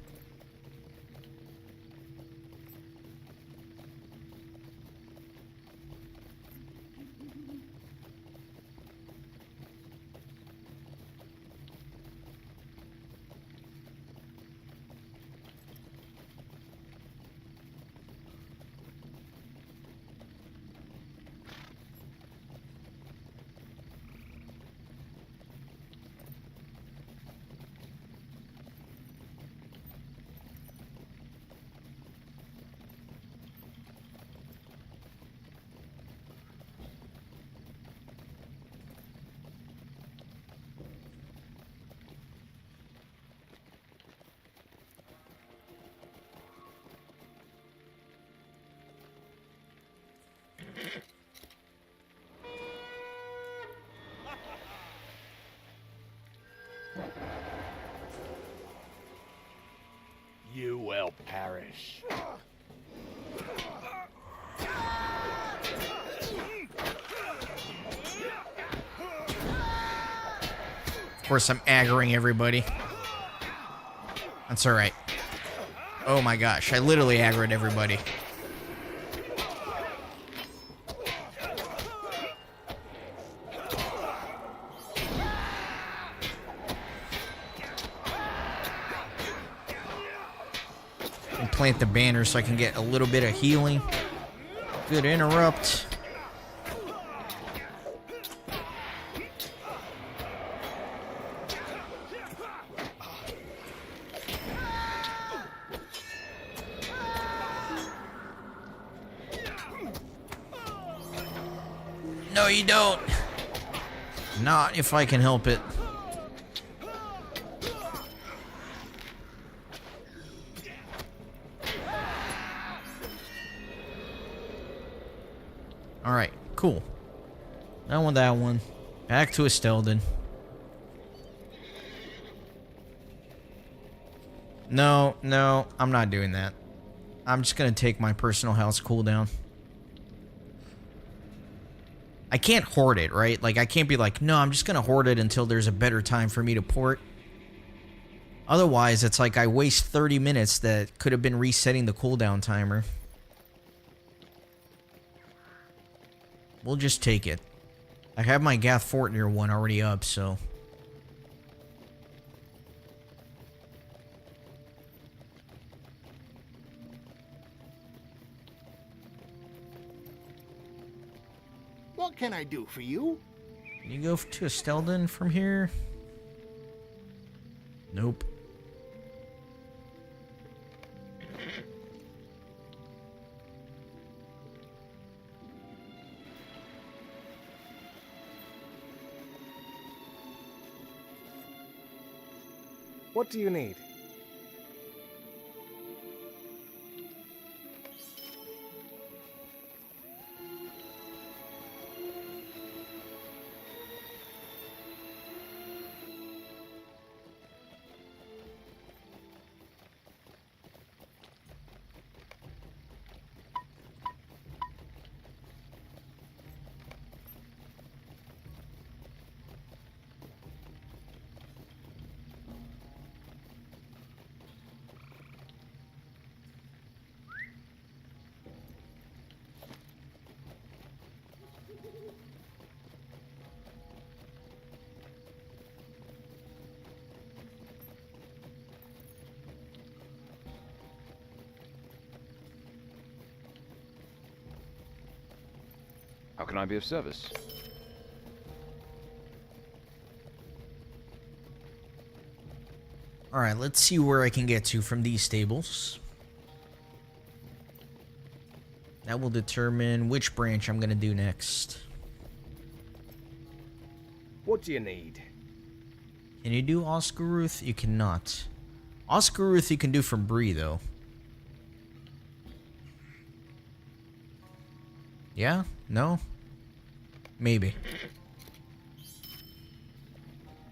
G: You will perish.
A: Of course, I'm aggroing everybody. That's alright. Oh my gosh, I literally aggroed everybody. And plant the banner so I can get a little bit of healing. Good interrupt. No, you don't. Not if I can help it. Alright, cool. Done with that one. Back to Estelden. No, I'm not doing that. I'm just gonna take my personal health cooldown. I can't hoard it, right? Like, I can't be like, no, I'm just gonna hoard it until there's a better time for me to port. Otherwise, it's like I waste 30 minutes that could have been resetting the cooldown timer. We'll just take it. I have my Gath Fortnir one already up, so...
E: What can I do for you?
A: Can you go to Estelden from here? Nope.
I: What do you need?
B: How can I be of service?
A: Alright, let's see where I can get to from these stables. That will determine which branch I'm going to do next.
I: What do you need?
A: Can you do Oscaruth? You cannot. Oscaruth you can do from Bree, though. Yeah? No? Maybe.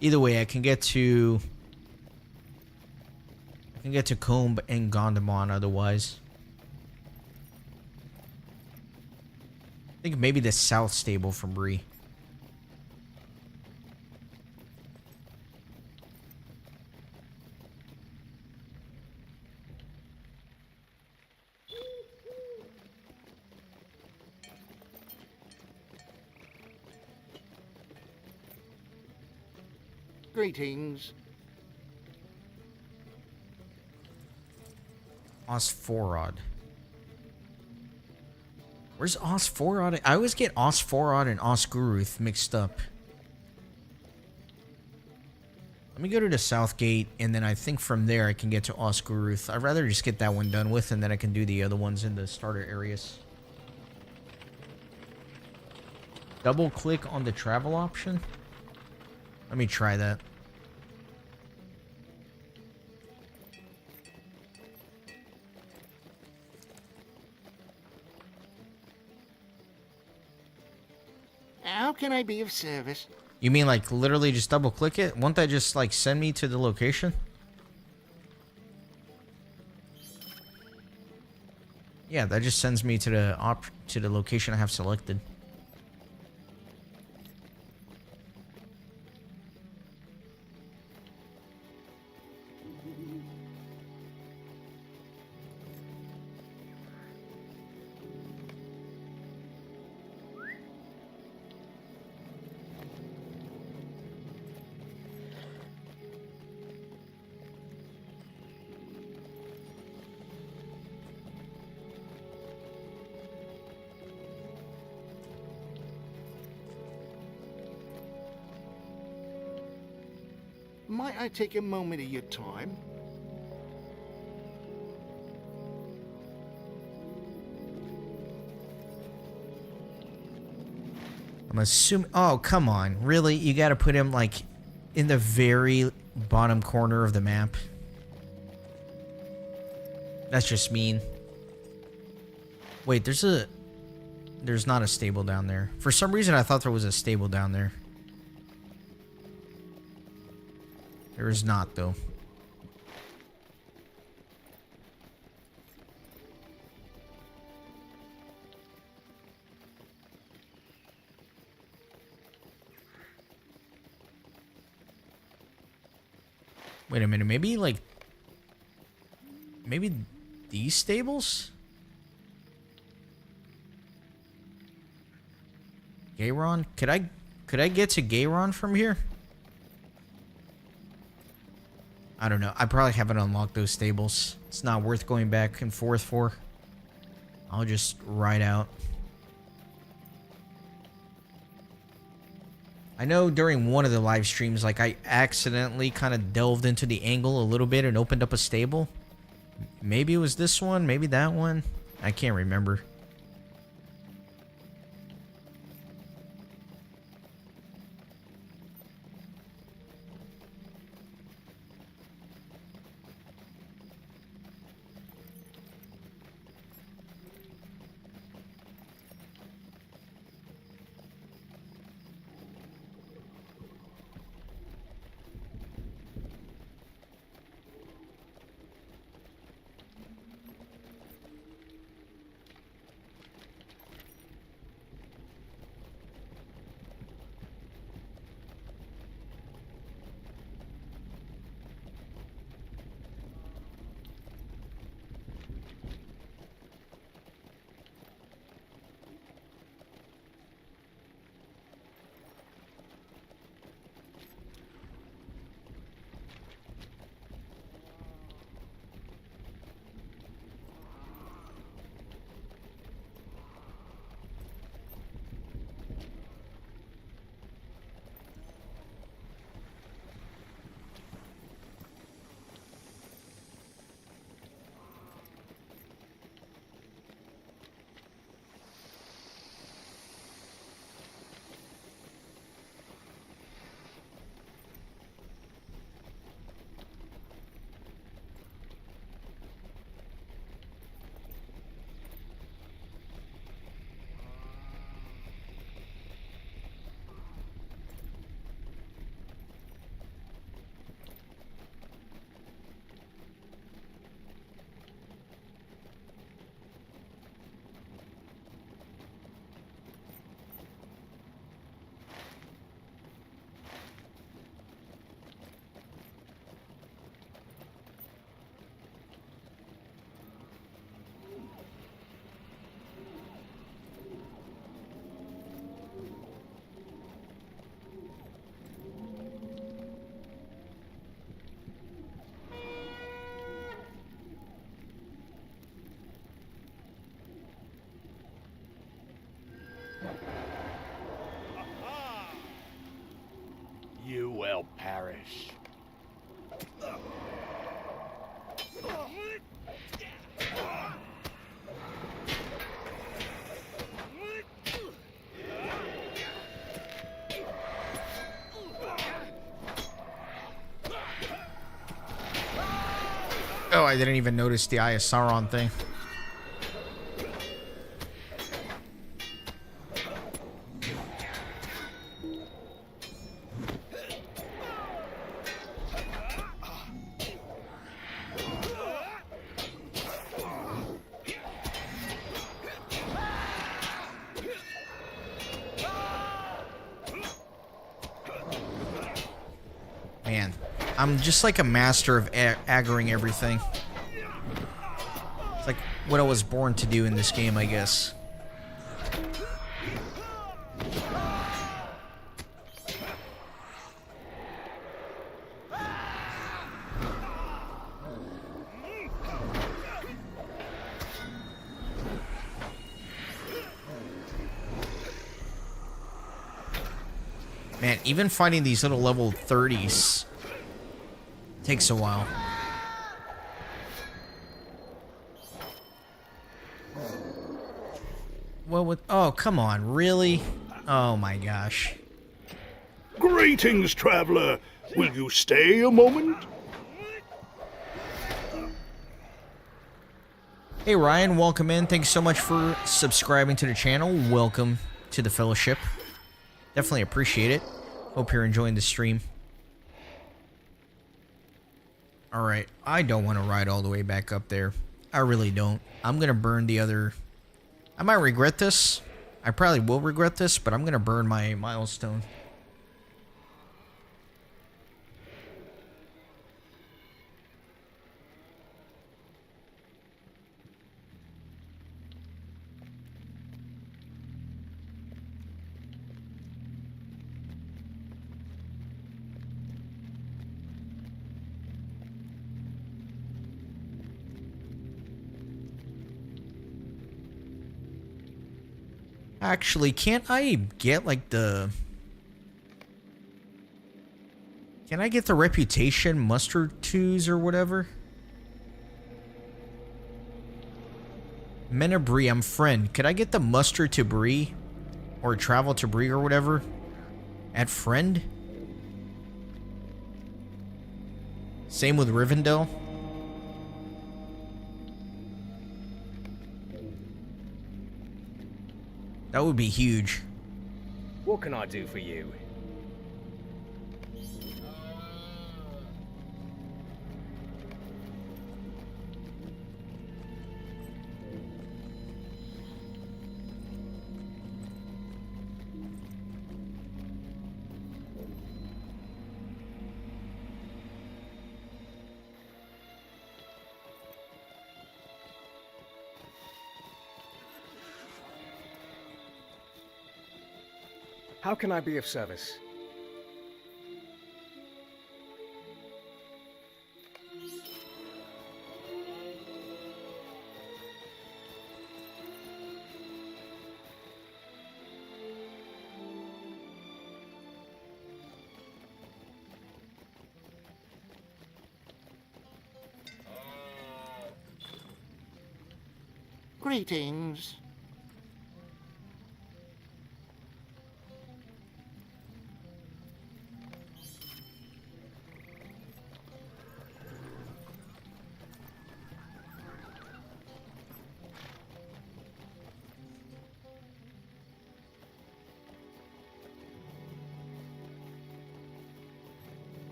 A: Either way, I can get to Combe and Gondamon otherwise. I think maybe the South Stable from Bree.
E: Greetings.
A: Osforod. Where's Osforod? I always get Osforod and Osguruth mixed up. Let me go to the South Gate, and then I think from there I can get to Osguruth. I'd rather just get that one done with, and then I can do the other ones in the starter areas. Double click on the travel option. Let me try that.
E: How can I be of service?
A: You mean like literally just double click it? Won't that just like send me to the location? Yeah, that just sends me to the location I have selected.
E: Might I take a moment of your time?
A: I'm assuming... Oh, come on. Really? You gotta put him, like, in the very bottom corner of the map? That's just mean. Wait, there's not a stable down there. For some reason, I thought there was a stable down there. There is not, though. Wait a minute, maybe like... Maybe these stables? Gayron? Could I get to Gayron from here? I don't know. I probably haven't unlocked those stables. It's not worth going back and forth for. I'll just ride out. I know during one of the live streams, like, I accidentally kind of delved into the angle a little bit and opened up a stable. Maybe it was this one, maybe that one. I can't remember.
G: You will perish.
A: Oh, I didn't even notice the Eye of Sauron thing. Man, I'm just like a master of aggroing everything. It's like what I was born to do in this game, I guess. Man, even finding these little level 30s takes a while. Well, with oh, come on, really? Oh my gosh.
E: Greetings, traveler. Will you stay a moment?
A: Hey Ryan, welcome in. Thanks so much for subscribing to the channel. Welcome to the Fellowship. Definitely appreciate it. Hope you're enjoying the stream. Alright, I don't want to ride all the way back up there. I really don't. I'm going to burn the other... I might regret this. I probably will regret this, but I'm going to burn my milestone. Actually, can't I get like the... Can I get the reputation muster 2s or whatever? Menabrie, I'm friend. Could I get the muster to Bree? Or travel to Bree or whatever? At friend? Same with Rivendell. That would be huge.
I: What can I do for you? How can I be of service?
D: Greetings.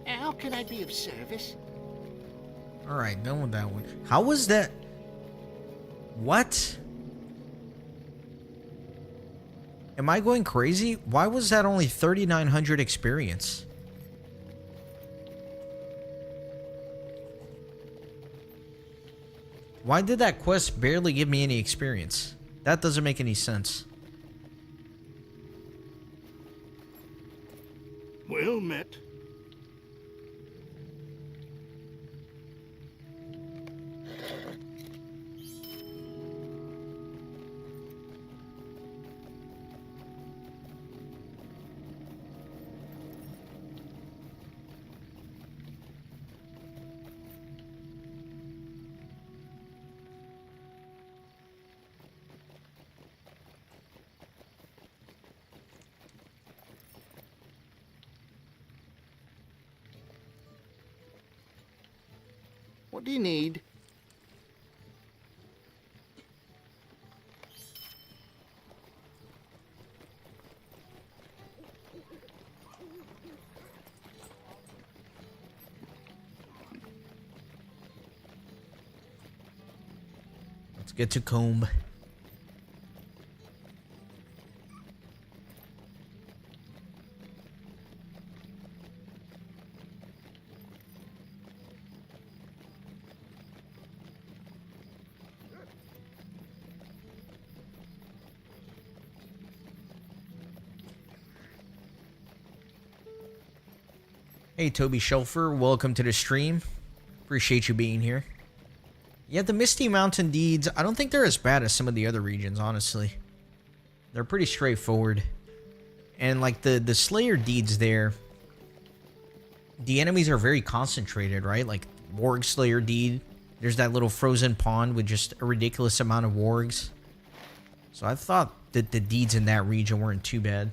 D: How can I be of service?
A: Alright, done with that one. How was that? What? Am I going crazy? Why was that only 3,900 experience? Why did that quest barely give me any experience? That doesn't make any sense.
E: Well met.
D: What do you need?
A: Let's get to comb. Hey, Toby Shelfer, welcome to the stream. Appreciate you being here. Yeah, the Misty Mountain deeds, I don't think they're as bad as some of the other regions, honestly. They're pretty straightforward. And like the Slayer deeds there, the enemies are very concentrated, right? Like Warg Slayer deed, there's that little frozen pond with just a ridiculous amount of wargs. So I thought that the deeds in that region weren't too bad.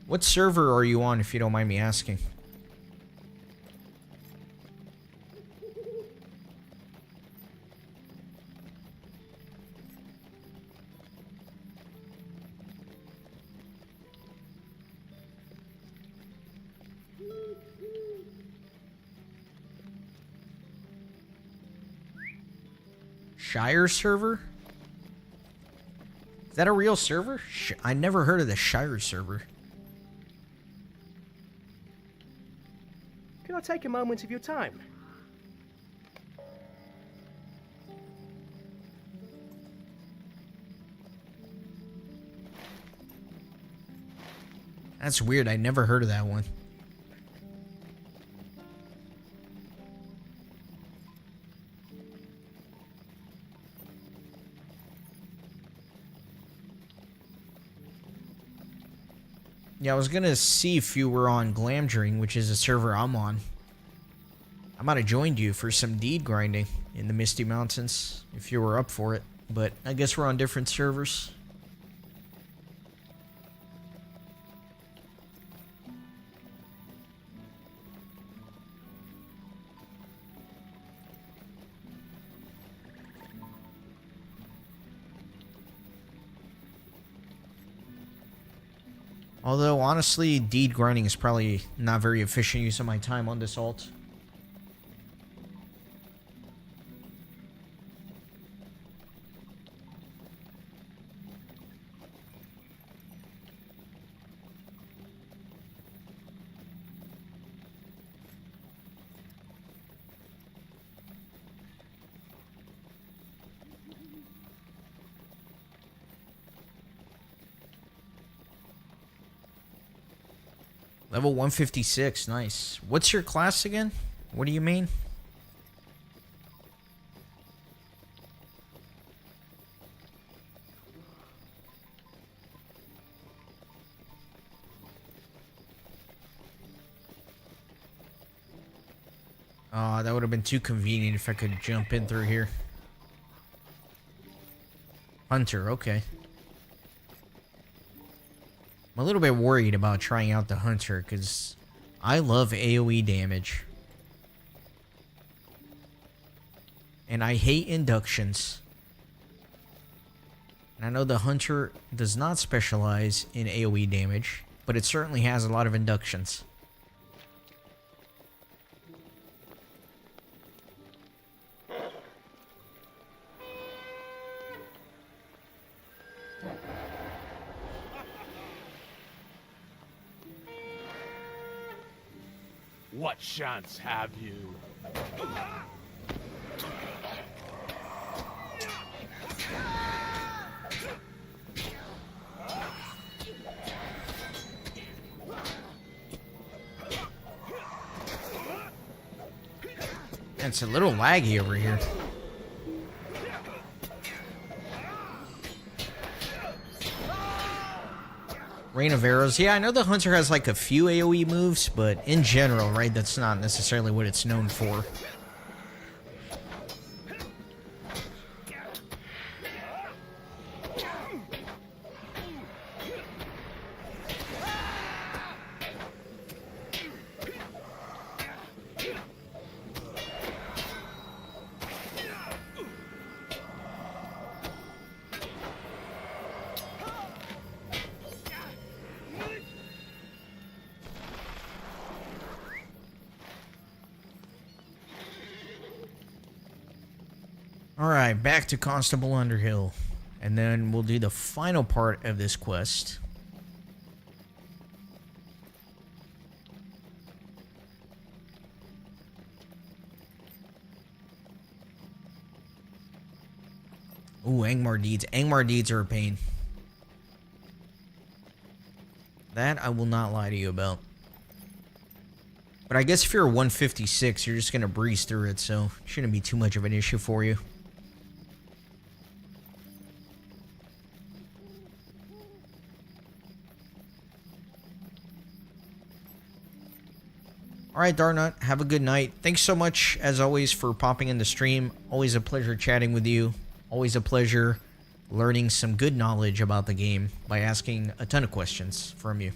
A: What server are you on, if you don't mind me asking? Shire server? Is that a real server? I never heard of the Shire server.
F: Can I take a moment of your time?
A: That's weird. I never heard of that one. Yeah, I was gonna see if you were on Glamdring, which is a server I'm on. I might have joined you for some deed grinding in the Misty Mountains, if you were up for it. But I guess we're on different servers. Although, honestly, deed grinding is probably not very efficient use of my time on this alt. Level 156, nice. What's your class again? What do you mean? That would have been too convenient if I could jump in through here. Hunter, okay. I'm a little bit worried about trying out the Hunter because I love AoE damage. And I hate inductions. And I know the Hunter does not specialize in AoE damage. but it certainly has a lot of inductions.
L: What chance have you?
A: It's a little laggy over here. Rain of Arrows. Yeah, I know the Hunter has like a few AoE moves, but in general, right, that's not necessarily what it's known for. Alright, back to Constable Underhill. And then we'll do the final part of this quest. Ooh, Angmar Deeds. Angmar Deeds are a pain. That I will not lie to you about. But I guess if you're a 156, you're just going to breeze through it, so it shouldn't be too much of an issue for you. Alright, Darnut, have a good night. Thanks so much, as always, for popping in the stream. Always a pleasure chatting with you. Always a pleasure learning some good knowledge about the game by asking a ton of questions from you.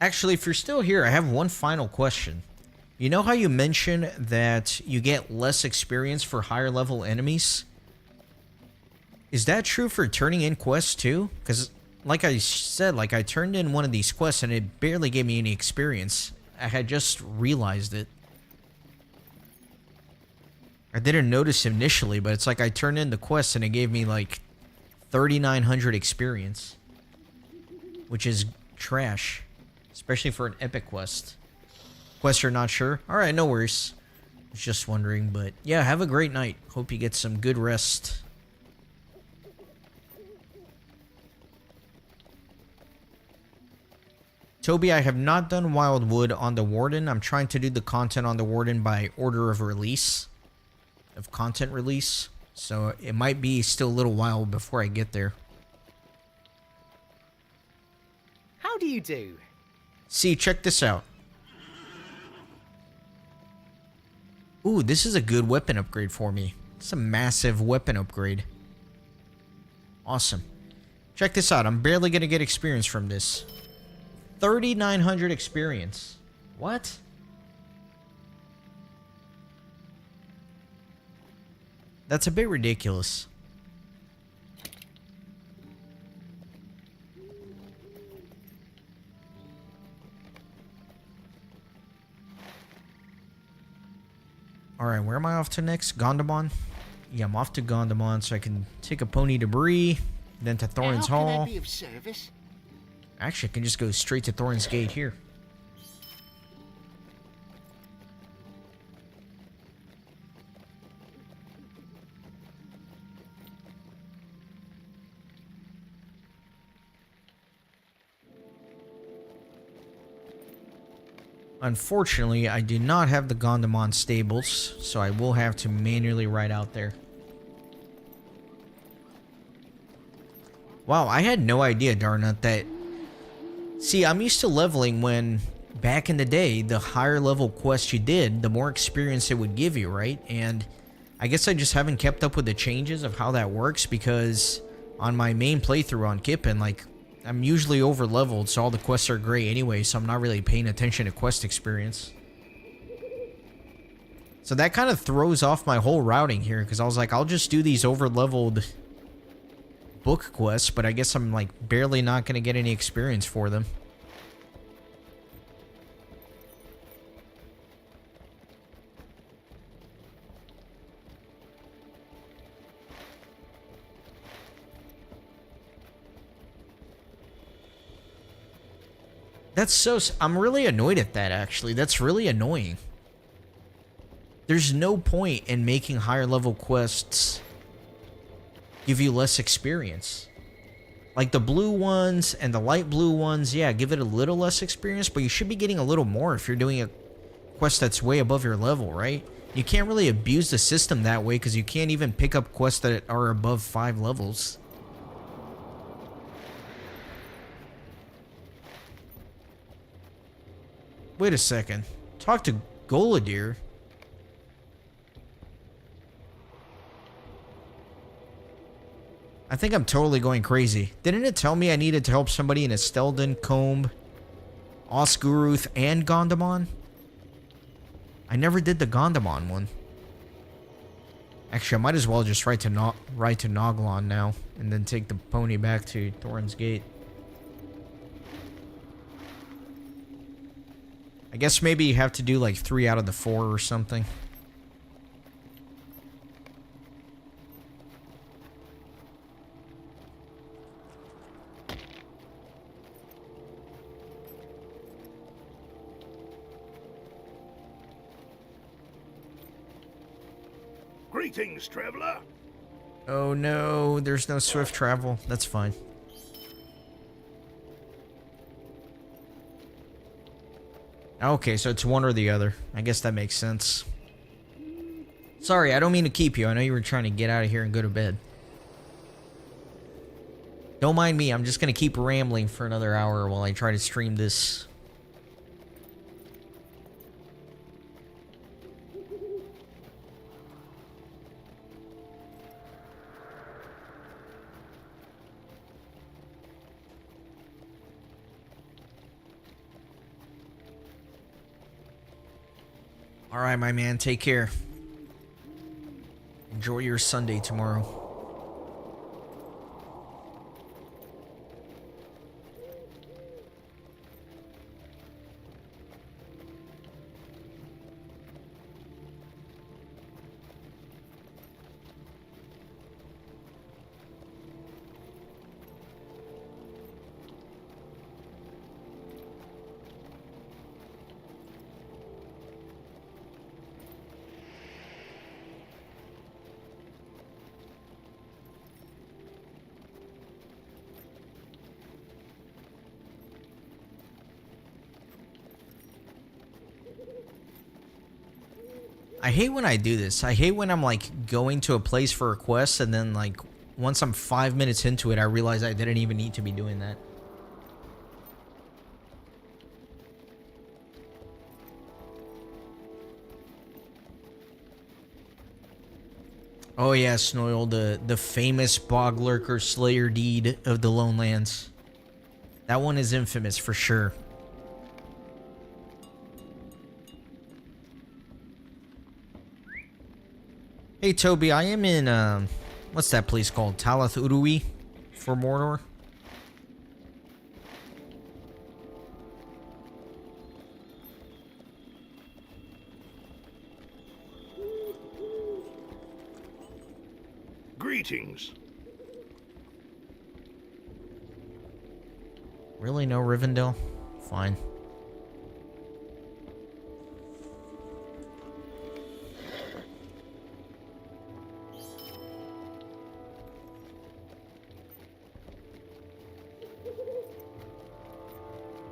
A: Actually, if you're still here, I have one final question. You know how you mentioned that you get less experience for higher level enemies? Is that true for turning in quests too? Because like I said, like I turned in one of these quests and it barely gave me any experience. I had just realized it. I didn't notice initially, but it's like I turned in the quest and it gave me like 3,900 experience. Which is trash. Especially for an epic quest. Quest you're not sure? Alright, no worries. I was just wondering, but yeah, have a great night. Hope you get some good rest. Toby, I have not done Wildwood on the Warden. I'm trying to do the content on the Warden by order of release. Of content release. So it might be still a little while before I get there.
M: How do you do?
A: See, check this out. Ooh, this is a good weapon upgrade for me. It's a massive weapon upgrade. Awesome. Check this out. I'm barely going to get experience from this. 3,900 experience. What? That's a bit ridiculous. Alright, where am I off to next? Gondamon? Yeah, I'm off to Gondamon so I can take a pony to Bree, then to Thorin's Hall.
M: How can I be of service?
A: Actually, I can just go straight to Thorin's Gate here. Unfortunately, I do not have the Gondamon stables, so I will have to manually ride out there. Wow, I had no idea, Darnut, that... See, I'm used to leveling when, back in the day, the higher level quests you did, the more experience it would give you, right? And I guess I just haven't kept up with the changes of how that works, because on my main playthrough on Kippen, like, I'm usually over leveled, so all the quests are great anyway, so I'm not really paying attention to quest experience. So that kind of throws off my whole routing here, because I was like, I'll just do these over leveled book quests, but I guess I'm like barely not going to get any experience for them. That's so... I'm really annoyed at that, actually. That's really annoying. There's no point in making higher level quests give you less experience. Like the blue ones and the light blue ones, yeah, give it a little less experience, but you should be getting a little more if you're doing a quest that's way above your level, right? You can't really abuse the system that way because you can't even pick up quests that are above 5 levels. Wait a second. Talk to Goladir. I think I'm totally going crazy. Didn't it tell me I needed to help somebody in Estelden, Combe, Osguruth, and Gondamon? I never did the Gondamon one. Actually, I might as well just ride to Noglon now, and then take the pony back to Thorin's Gate. I guess maybe you have to do like 3 out of the 4 or something.
E: Greetings, traveler.
A: Oh no, there's no swift travel. That's fine. Okay, so it's one or the other. I guess that makes sense. Sorry, I don't mean to keep you. I know you were trying to get out of here and go to bed. Don't mind me. I'm just going to keep rambling for another hour while I try to stream this. Alright, my man, take care. Enjoy your Sunday tomorrow. I hate when I do this. I hate when I'm like going to a place for a quest and then like once I'm 5 minutes into it, I realize I didn't even need to be doing that. Oh yeah, Snoil, the famous Bog Lurker Slayer deed of the Lone Lands. That one is infamous for sure. Hey Toby, I am in, what's that place called? Talath Urui for Mordor?
E: Greetings.
A: Really, no Rivendell? Fine.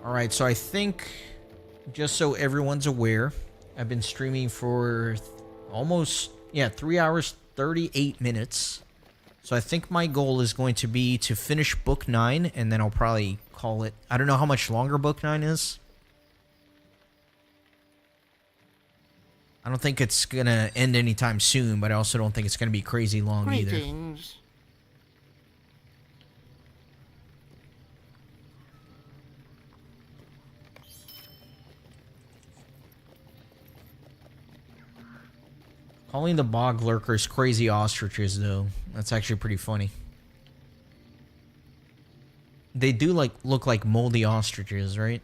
A: Alright, so I think, just so everyone's aware, I've been streaming for almost, 3 hours, 38 minutes. So I think my goal is going to be to finish Book 9, and then I'll probably call it. I don't know how much longer Book 9 is. I don't think it's going to end anytime soon, but I also don't think it's going to be crazy long either.
M: Greetings.
A: Calling the bog lurkers crazy ostriches, though. That's actually pretty funny. They do look like moldy ostriches, right?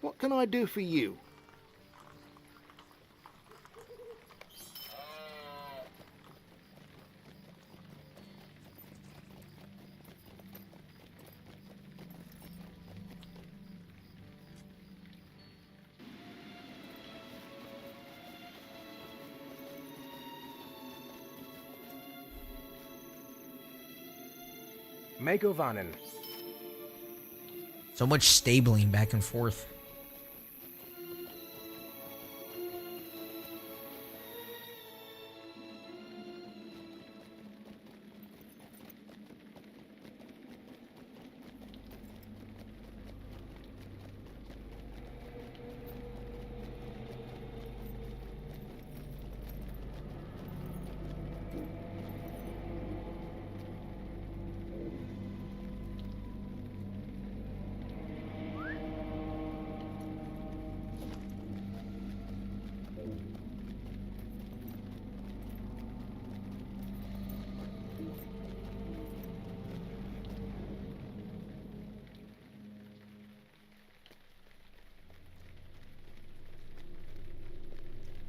H: What can I do for you?
I: Megovanen.
A: So much stabling back and forth.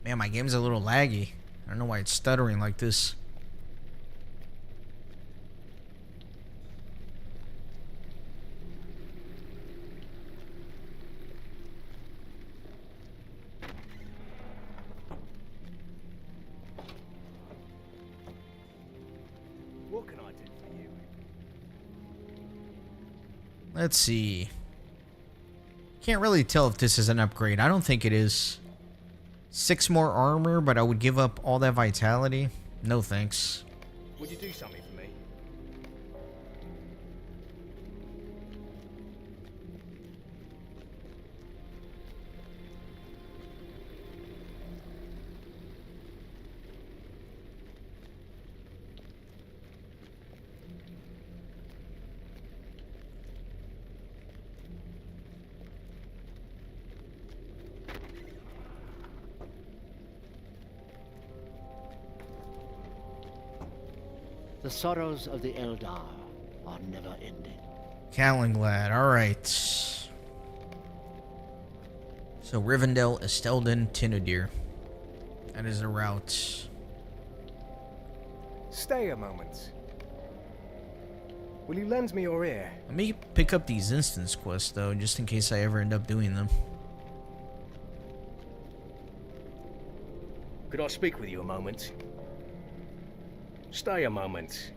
A: Man, my game's a little laggy. I don't know why it's stuttering like this.
I: What can I do for you?
A: Let's see. Can't really tell if this is an upgrade. I don't think it is. 6 more armor, but I would give up all that vitality. No thanks.
I: Would you do something for me?
D: The sorrows of the Eldar are never ending.
A: Calenglad, alright. So Rivendell, Estelden, Tinodir. That is the route.
I: Stay a moment. Will you lend me your ear?
A: Let me pick up these instance quests, though, just in case I ever end up doing them.
F: Could I speak with you a moment? Stay a moment.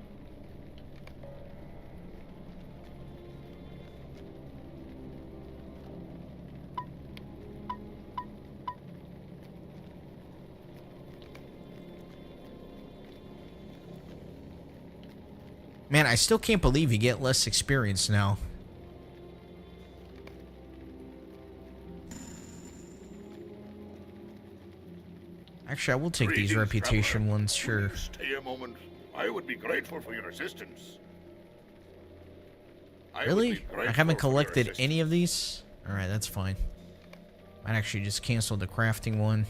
A: Man, I still can't believe you get less experience now. Actually, I will take these reputation ones, sure.
E: Stay a moment. I would be grateful for your assistance.
A: Really? I haven't collected any of these? Alright, that's fine. Might actually just cancel the crafting one.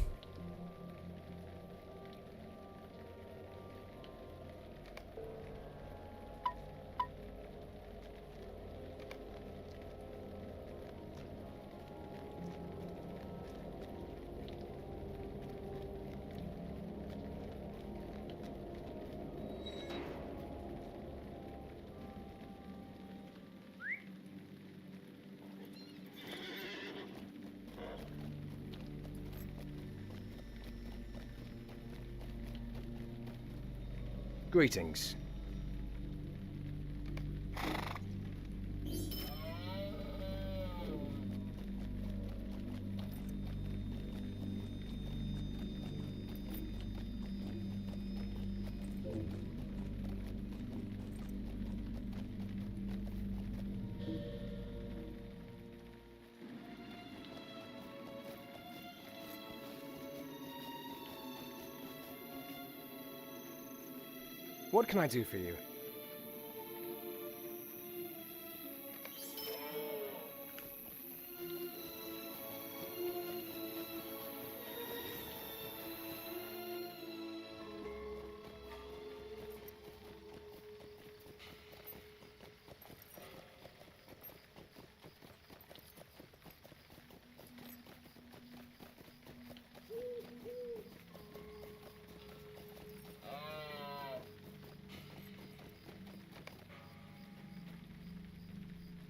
I: Greetings. What can I do for you?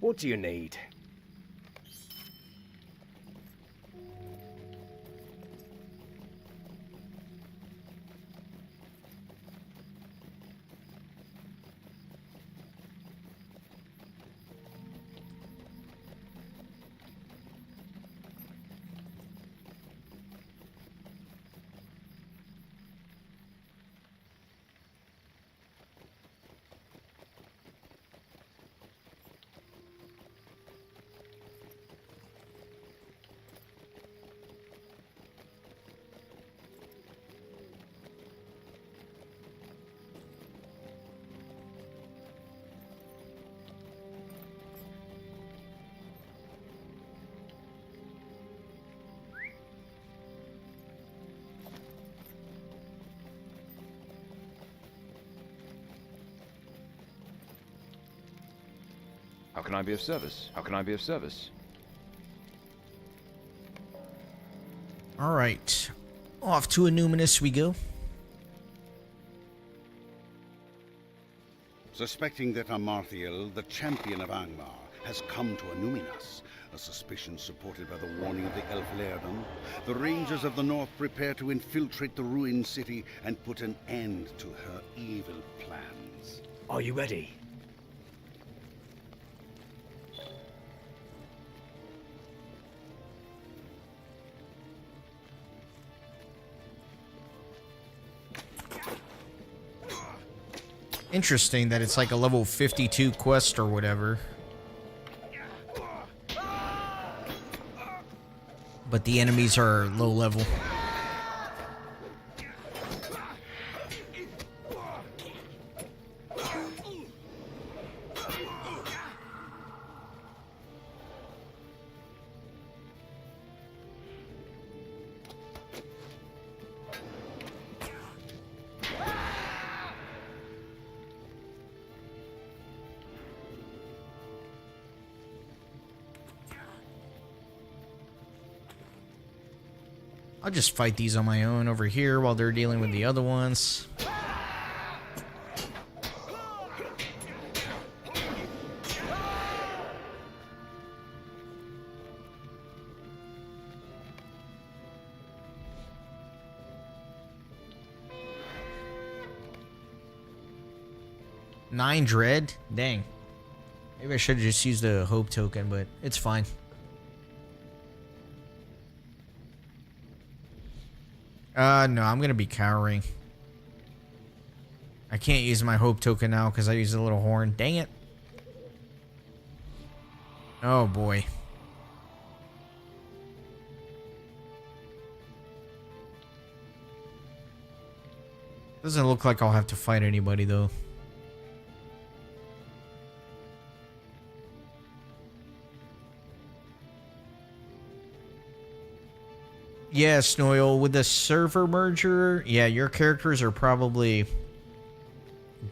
I: What do you need?
B: How can I be of service? How can I be of service?
A: All right. Off to Numinous we go.
H: Suspecting that Amarthiel, the champion of Angmar, has come to Numinas, a suspicion supported by the warning of the Elf Lairdom, the Rangers of the North prepare to infiltrate the ruined city and put an end to her evil plans.
I: Are you ready?
A: Interesting that it's like a level 52 quest or whatever. But the enemies are low level. I'll just fight these on my own over here while they're dealing with the other ones. Nine dread? Dang. Maybe I should have just used the hope token, but it's fine. No, I'm gonna be cowering. I can't use my hope token now because I used a little horn. Dang it. Oh boy. Doesn't look like I'll have to fight anybody though. Yeah, Snoil, with the server merger, yeah, your characters are probably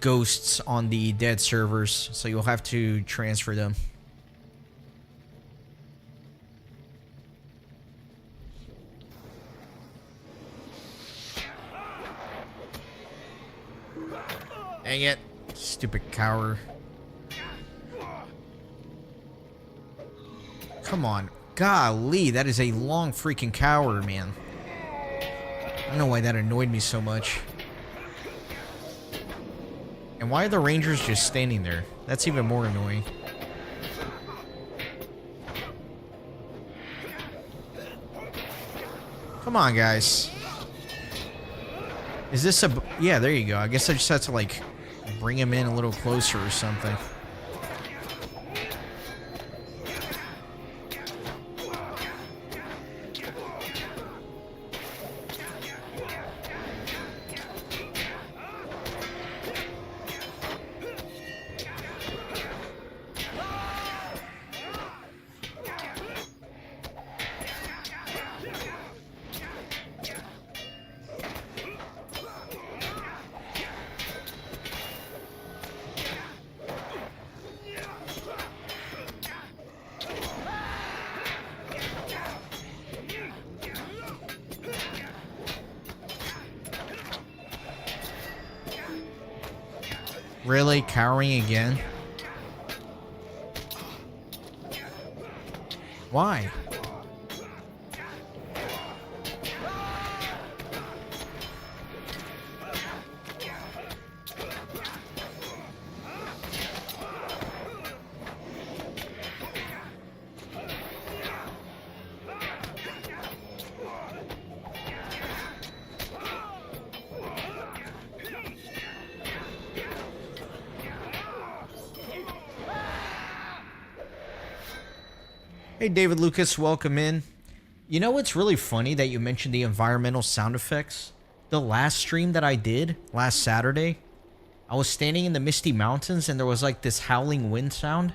A: ghosts on the dead servers, so you'll have to transfer them. Dang it, stupid cower. Come on. Golly, that is a long freaking cower, man. I don't know why that annoyed me so much. And why are the Rangers just standing there? That's even more annoying. Come on, guys. Is this a... Yeah, there you go. I guess I just have to, like, bring him in a little closer or something. Really? Cowering again? Why? Hey, David Lucas, welcome in. You know what's really funny that you mentioned the environmental sound effects? The last stream that I did, last Saturday, I was standing in the Misty Mountains and there was like this howling wind sound.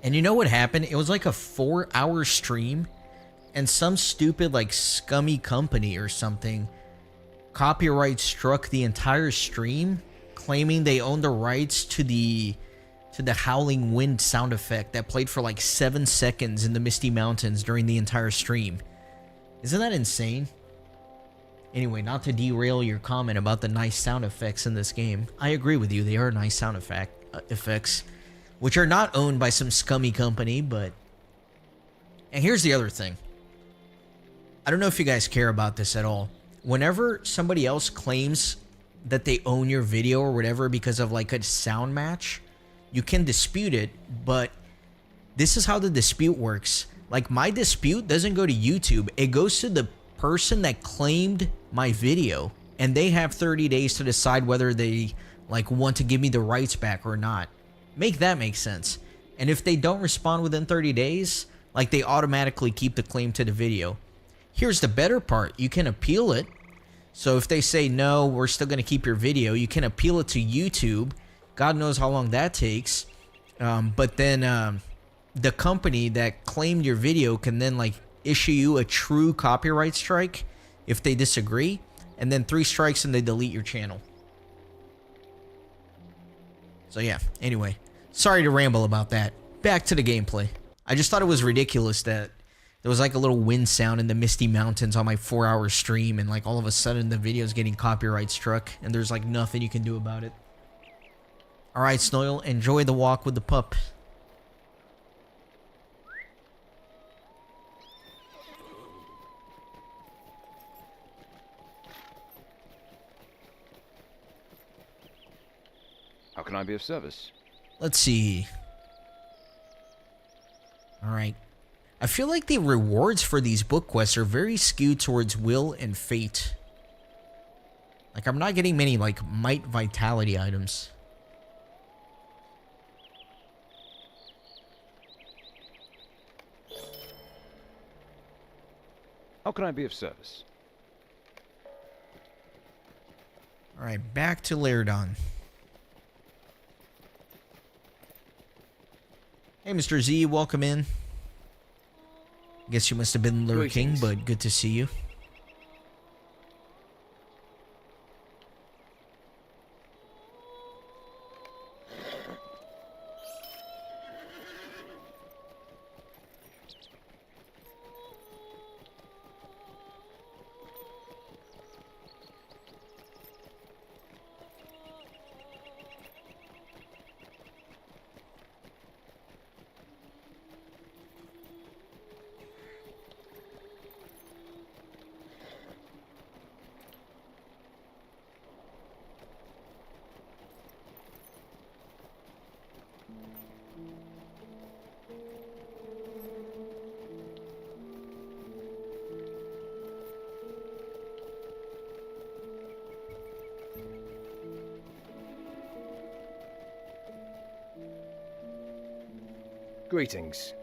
A: And you know what happened? It was like a 4-hour stream and some stupid like scummy company or something copyright struck the entire stream, claiming they own the rights to the howling wind sound effect that played for like 7 seconds in the Misty Mountains during the entire stream. Isn't that insane? Anyway, not to derail your comment about the nice sound effects in this game. I agree with you, they are nice sound effects, which are not owned by some scummy company, but... And here's the other thing. I don't know if you guys care about this at all. Whenever somebody else claims that they own your video or whatever because of like a sound match, you can dispute it, but this is how the dispute works. Like, my dispute doesn't go to YouTube. It goes to the person that claimed my video, and they have 30 days to decide whether they, like, want to give me the rights back or not. Make that make sense. And if they don't respond within 30 days, like, they automatically keep the claim to the video. Here's the better part. You can appeal it. So if they say, no, we're still going to keep your video, you can appeal it to YouTube. God knows how long that takes. But then the company that claimed your video can then like issue you a true copyright strike if they disagree. And then 3 strikes and they delete your channel. So yeah, anyway. Sorry to ramble about that. Back to the gameplay. I just thought it was ridiculous that there was like a little wind sound in the Misty Mountains on my 4-hour stream. And like all of a sudden the video's getting copyright struck. And there's like nothing you can do about it. Alright, Snoil, enjoy the walk with the pup.
B: How can I be of service?
A: Let's see. Alright. I feel like the rewards for these book quests are very skewed towards will and fate. Like, I'm not getting many, like, might vitality items.
B: How can I be of service?
A: Alright, back to Lairdon. Hey, Mr. Z, welcome in. Guess you must have been lurking, but good to see you.
I: Greetings.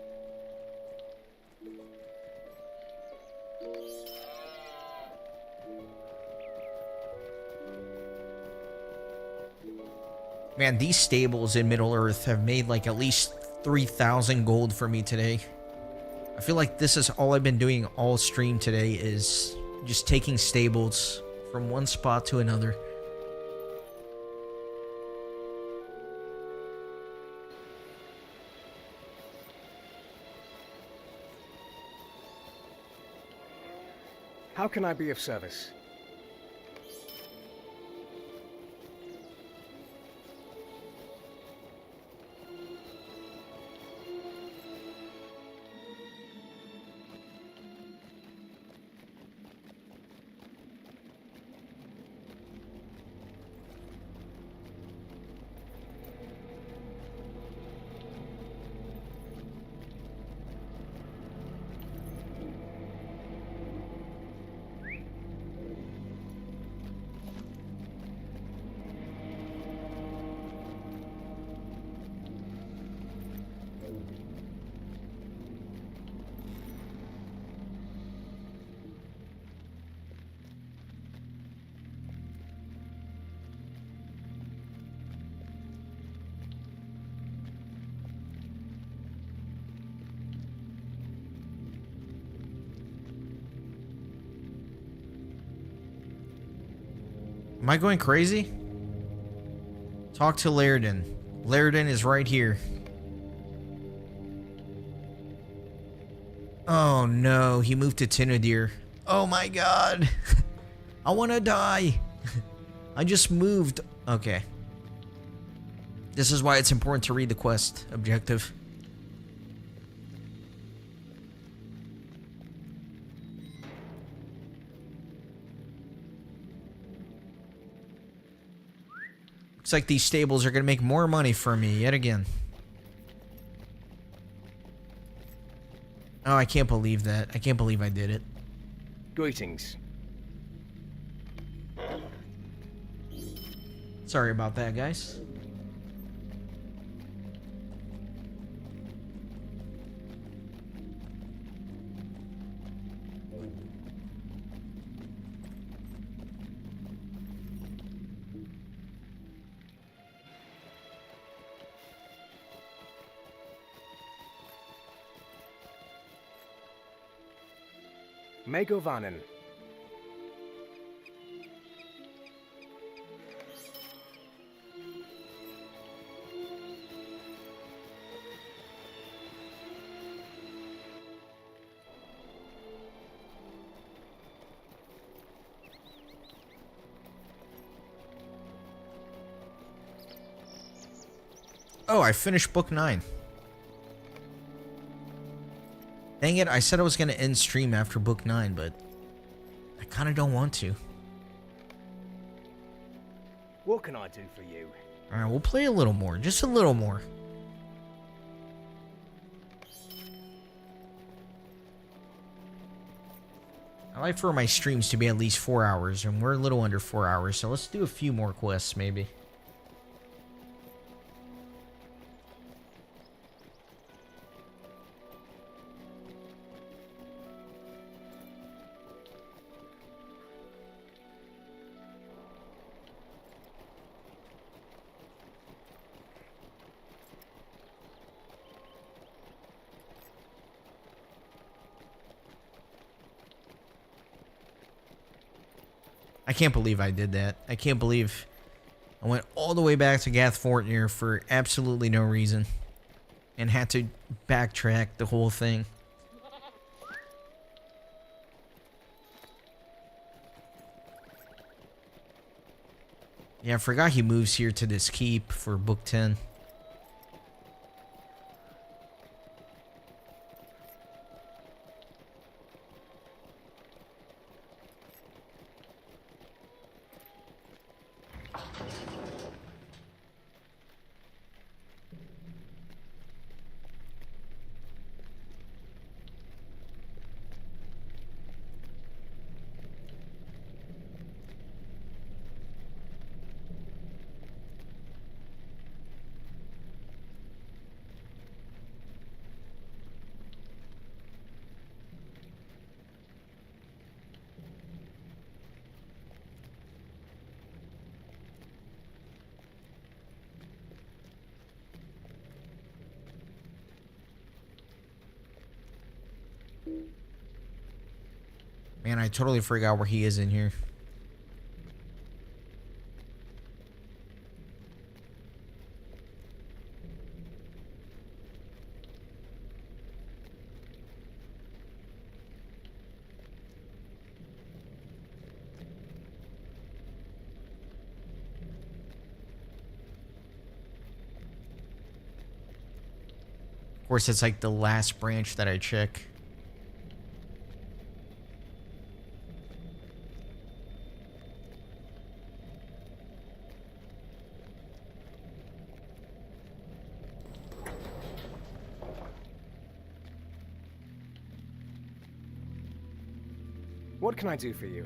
A: Man, these stables in Middle-earth have made like at least 3,000 gold for me today. I feel like this is all I've been doing all stream today is just taking stables from one spot to another.
I: How can I be of service?
A: Am I going crazy? Talk to Lairdon. Lairdon is right here. Oh no, he moved to Tinadir. Oh my god. I want to die. I just moved. Okay. This is why it's important to read the quest objective. Looks like these stables are going to make more money for me yet again. Oh, I can't believe that. I can't believe I did it.
I: Greetings.
A: Sorry about that, guys.
I: Megovanen.
A: Oh, I finished book 9. Dang it, I said I was going to end stream after book 9, but I kind of don't want to.
I: What can I do for you?
A: Alright, we'll play a little more. Just a little more. I like for my streams to be at least 4 hours, and we're a little under 4 hours, so let's do a few more quests, maybe. I can't believe I did that. I can't believe I went all the way back to Gath Fortnir for absolutely no reason. And had to backtrack the whole thing. Yeah, I forgot he moves here to this keep for book 10. Man, I totally forgot where he is in here. Of course, it's like the last branch that I check.
I: What can I do for you?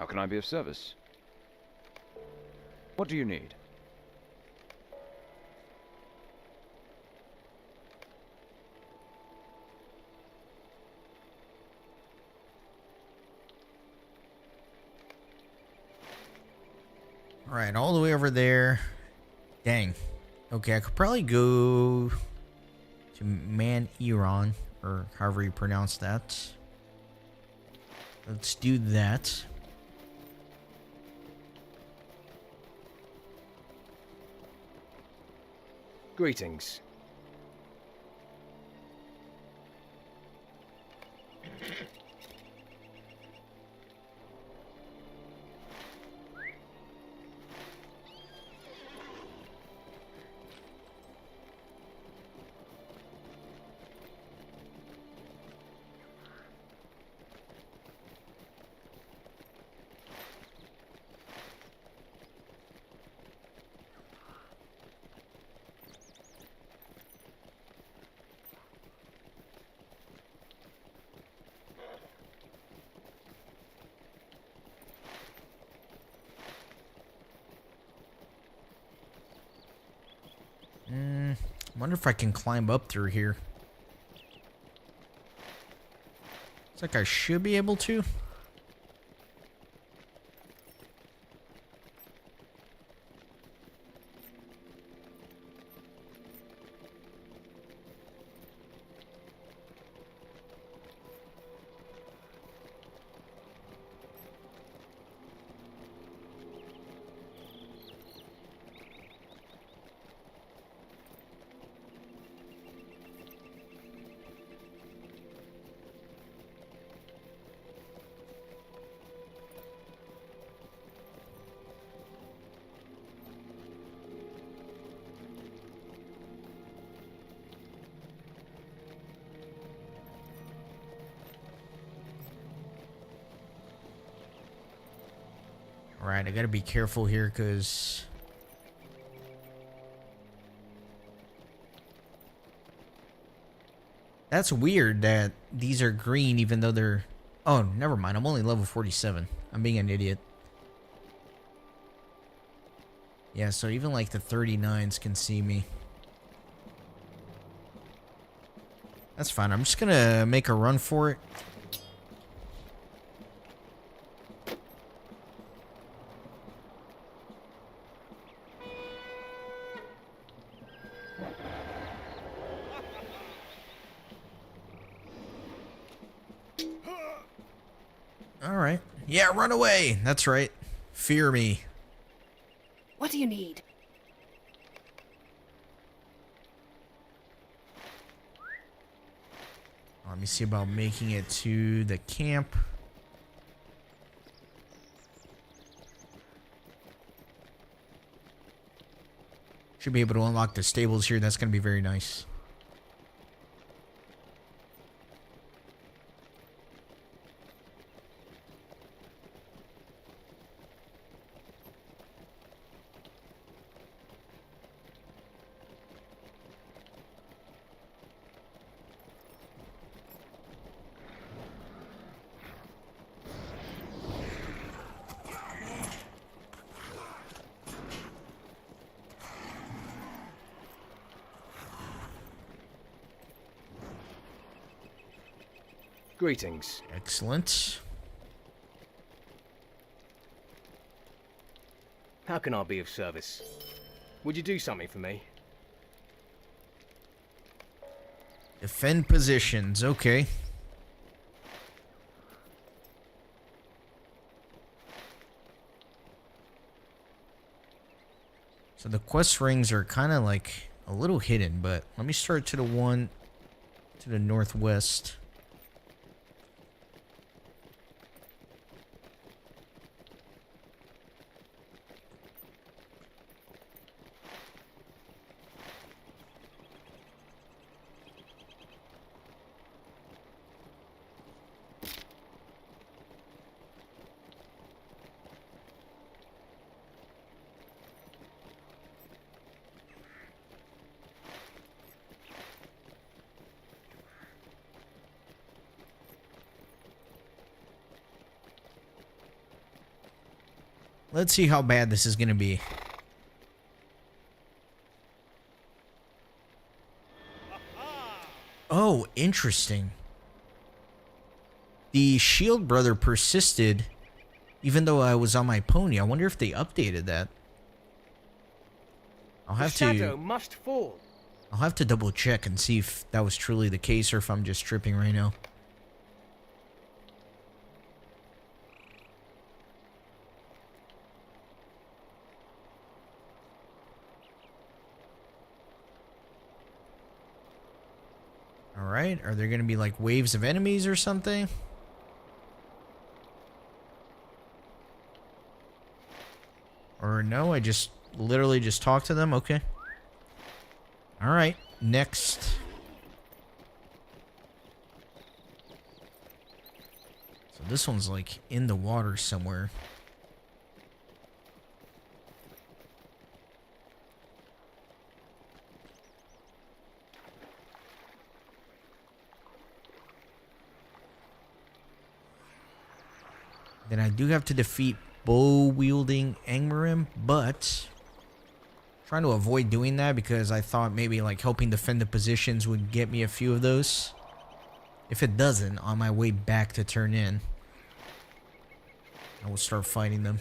B: can I be of service? What do you need?
A: Alright, all the way over there. Dang. Okay, I could probably go to Man-Eron, or however you pronounce that. Let's do that.
I: Greetings.
A: I wonder if I can climb up through here. Looks like I should be able to. Alright, I gotta be careful here because that's weird that these are green even though they're... Oh, never mind. I'm only level 47. I'm being an idiot. Yeah, so even like the 39s can see me. That's fine. I'm just gonna make a run for it. Alright. Yeah, run away! That's right. Fear me.
C: What do you need?
A: Let me see about making it to the camp. Should be able to unlock the stables here. That's going to be very nice.
I: Greetings.
A: Excellent.
I: How can I be of service? Would you do something for me?
A: Defend positions. Okay. So the quest rings are kind of like a little hidden, but let me start to the one to the northwest. Let's see how bad this is going to be. Oh, interesting. The shield brother persisted even though I was on my pony. I wonder if they updated that. I'll have
F: shadow must fall.
A: I'll have to double check and see if that was truly the case or if I'm just tripping right now. Alright, are there going to be like waves of enemies or something? Or no, I just literally just talked to them? Okay. Alright, next. So this one's like in the water somewhere. Then I do have to defeat bow-wielding Angmarim, but trying to avoid doing that because I thought maybe like helping defend the positions would get me a few of those. If it doesn't, on my way back to turn in, I will start fighting them.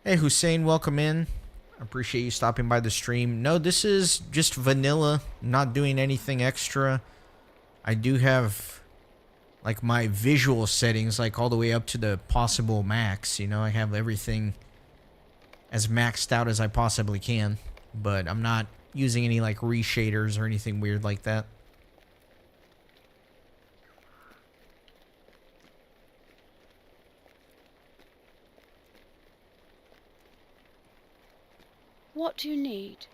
A: Hey Hussein, welcome in. I appreciate you stopping by the stream. No, this is just vanilla, not doing anything extra. I do have like my visual settings like all the way up to the possible max, you know. I have everything as maxed out as I possibly can, but I'm not using any like reshaders or anything weird like that.
N: What do you need?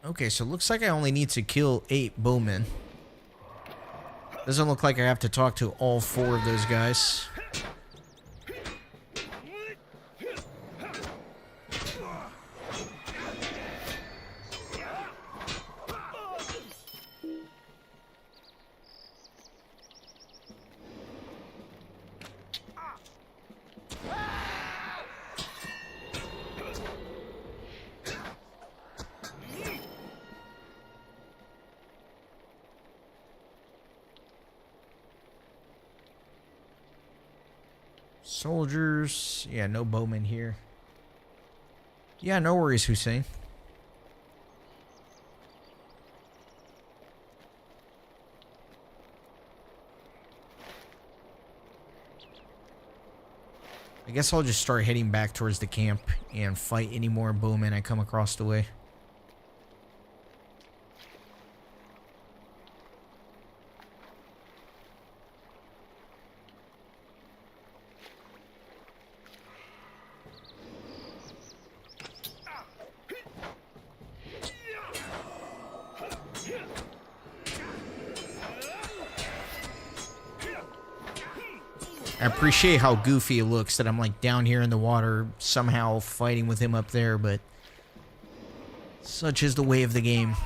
A: Okay, so it looks like I only need to kill 8 bowmen. Doesn't look like I have to talk to all 4 of those guys. Soldiers. Yeah, no bowmen here. Yeah, no worries, Hussein. I guess I'll just start heading back towards the camp and fight any more bowmen I come across the way. I appreciate how goofy it looks that I'm like down here in the water somehow fighting with him up there, but such is the way of the game.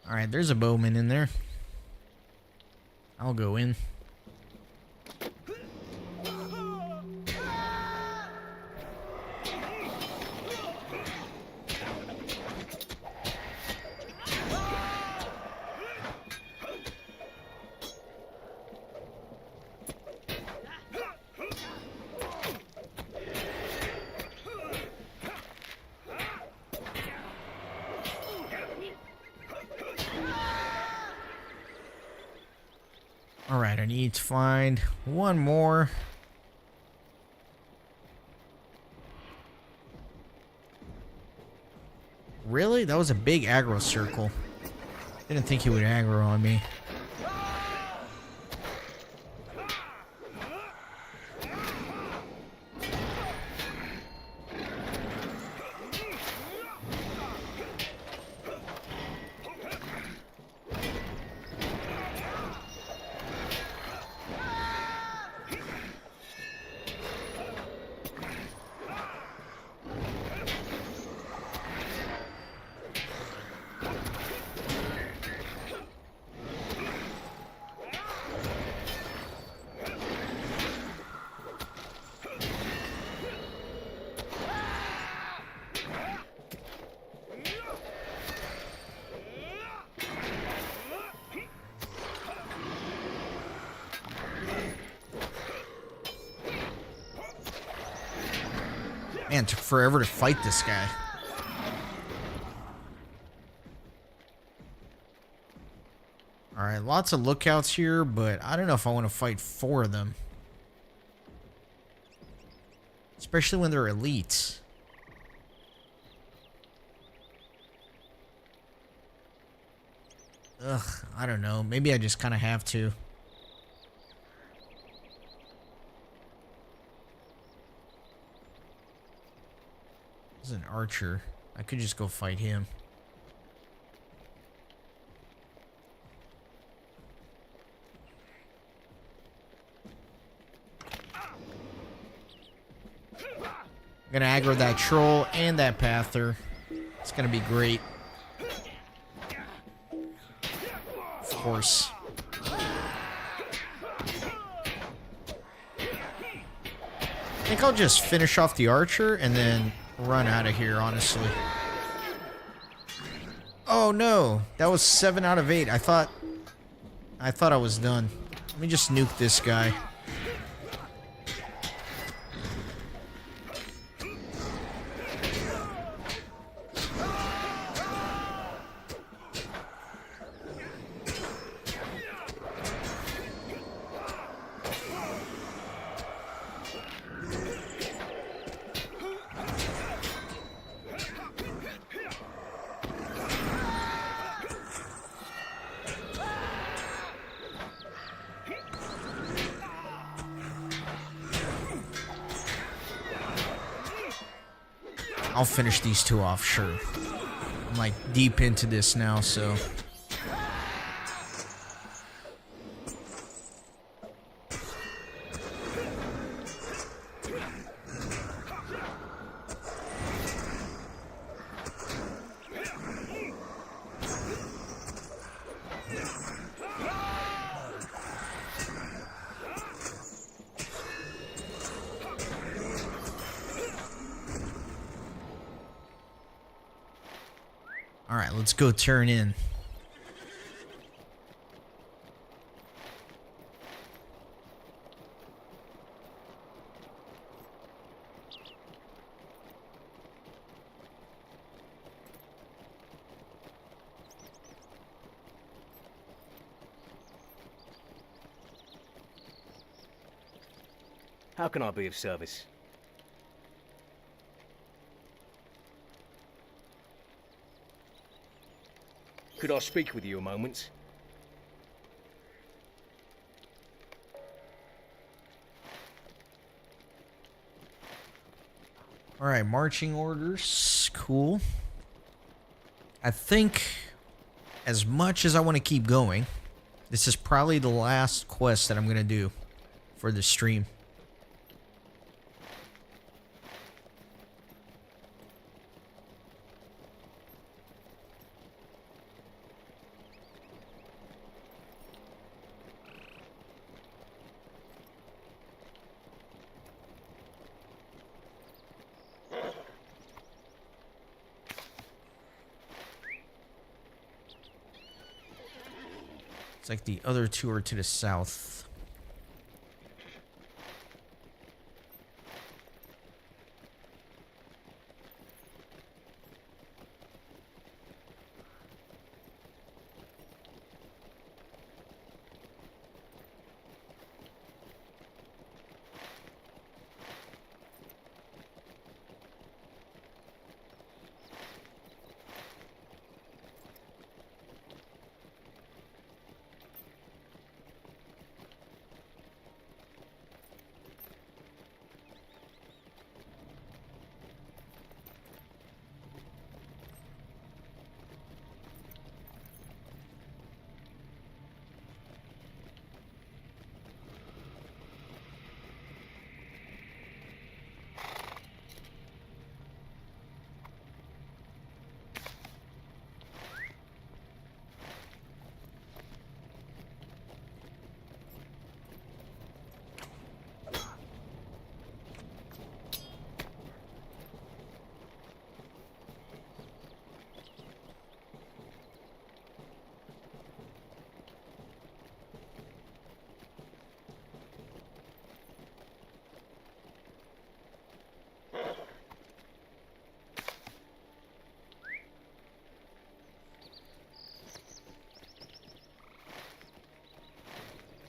A: Alright, there's a bowman in there. I'll go in. Alright, I need to find one more. Really? That was a big aggro circle. Didn't think he would aggro on me. Man, it took forever to fight this guy. Alright, lots of lookouts here, but I don't know if I want to fight 4 of them. Especially when they're elites. Ugh, I don't know. Maybe I just kind of have to. This is an archer. I could just go fight him. I'm gonna aggro that troll and that pather. It's gonna be great. Of course. I think I'll just finish off the archer and then run out of here, honestly. Oh no, that was 7 out of 8. I thought I was done. Let me just nuke this guy. I'll finish these 2 off, sure. I'm like deep into this now, so. Alright, let's go turn in.
F: How can I be of service? Could I speak with you a moment?
A: Alright, marching orders. Cool. I think, as much as I want to keep going, this is probably the last quest that I'm going to do for the stream. Looks like the other two are to the south.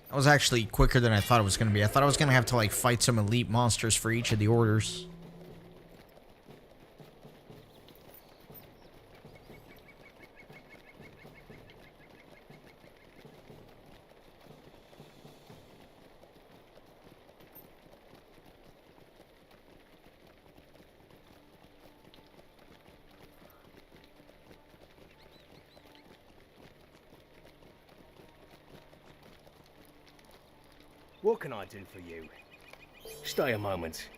A: That was actually quicker than I thought it was going to be. I thought I was going to have to, like, fight some elite monsters for each of the orders.
I: What can I do for you? Stay a moment.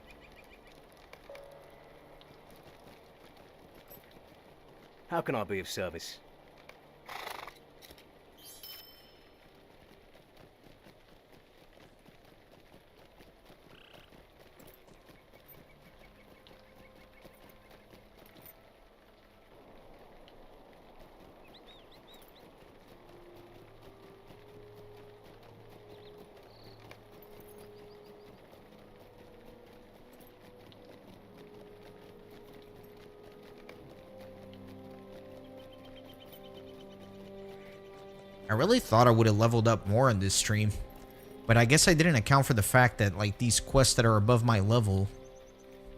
I: How can I be of service?
A: I really thought I would have leveled up more in this stream, but I guess I didn't account for the fact that, like, these quests that are above my level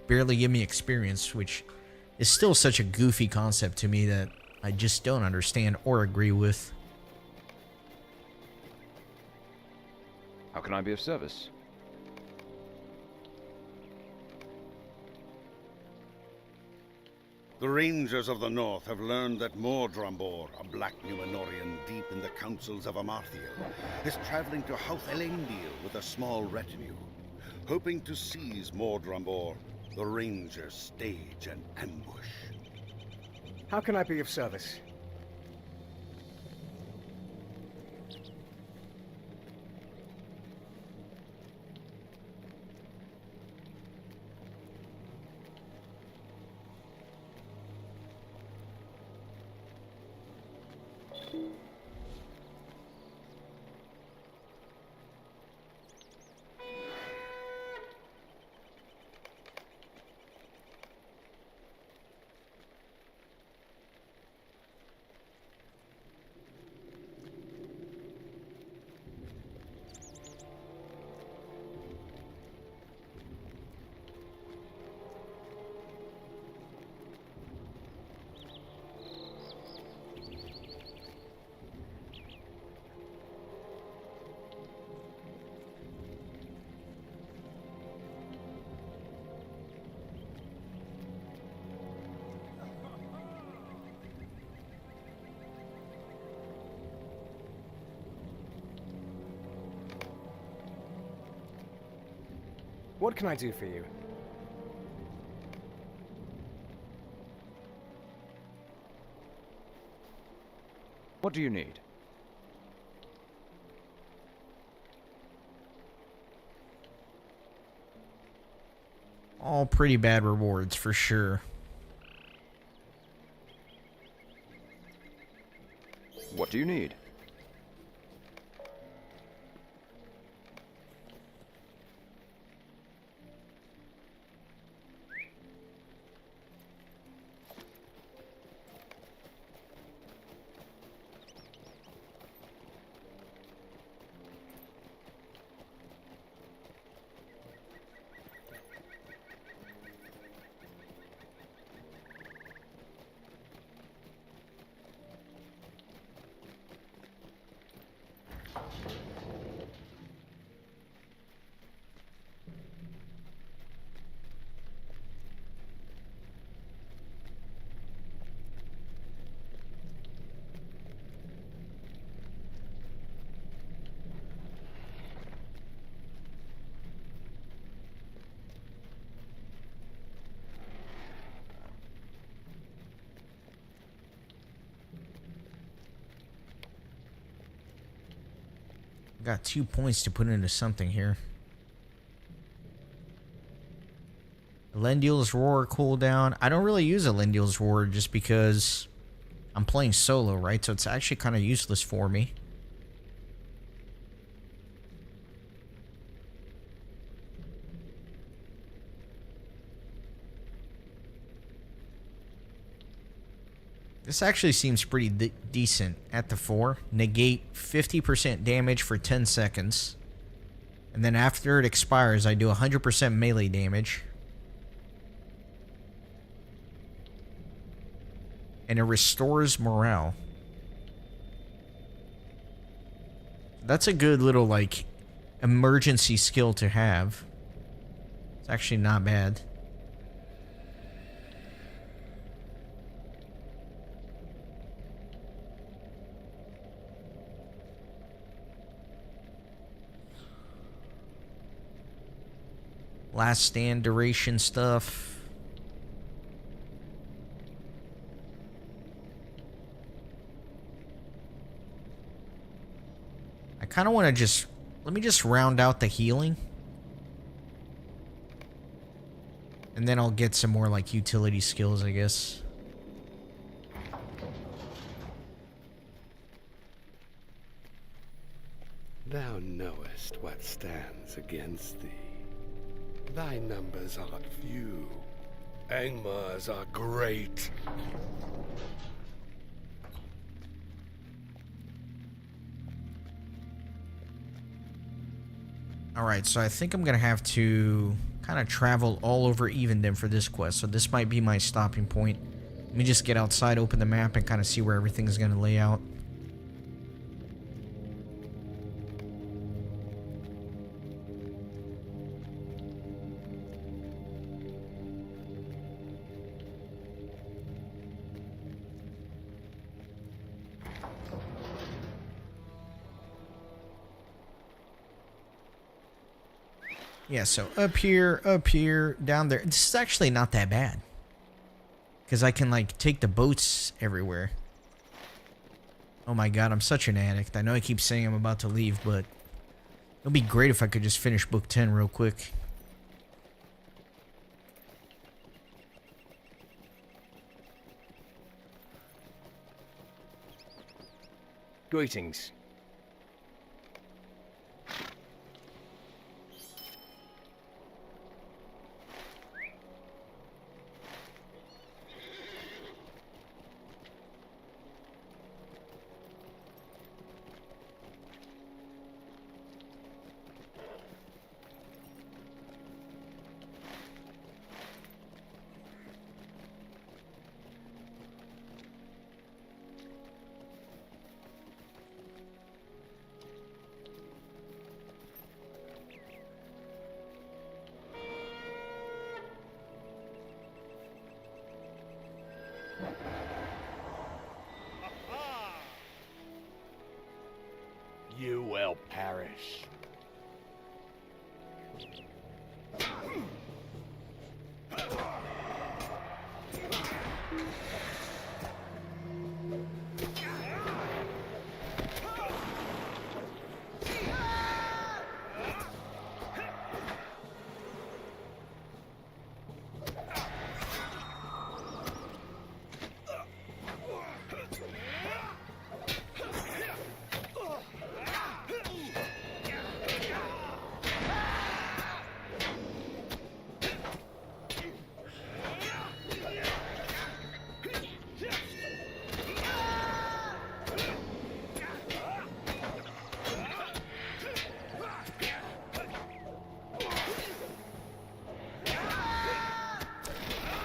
A: barely give me experience, which is still such a goofy concept to me that I just don't understand or agree with.
B: How can I be of service?
H: The Rangers of the North have learned that Mordrambor, a black Numenorian deep in the councils of Amarthiel, is traveling to Houth Elendil with a small retinue. Hoping to seize Mordrambor, the Rangers stage an ambush.
I: How can I be of service? What can I do for you?
B: What do you need?
A: All pretty bad rewards, for sure.
B: What do you need?
A: Got 2 points to put into something here. Elendil's Roar cooldown. I don't really use Elendil's Roar just because I'm playing solo, right? So it's actually kind of useless for me. This actually seems pretty decent at the 4. Negate 50% damage for 10 seconds. And then after it expires, I do 100% melee damage. And it restores morale. That's a good little, like, emergency skill to have. It's actually not bad. Last stand duration stuff. I kind of want to just... Let me just round out the healing. And then I'll get some more, like, utility skills, I guess.
G: Thou knowest what stands against thee. Thy numbers are few. Angmars are great.
A: Alright, so I think I'm going to have to kind of travel all over Evendom for this quest. So this might be my stopping point. Let me just get outside, open the map, and kind of see where everything's going to lay out. Yeah, so up here, down there. This is actually not that bad. Because I can, like, take the boats everywhere. Oh my god, I'm such an addict. I know I keep saying I'm about to leave, but... It'll be great if I could just finish book 10 real quick.
I: Greetings.
L: You will perish.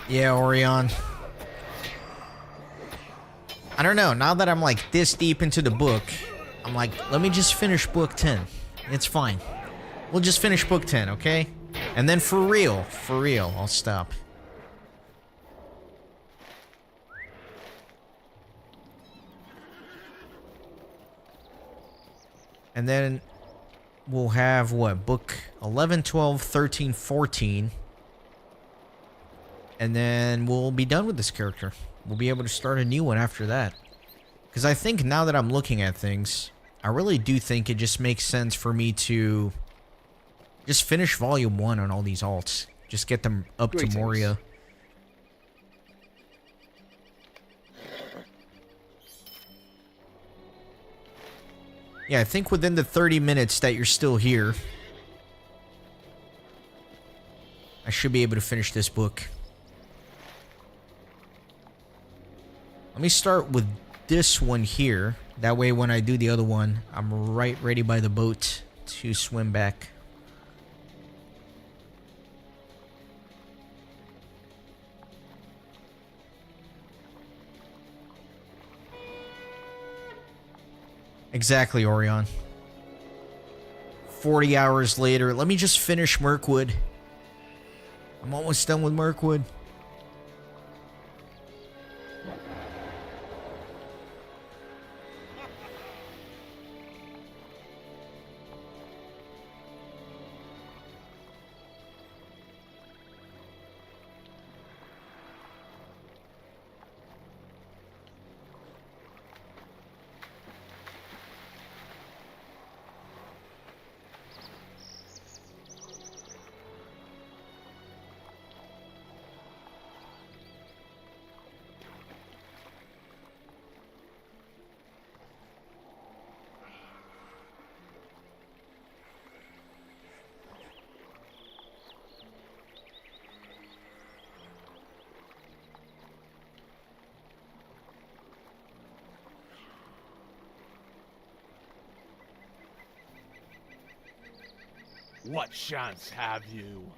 A: Yeah, Orion. I don't know. Now that I'm like this deep into the book, I'm like, let me just finish book 10. It's fine. We'll just finish book 10, okay? And then for real, I'll stop. And then we'll have what? Book 11, 12, 13, 14. And then we'll be done with this character. We'll be able to start a new one after that. Because I think now that I'm looking at things, I I really do think it just makes sense for me to just finish Volume 1 on all these alts. Just get them up to Moria. Yeah, I think within the 30 minutes that you're still here, I should be able to finish this book. Let me start with this one here. That way when I do the other one, I'm right ready by the boat to swim back. Exactly, Orion. 40 hours later. Let me just finish Mirkwood. I'm almost done with Mirkwood.
L: What chance have you?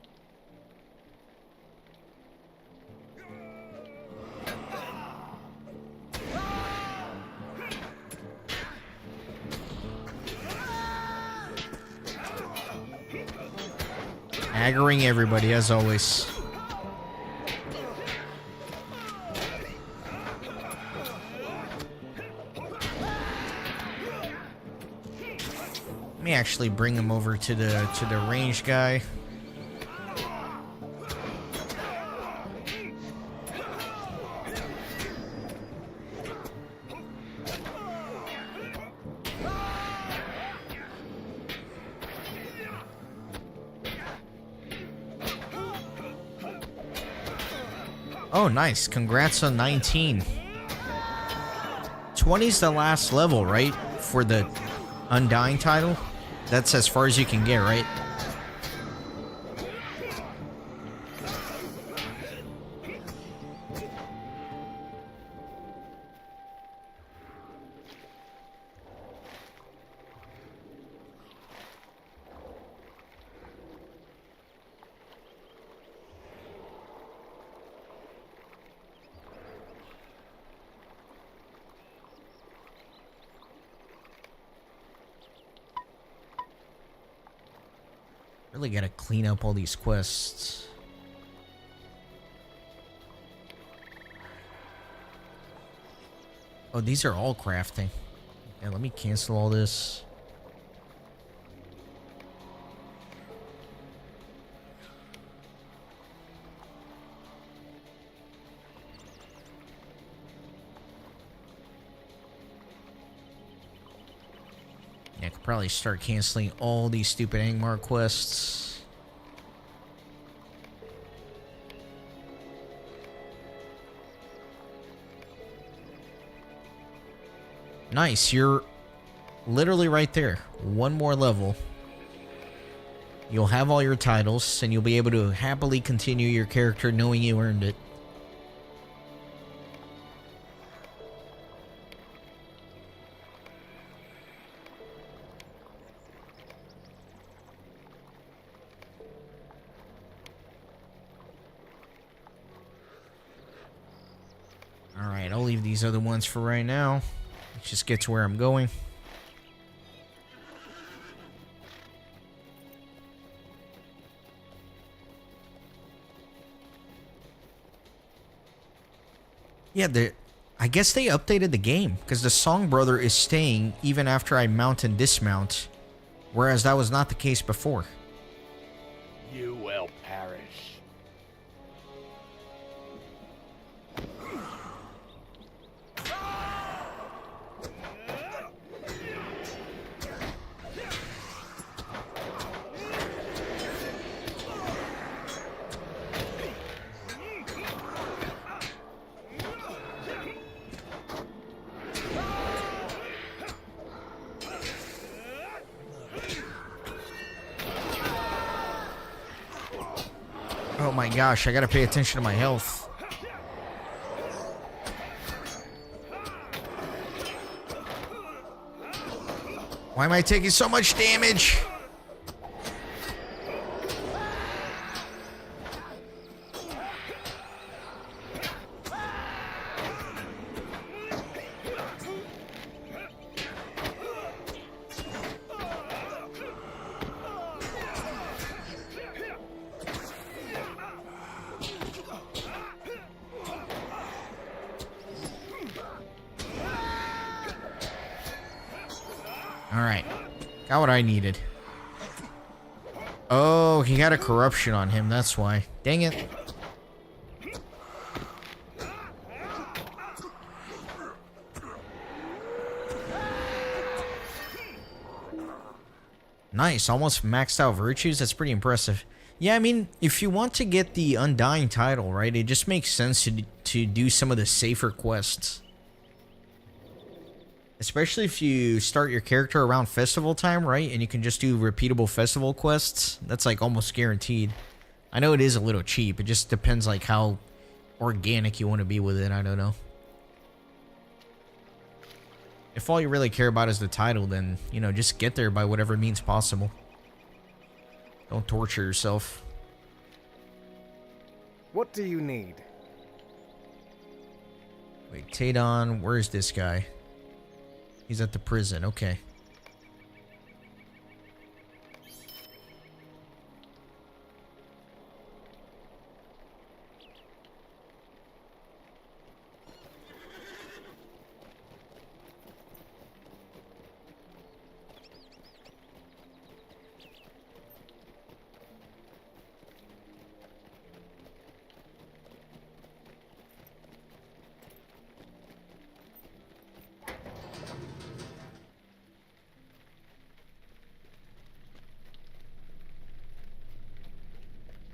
A: Aggroing everybody, as always. Let me actually bring him over to the range guy. Oh, nice. Congrats on 19. 20's the last level, right? For the Undying title? That's as far as you can get, right? Really gotta clean up all these quests. Oh, these are all crafting. Yeah, let me cancel all this. Yeah, I could probably start canceling all these stupid Angmar quests. Nice, you're literally right there. One more level. You'll have all your titles, and you'll be able to happily continue your character knowing you earned it. Alright, I'll leave these other ones for right now. Let's just get to where I'm going. Yeah, I guess they updated the game, because the Song Brother is staying even after I mount and dismount, whereas that was not the case before.
L: You will perish.
A: Oh my gosh, I gotta pay attention to my health. Why am I taking so much damage? Alright. Got what I needed. Oh, he had a corruption on him, that's why. Dang it. Nice, almost maxed out virtues. That's pretty impressive. Yeah, I mean, if you want to get the Undying title, right, it just makes sense to do some of the safer quests. Especially if you start your character around festival time, right? And you can just do repeatable festival quests. That's like almost guaranteed. I know it is a little cheap. It just depends like how organic you want to be with it. I don't know. If all you really care about is the title, then, you know, just get there by whatever means possible. Don't torture yourself.
O: What do you need?
A: Wait, Tadon, where is this guy? He's at the prison, okay.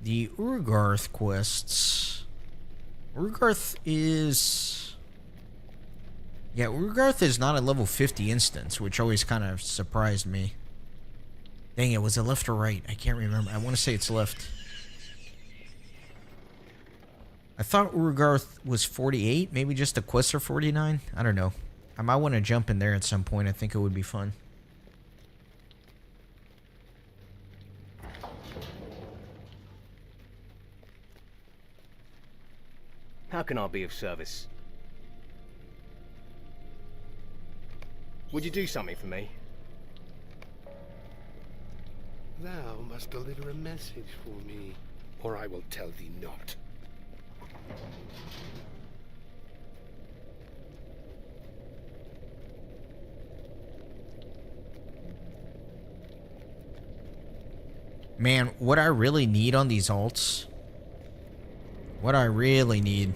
A: The Urgarth quests. Urgarth is... Yeah, Urgarth is not a level 50 instance, which always kind of surprised me. Dang it, was it left or right? I can't remember. I want to say it's left. I thought Urgarth was 48. Maybe just the quests are 49? I don't know. I might want to jump in there at some point. I think it would be fun.
O: How can I be of service? Would you do something for me?
G: Thou must deliver a message for me, or I will tell thee not.
A: Man, what I really need on these alts... What I really need...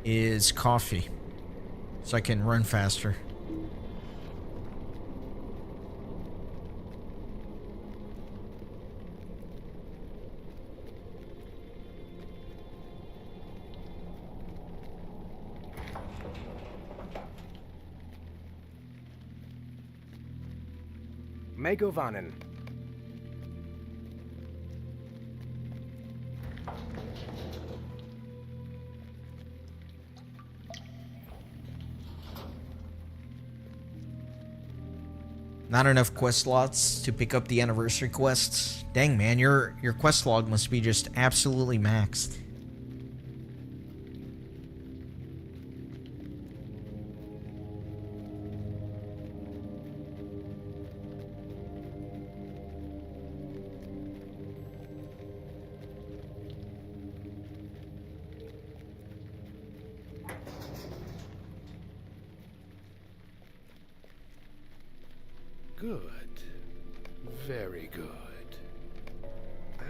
A: is coffee. So I can run faster.
O: Megovanen.
A: Not enough quest slots to pick up the anniversary quests. Dang, man, your quest log must be just absolutely maxed.
G: Good. Very good.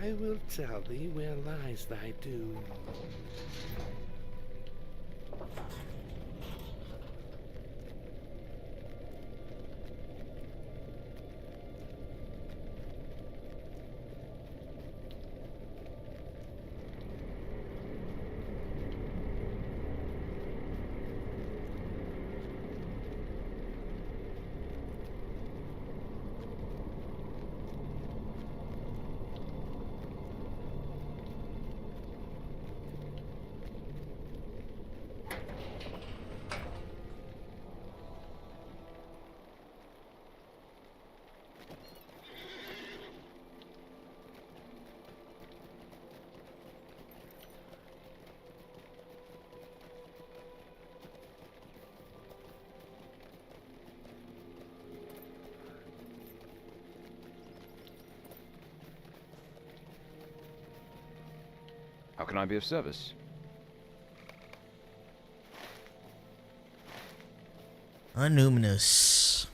G: I will tell thee where lies thy doom.
B: How can I be of service?
A: Numinous.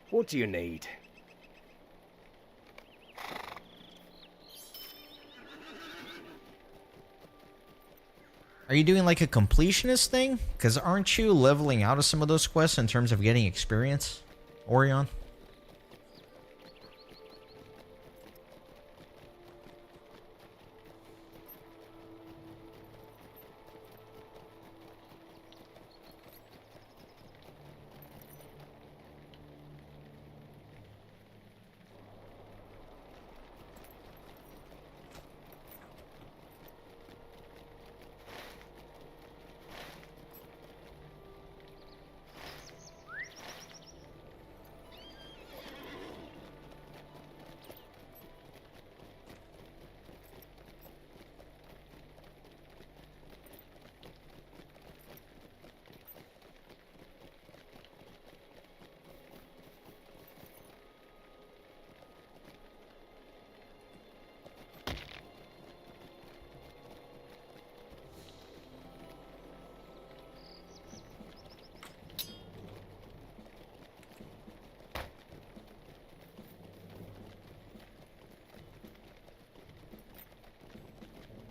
O: What do you need?
A: Are you doing like a completionist thing? Because aren't you leveling out of some of those quests in terms of getting experience, Orion?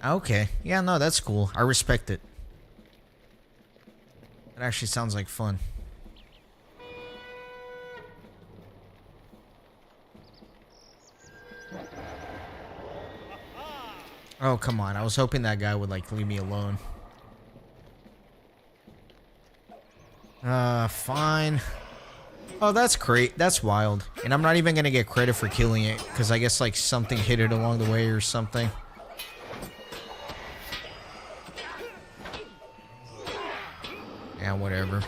A: Okay. Yeah, no, that's cool. I respect it. It actually sounds like fun. Oh, come on. I was hoping that guy would, like, leave me alone. Fine. Oh, that's great. That's wild. And I'm not even gonna get credit for killing it, because I guess, like, something hit it along the way or something. Yeah, whatever.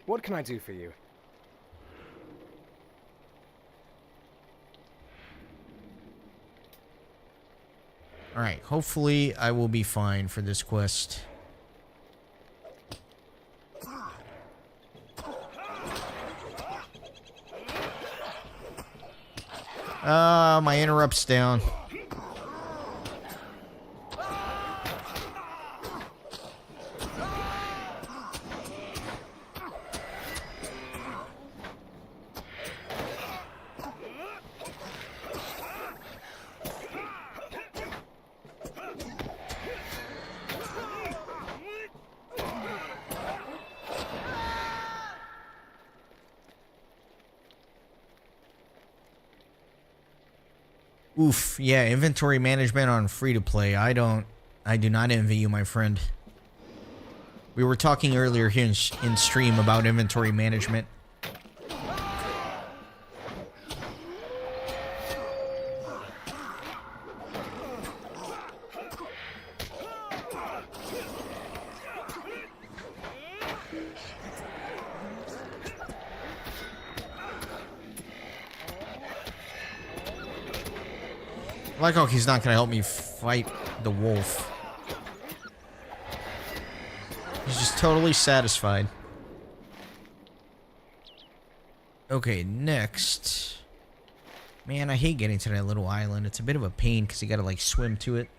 O: What can I do for you?
A: Alright, hopefully I will be fine for this quest. My interrupt's down. Oof, yeah, inventory management on free-to-play. I do not envy you, my friend. We were talking earlier here in stream about inventory management. I like how he's not gonna help me fight the wolf. He's just totally satisfied. Okay, next. Man, I hate getting to that little island. It's a bit of a pain because you gotta like swim to it.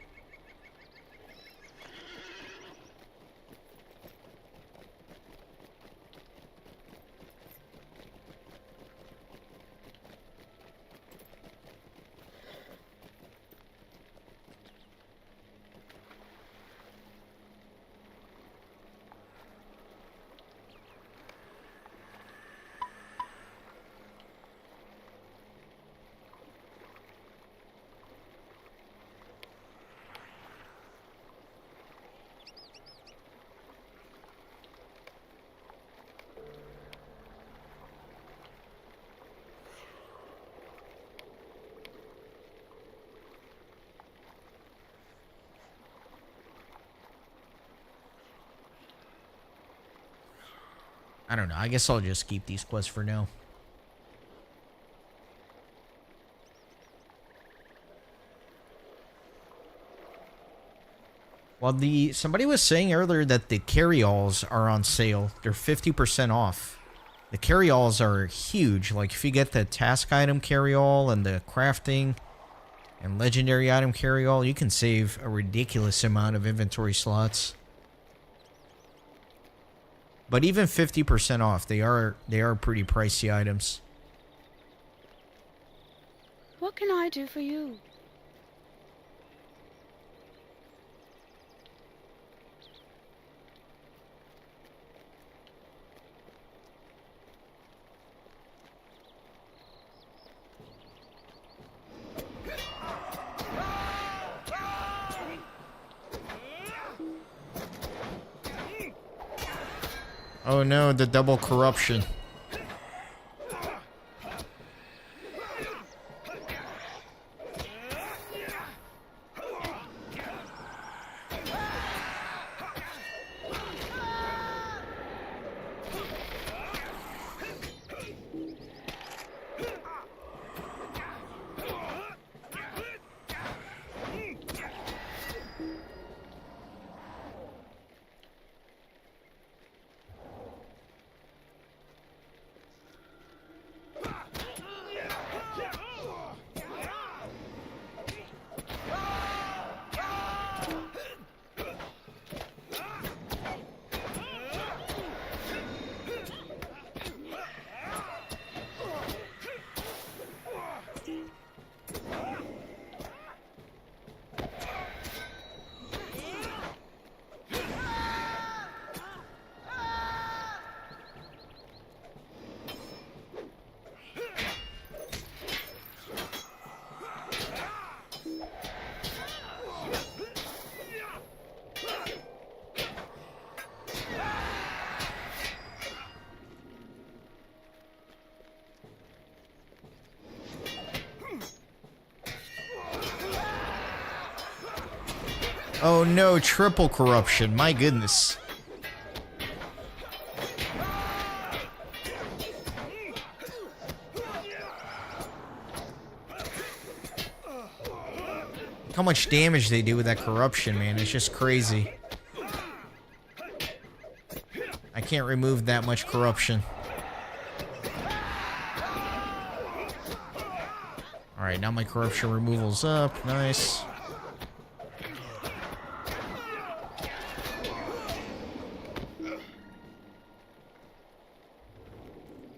A: I don't know. I guess I'll just keep these quests for now. Well, somebody was saying earlier that the carry-alls are on sale. They're 50% off. The carry-alls are huge. Like, if you get the task item carry-all and the crafting and legendary item carry-all, you can save a ridiculous amount of inventory slots. But even 50% off, they are pretty pricey items.
N: What can I do for you?
A: Oh no, the double corruption. Oh no, triple corruption. My goodness. How much damage they do with that corruption, man. It's just crazy. I can't remove that much corruption. Alright, now my corruption removal's up. Nice.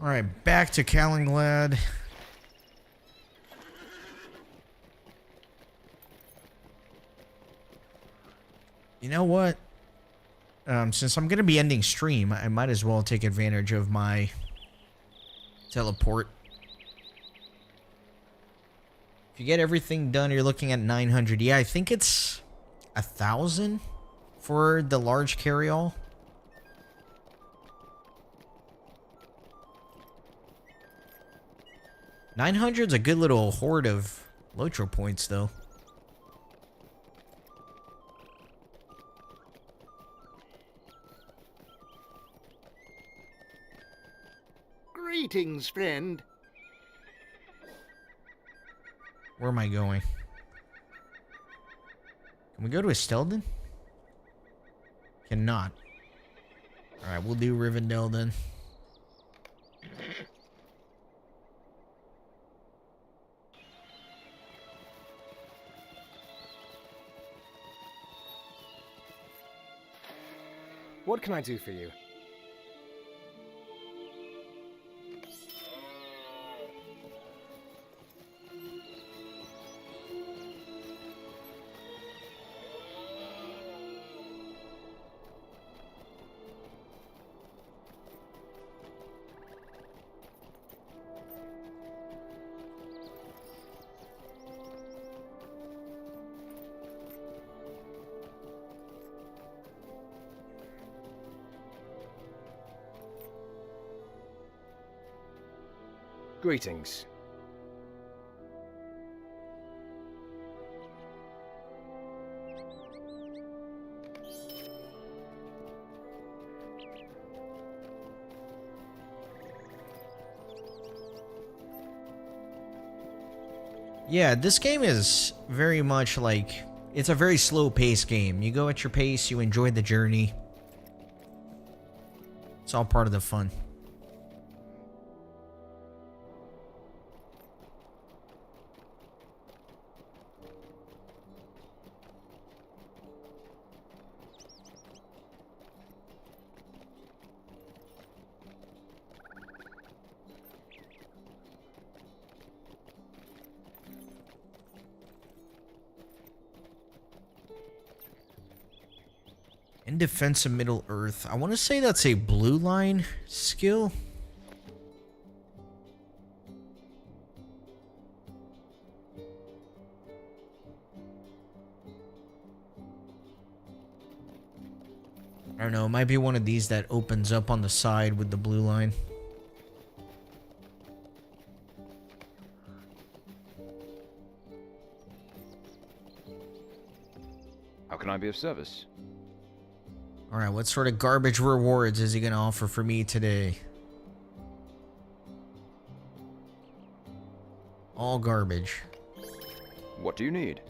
A: Alright, back to Kalinglad. You know what? Since I'm going to be ending stream, I might as well take advantage of my teleport. If you get everything done, you're looking at 900. Yeah, I think it's 1,000 for the large carry-all. 900's a good little horde of LOTRO points, though.
G: Greetings, friend.
A: Where am I going? Can we go to Estelden? Cannot. Alright, we'll do Rivendell then.
O: What can I do for you? Greetings.
A: Yeah, this game is very much like, it's a very slow-paced game. You go at your pace, you enjoy the journey. It's all part of the fun. In Defense of Middle Earth. I want to say that's a blue line skill. I don't know, it might be one of these that opens up on the side with the blue line.
B: How can I be of service?
A: Alright, what sort of garbage rewards is he going to offer for me today? All garbage.
B: What do you need?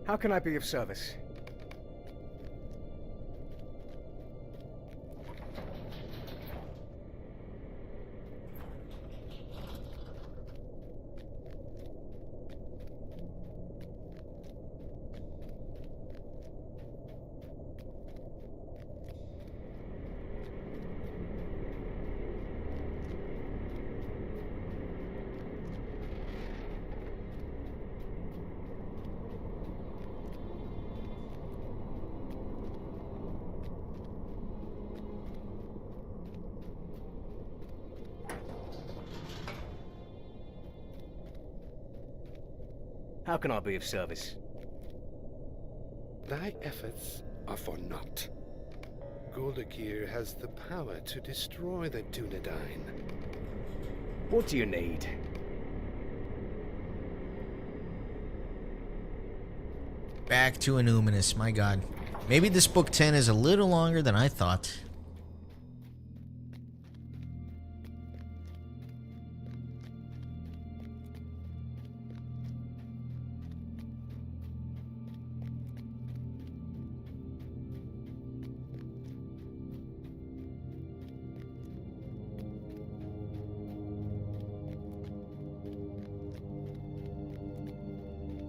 O: How can I be of service?
I: How can I be of service?
G: Thy efforts are for naught. Goldakir has the power to destroy the Dunedain.
I: What do you need?
A: Back to Illuminous, my god. Maybe this book 10 is a little longer than I thought.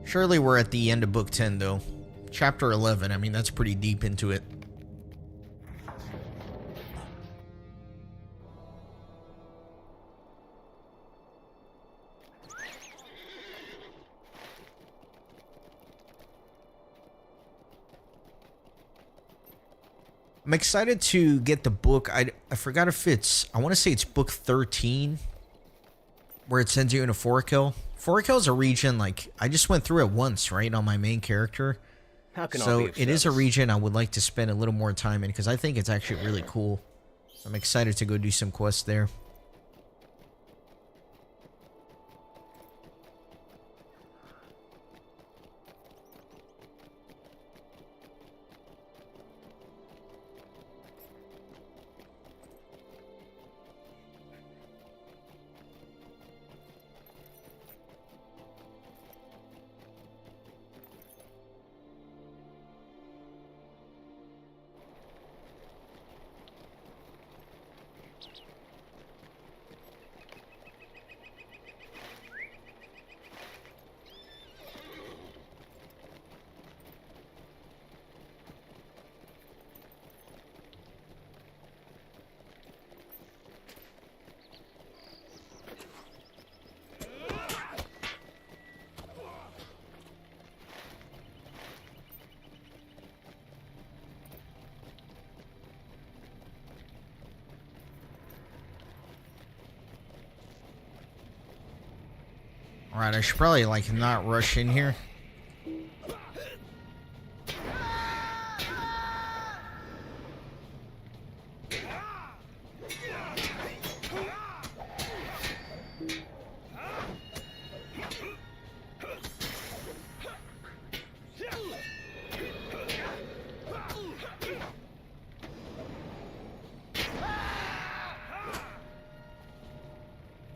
A: Surely we're at the end of book 10 though. Chapter 11, I mean that's pretty deep into it. I'm excited to get the book. I forgot if it's, I want to say it's book 13 where it sends you into Forkill. Forkill is a region, like, I just went through it once, right, on my main character.
I: How can I
A: So
I: be of
A: it is a
I: service?
A: region I would like to spend a little more time in because I think it's actually really cool. I'm excited to go do some quests there. Alright, I should probably, like, not rush in here.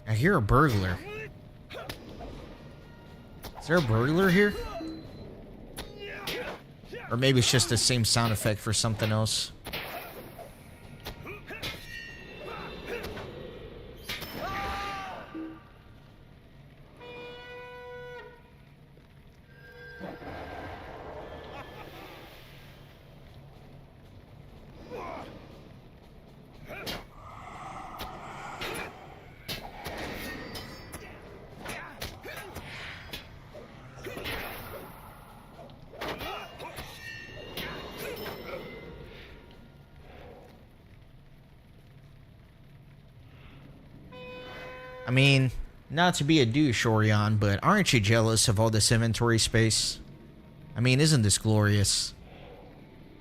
A: I hear a burglar. Is there a burglar here? Or maybe it's just the same sound effect for something else. I mean, not to be a douche, Orion, but aren't you jealous of all this inventory space? I mean, isn't this glorious?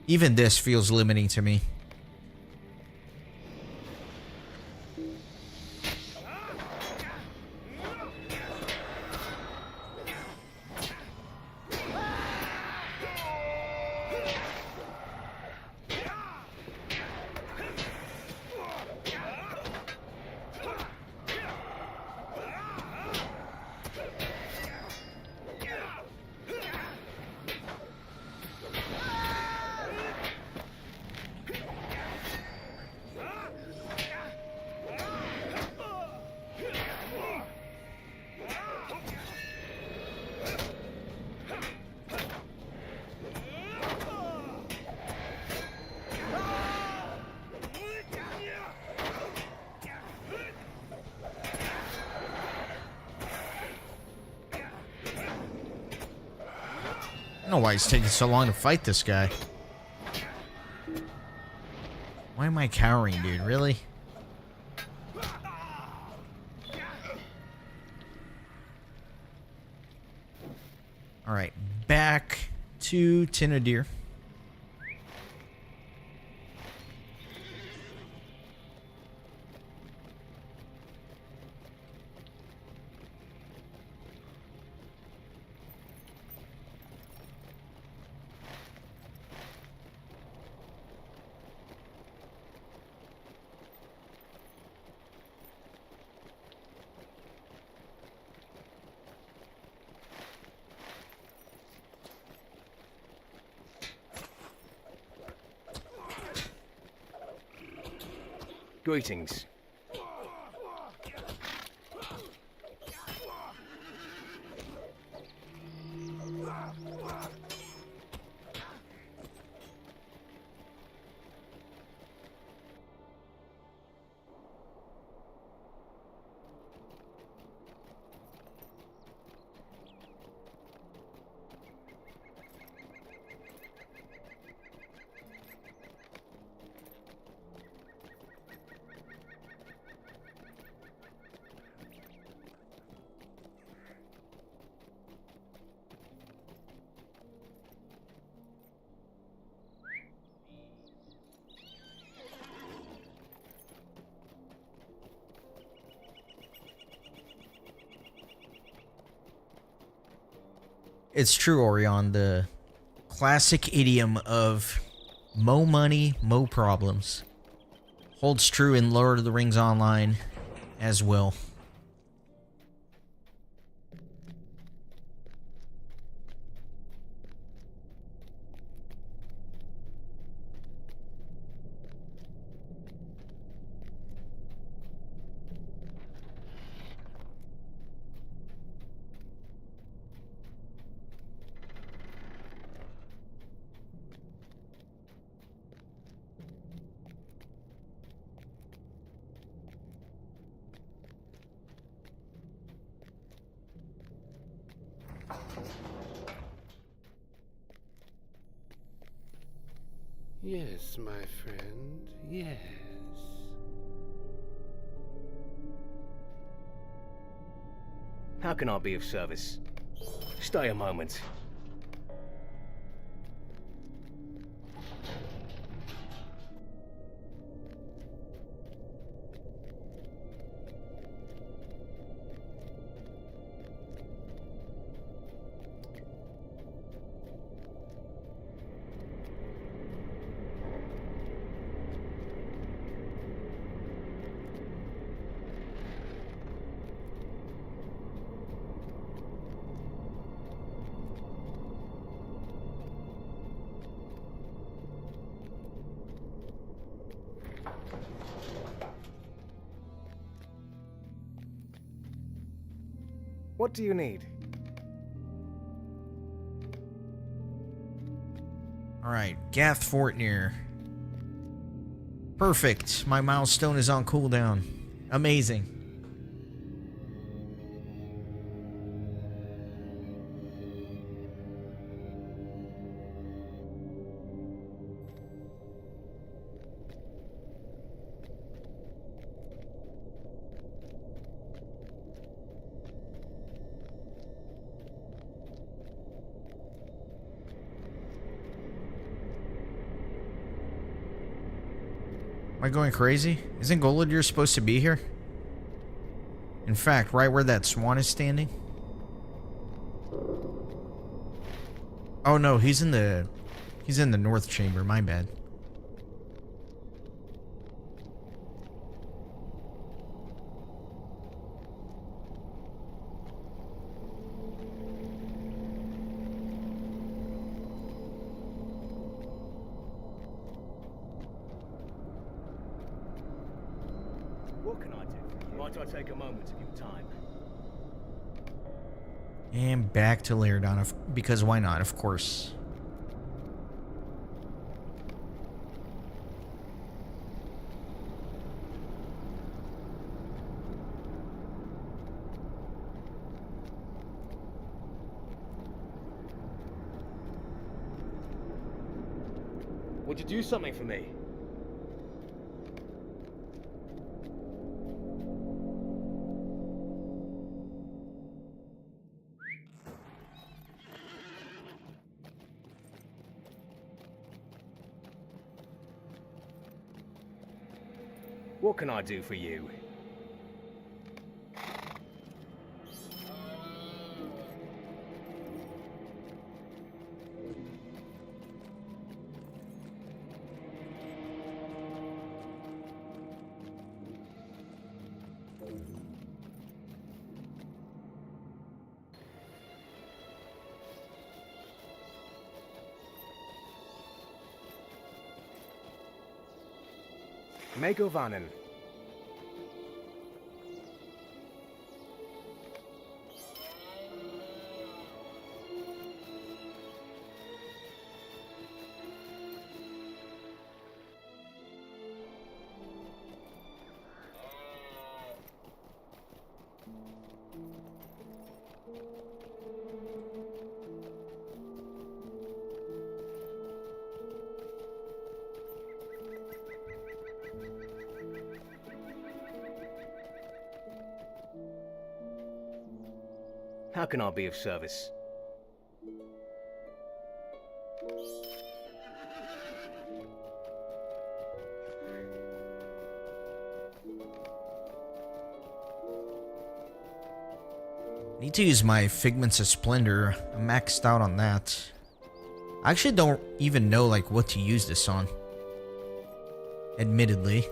A: Even this feels limiting to me. I don't know why it's taking so long to fight this guy. Why am I cowering, dude? Really? Alright, back to Tinadir.
F: Greetings.
A: It's true, Orion. The classic idiom of mo money, mo problems holds true in Lord of the Rings Online as well.
G: Yes, my friend, yes.
F: How can I be of service? Stay a moment.
O: What do you need?
A: Alright, Gath Fortnir. Perfect. My milestone is on cooldown. Amazing. Am I going crazy? Isn't Golidir supposed to be here? In fact, right where that swan is standing? Oh no, he's in the north chamber, my bad.
F: What can I do? Might I take a moment of your time?
A: And back to Lairdon, because why not, of course.
F: Would you do something for me? What can I do for you?
O: Megovanen.
F: How can I be of service?
A: Need to use my Figments of Splendor. I'm maxed out on that. I actually don't even know like what to use this on. Admittedly.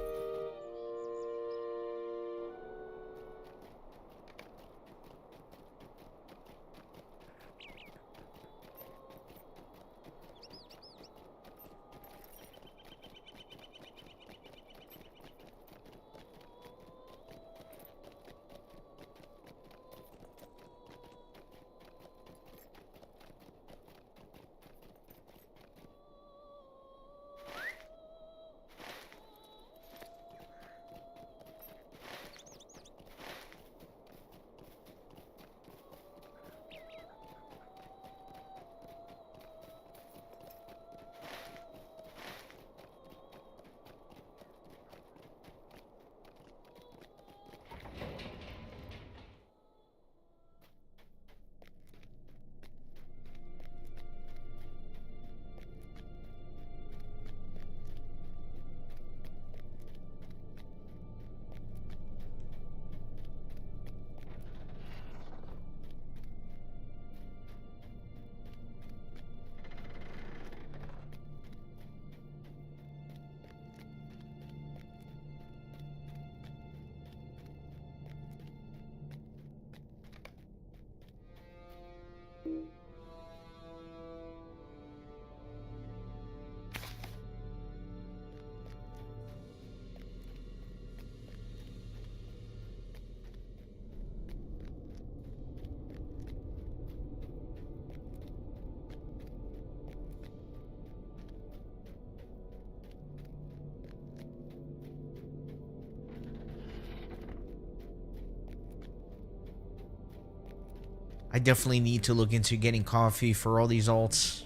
A: I definitely need to look into getting coffee for all these alts.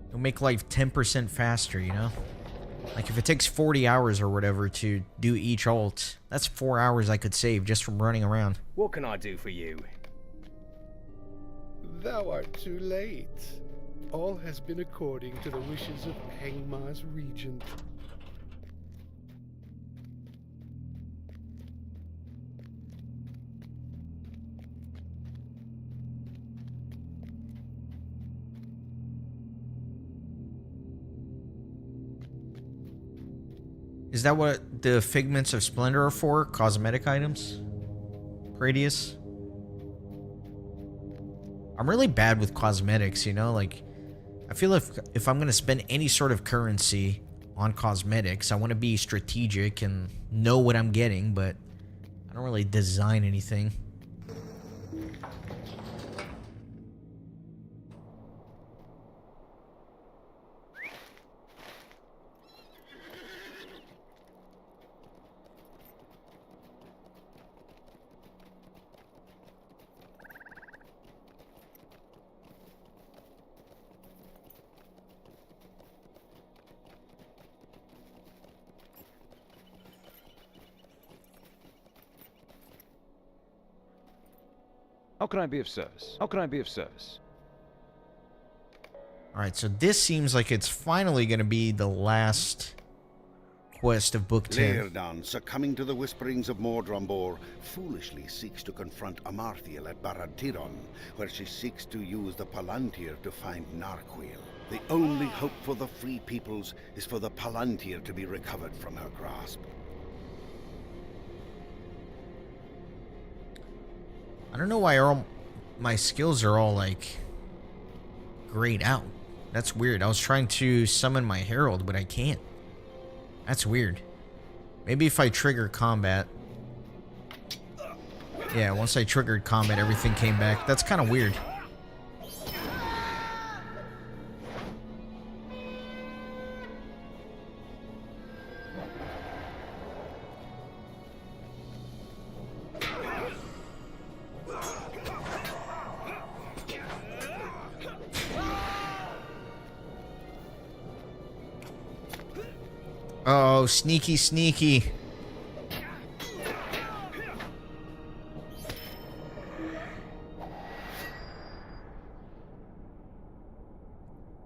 A: It'll make life 10% faster, you know? Like, if it takes 40 hours or whatever to do each alt, that's 4 hours I could save just from running around.
F: What can I do for you?
G: Thou art too late. All has been according to the wishes of Angmar's regent.
A: Is that what the Figments of Splendor are for? Cosmetic items? Radius? I'm really bad with cosmetics, you know? Like, I feel if I'm going to spend any sort of currency on cosmetics, I want to be strategic and know what I'm getting, but I don't really design anything.
B: How can I be of service? How can I be of service?
A: Alright, so this seems like it's finally going to be the last quest of Book 10.
H: Laerdan, succumbing to the whisperings of Mordrambor, foolishly seeks to confront Amarthiel at Barad-Tiron, where she seeks to use the Palantir to find Narquil. The only hope for the Free Peoples is for the Palantir to be recovered from her grasp.
A: I don't know why all my skills are all, like, grayed out. That's weird. I was trying to summon my Herald, but I can't. That's weird. Maybe if I trigger combat. Yeah, once I triggered combat, everything came back. That's kind of weird. Oh, sneaky, sneaky.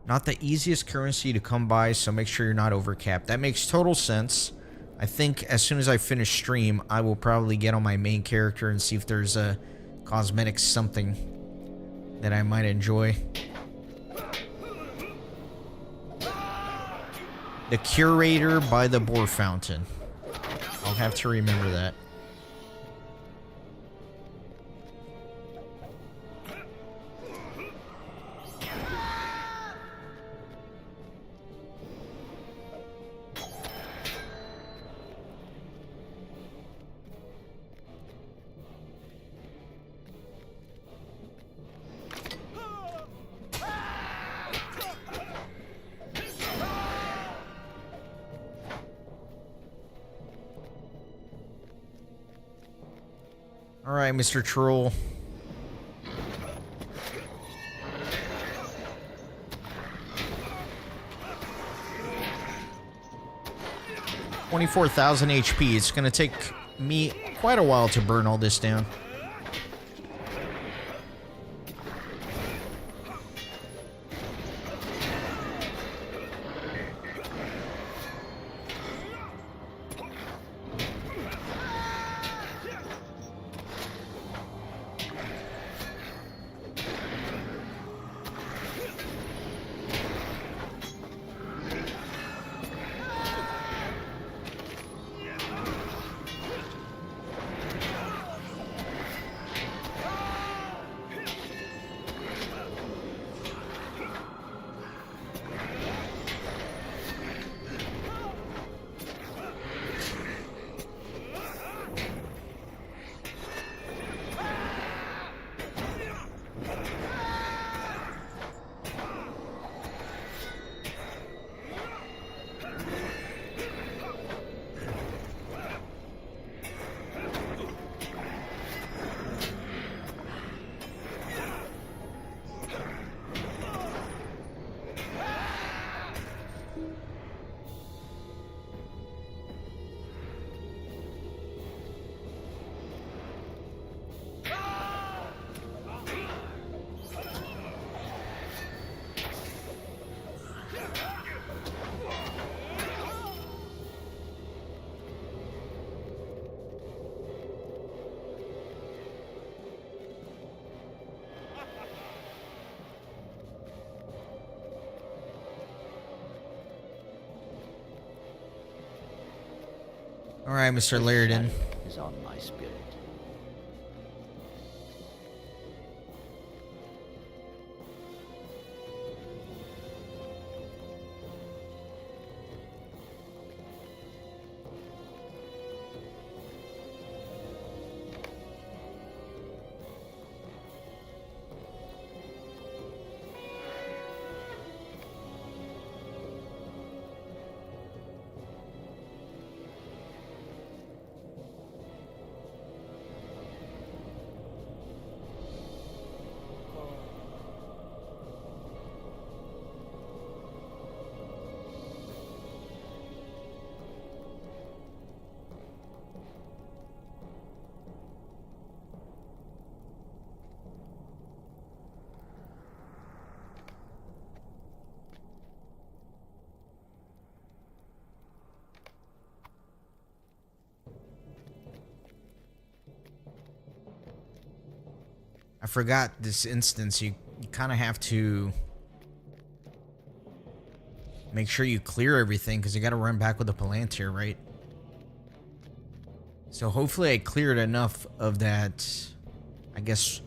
A: Not the easiest currency to come by, so make sure you're not overcapped. That makes total sense. I think as soon as I finish stream, I will probably get on my main character and see if there's a cosmetic something that I might enjoy. The Curator by the Boar Fountain. I'll have to remember that. Alright, Mr. Troll. $24,000 HP. It's gonna take me quite a while to burn all this down. Alright, Mr. Lairden.
D: Is on my spirit.
A: I forgot this instance. You kind of have to make sure you clear everything because you got to run back with the Palantir, right? So hopefully I cleared enough of that, I guess,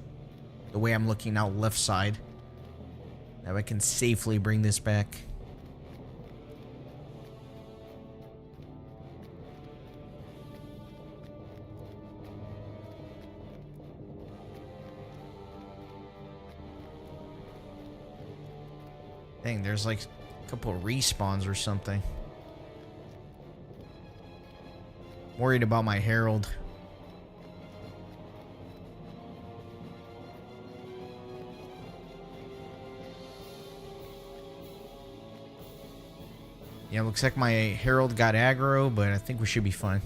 A: the way I'm looking out left side, that I can safely bring this back. Dang, there's like a couple of respawns or something. Worried about my Herald. Yeah, looks like my Herald got aggro, but I think we should be fine.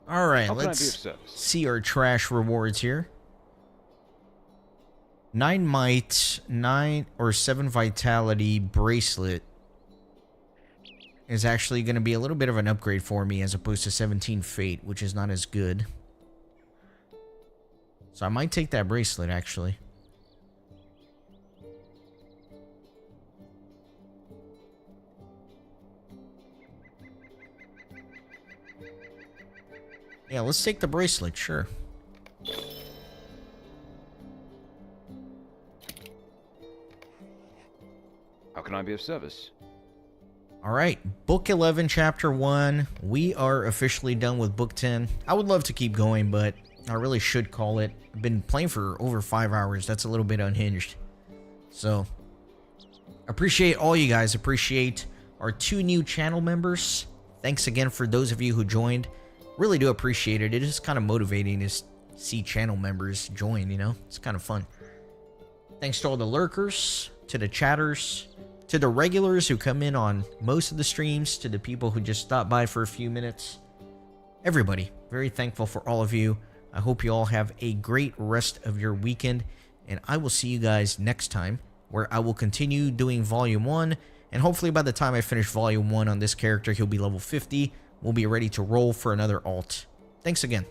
A: Alright, let's see our trash rewards here. 9 might, 9 or 7 vitality bracelet is actually going to be a little bit of an upgrade for me as opposed to 17 fate, which is not as good. So I might take that bracelet actually. Yeah, let's take the bracelet, sure.
B: How can I be of service?
A: Alright, Book 11, Chapter 1. We are officially done with Book 10. I would love to keep going, but I really should call it. I've been playing for over 5 hours. That's a little bit unhinged. So, appreciate all you guys. Appreciate our 2 new channel members. Thanks again for those of you who joined. Really do appreciate it. It is kind of motivating to see channel members join, you know? It's kind of fun. Thanks to all the lurkers, to the chatters, to the regulars who come in on most of the streams, to the people who just stop by for a few minutes. Everybody, very thankful for all of you. I hope you all have a great rest of your weekend, and I will see you guys next time, where I will continue doing Volume 1, and hopefully by the time I finish Volume 1 on this character, he'll be level 50. We'll be ready to roll for another alt. Thanks again.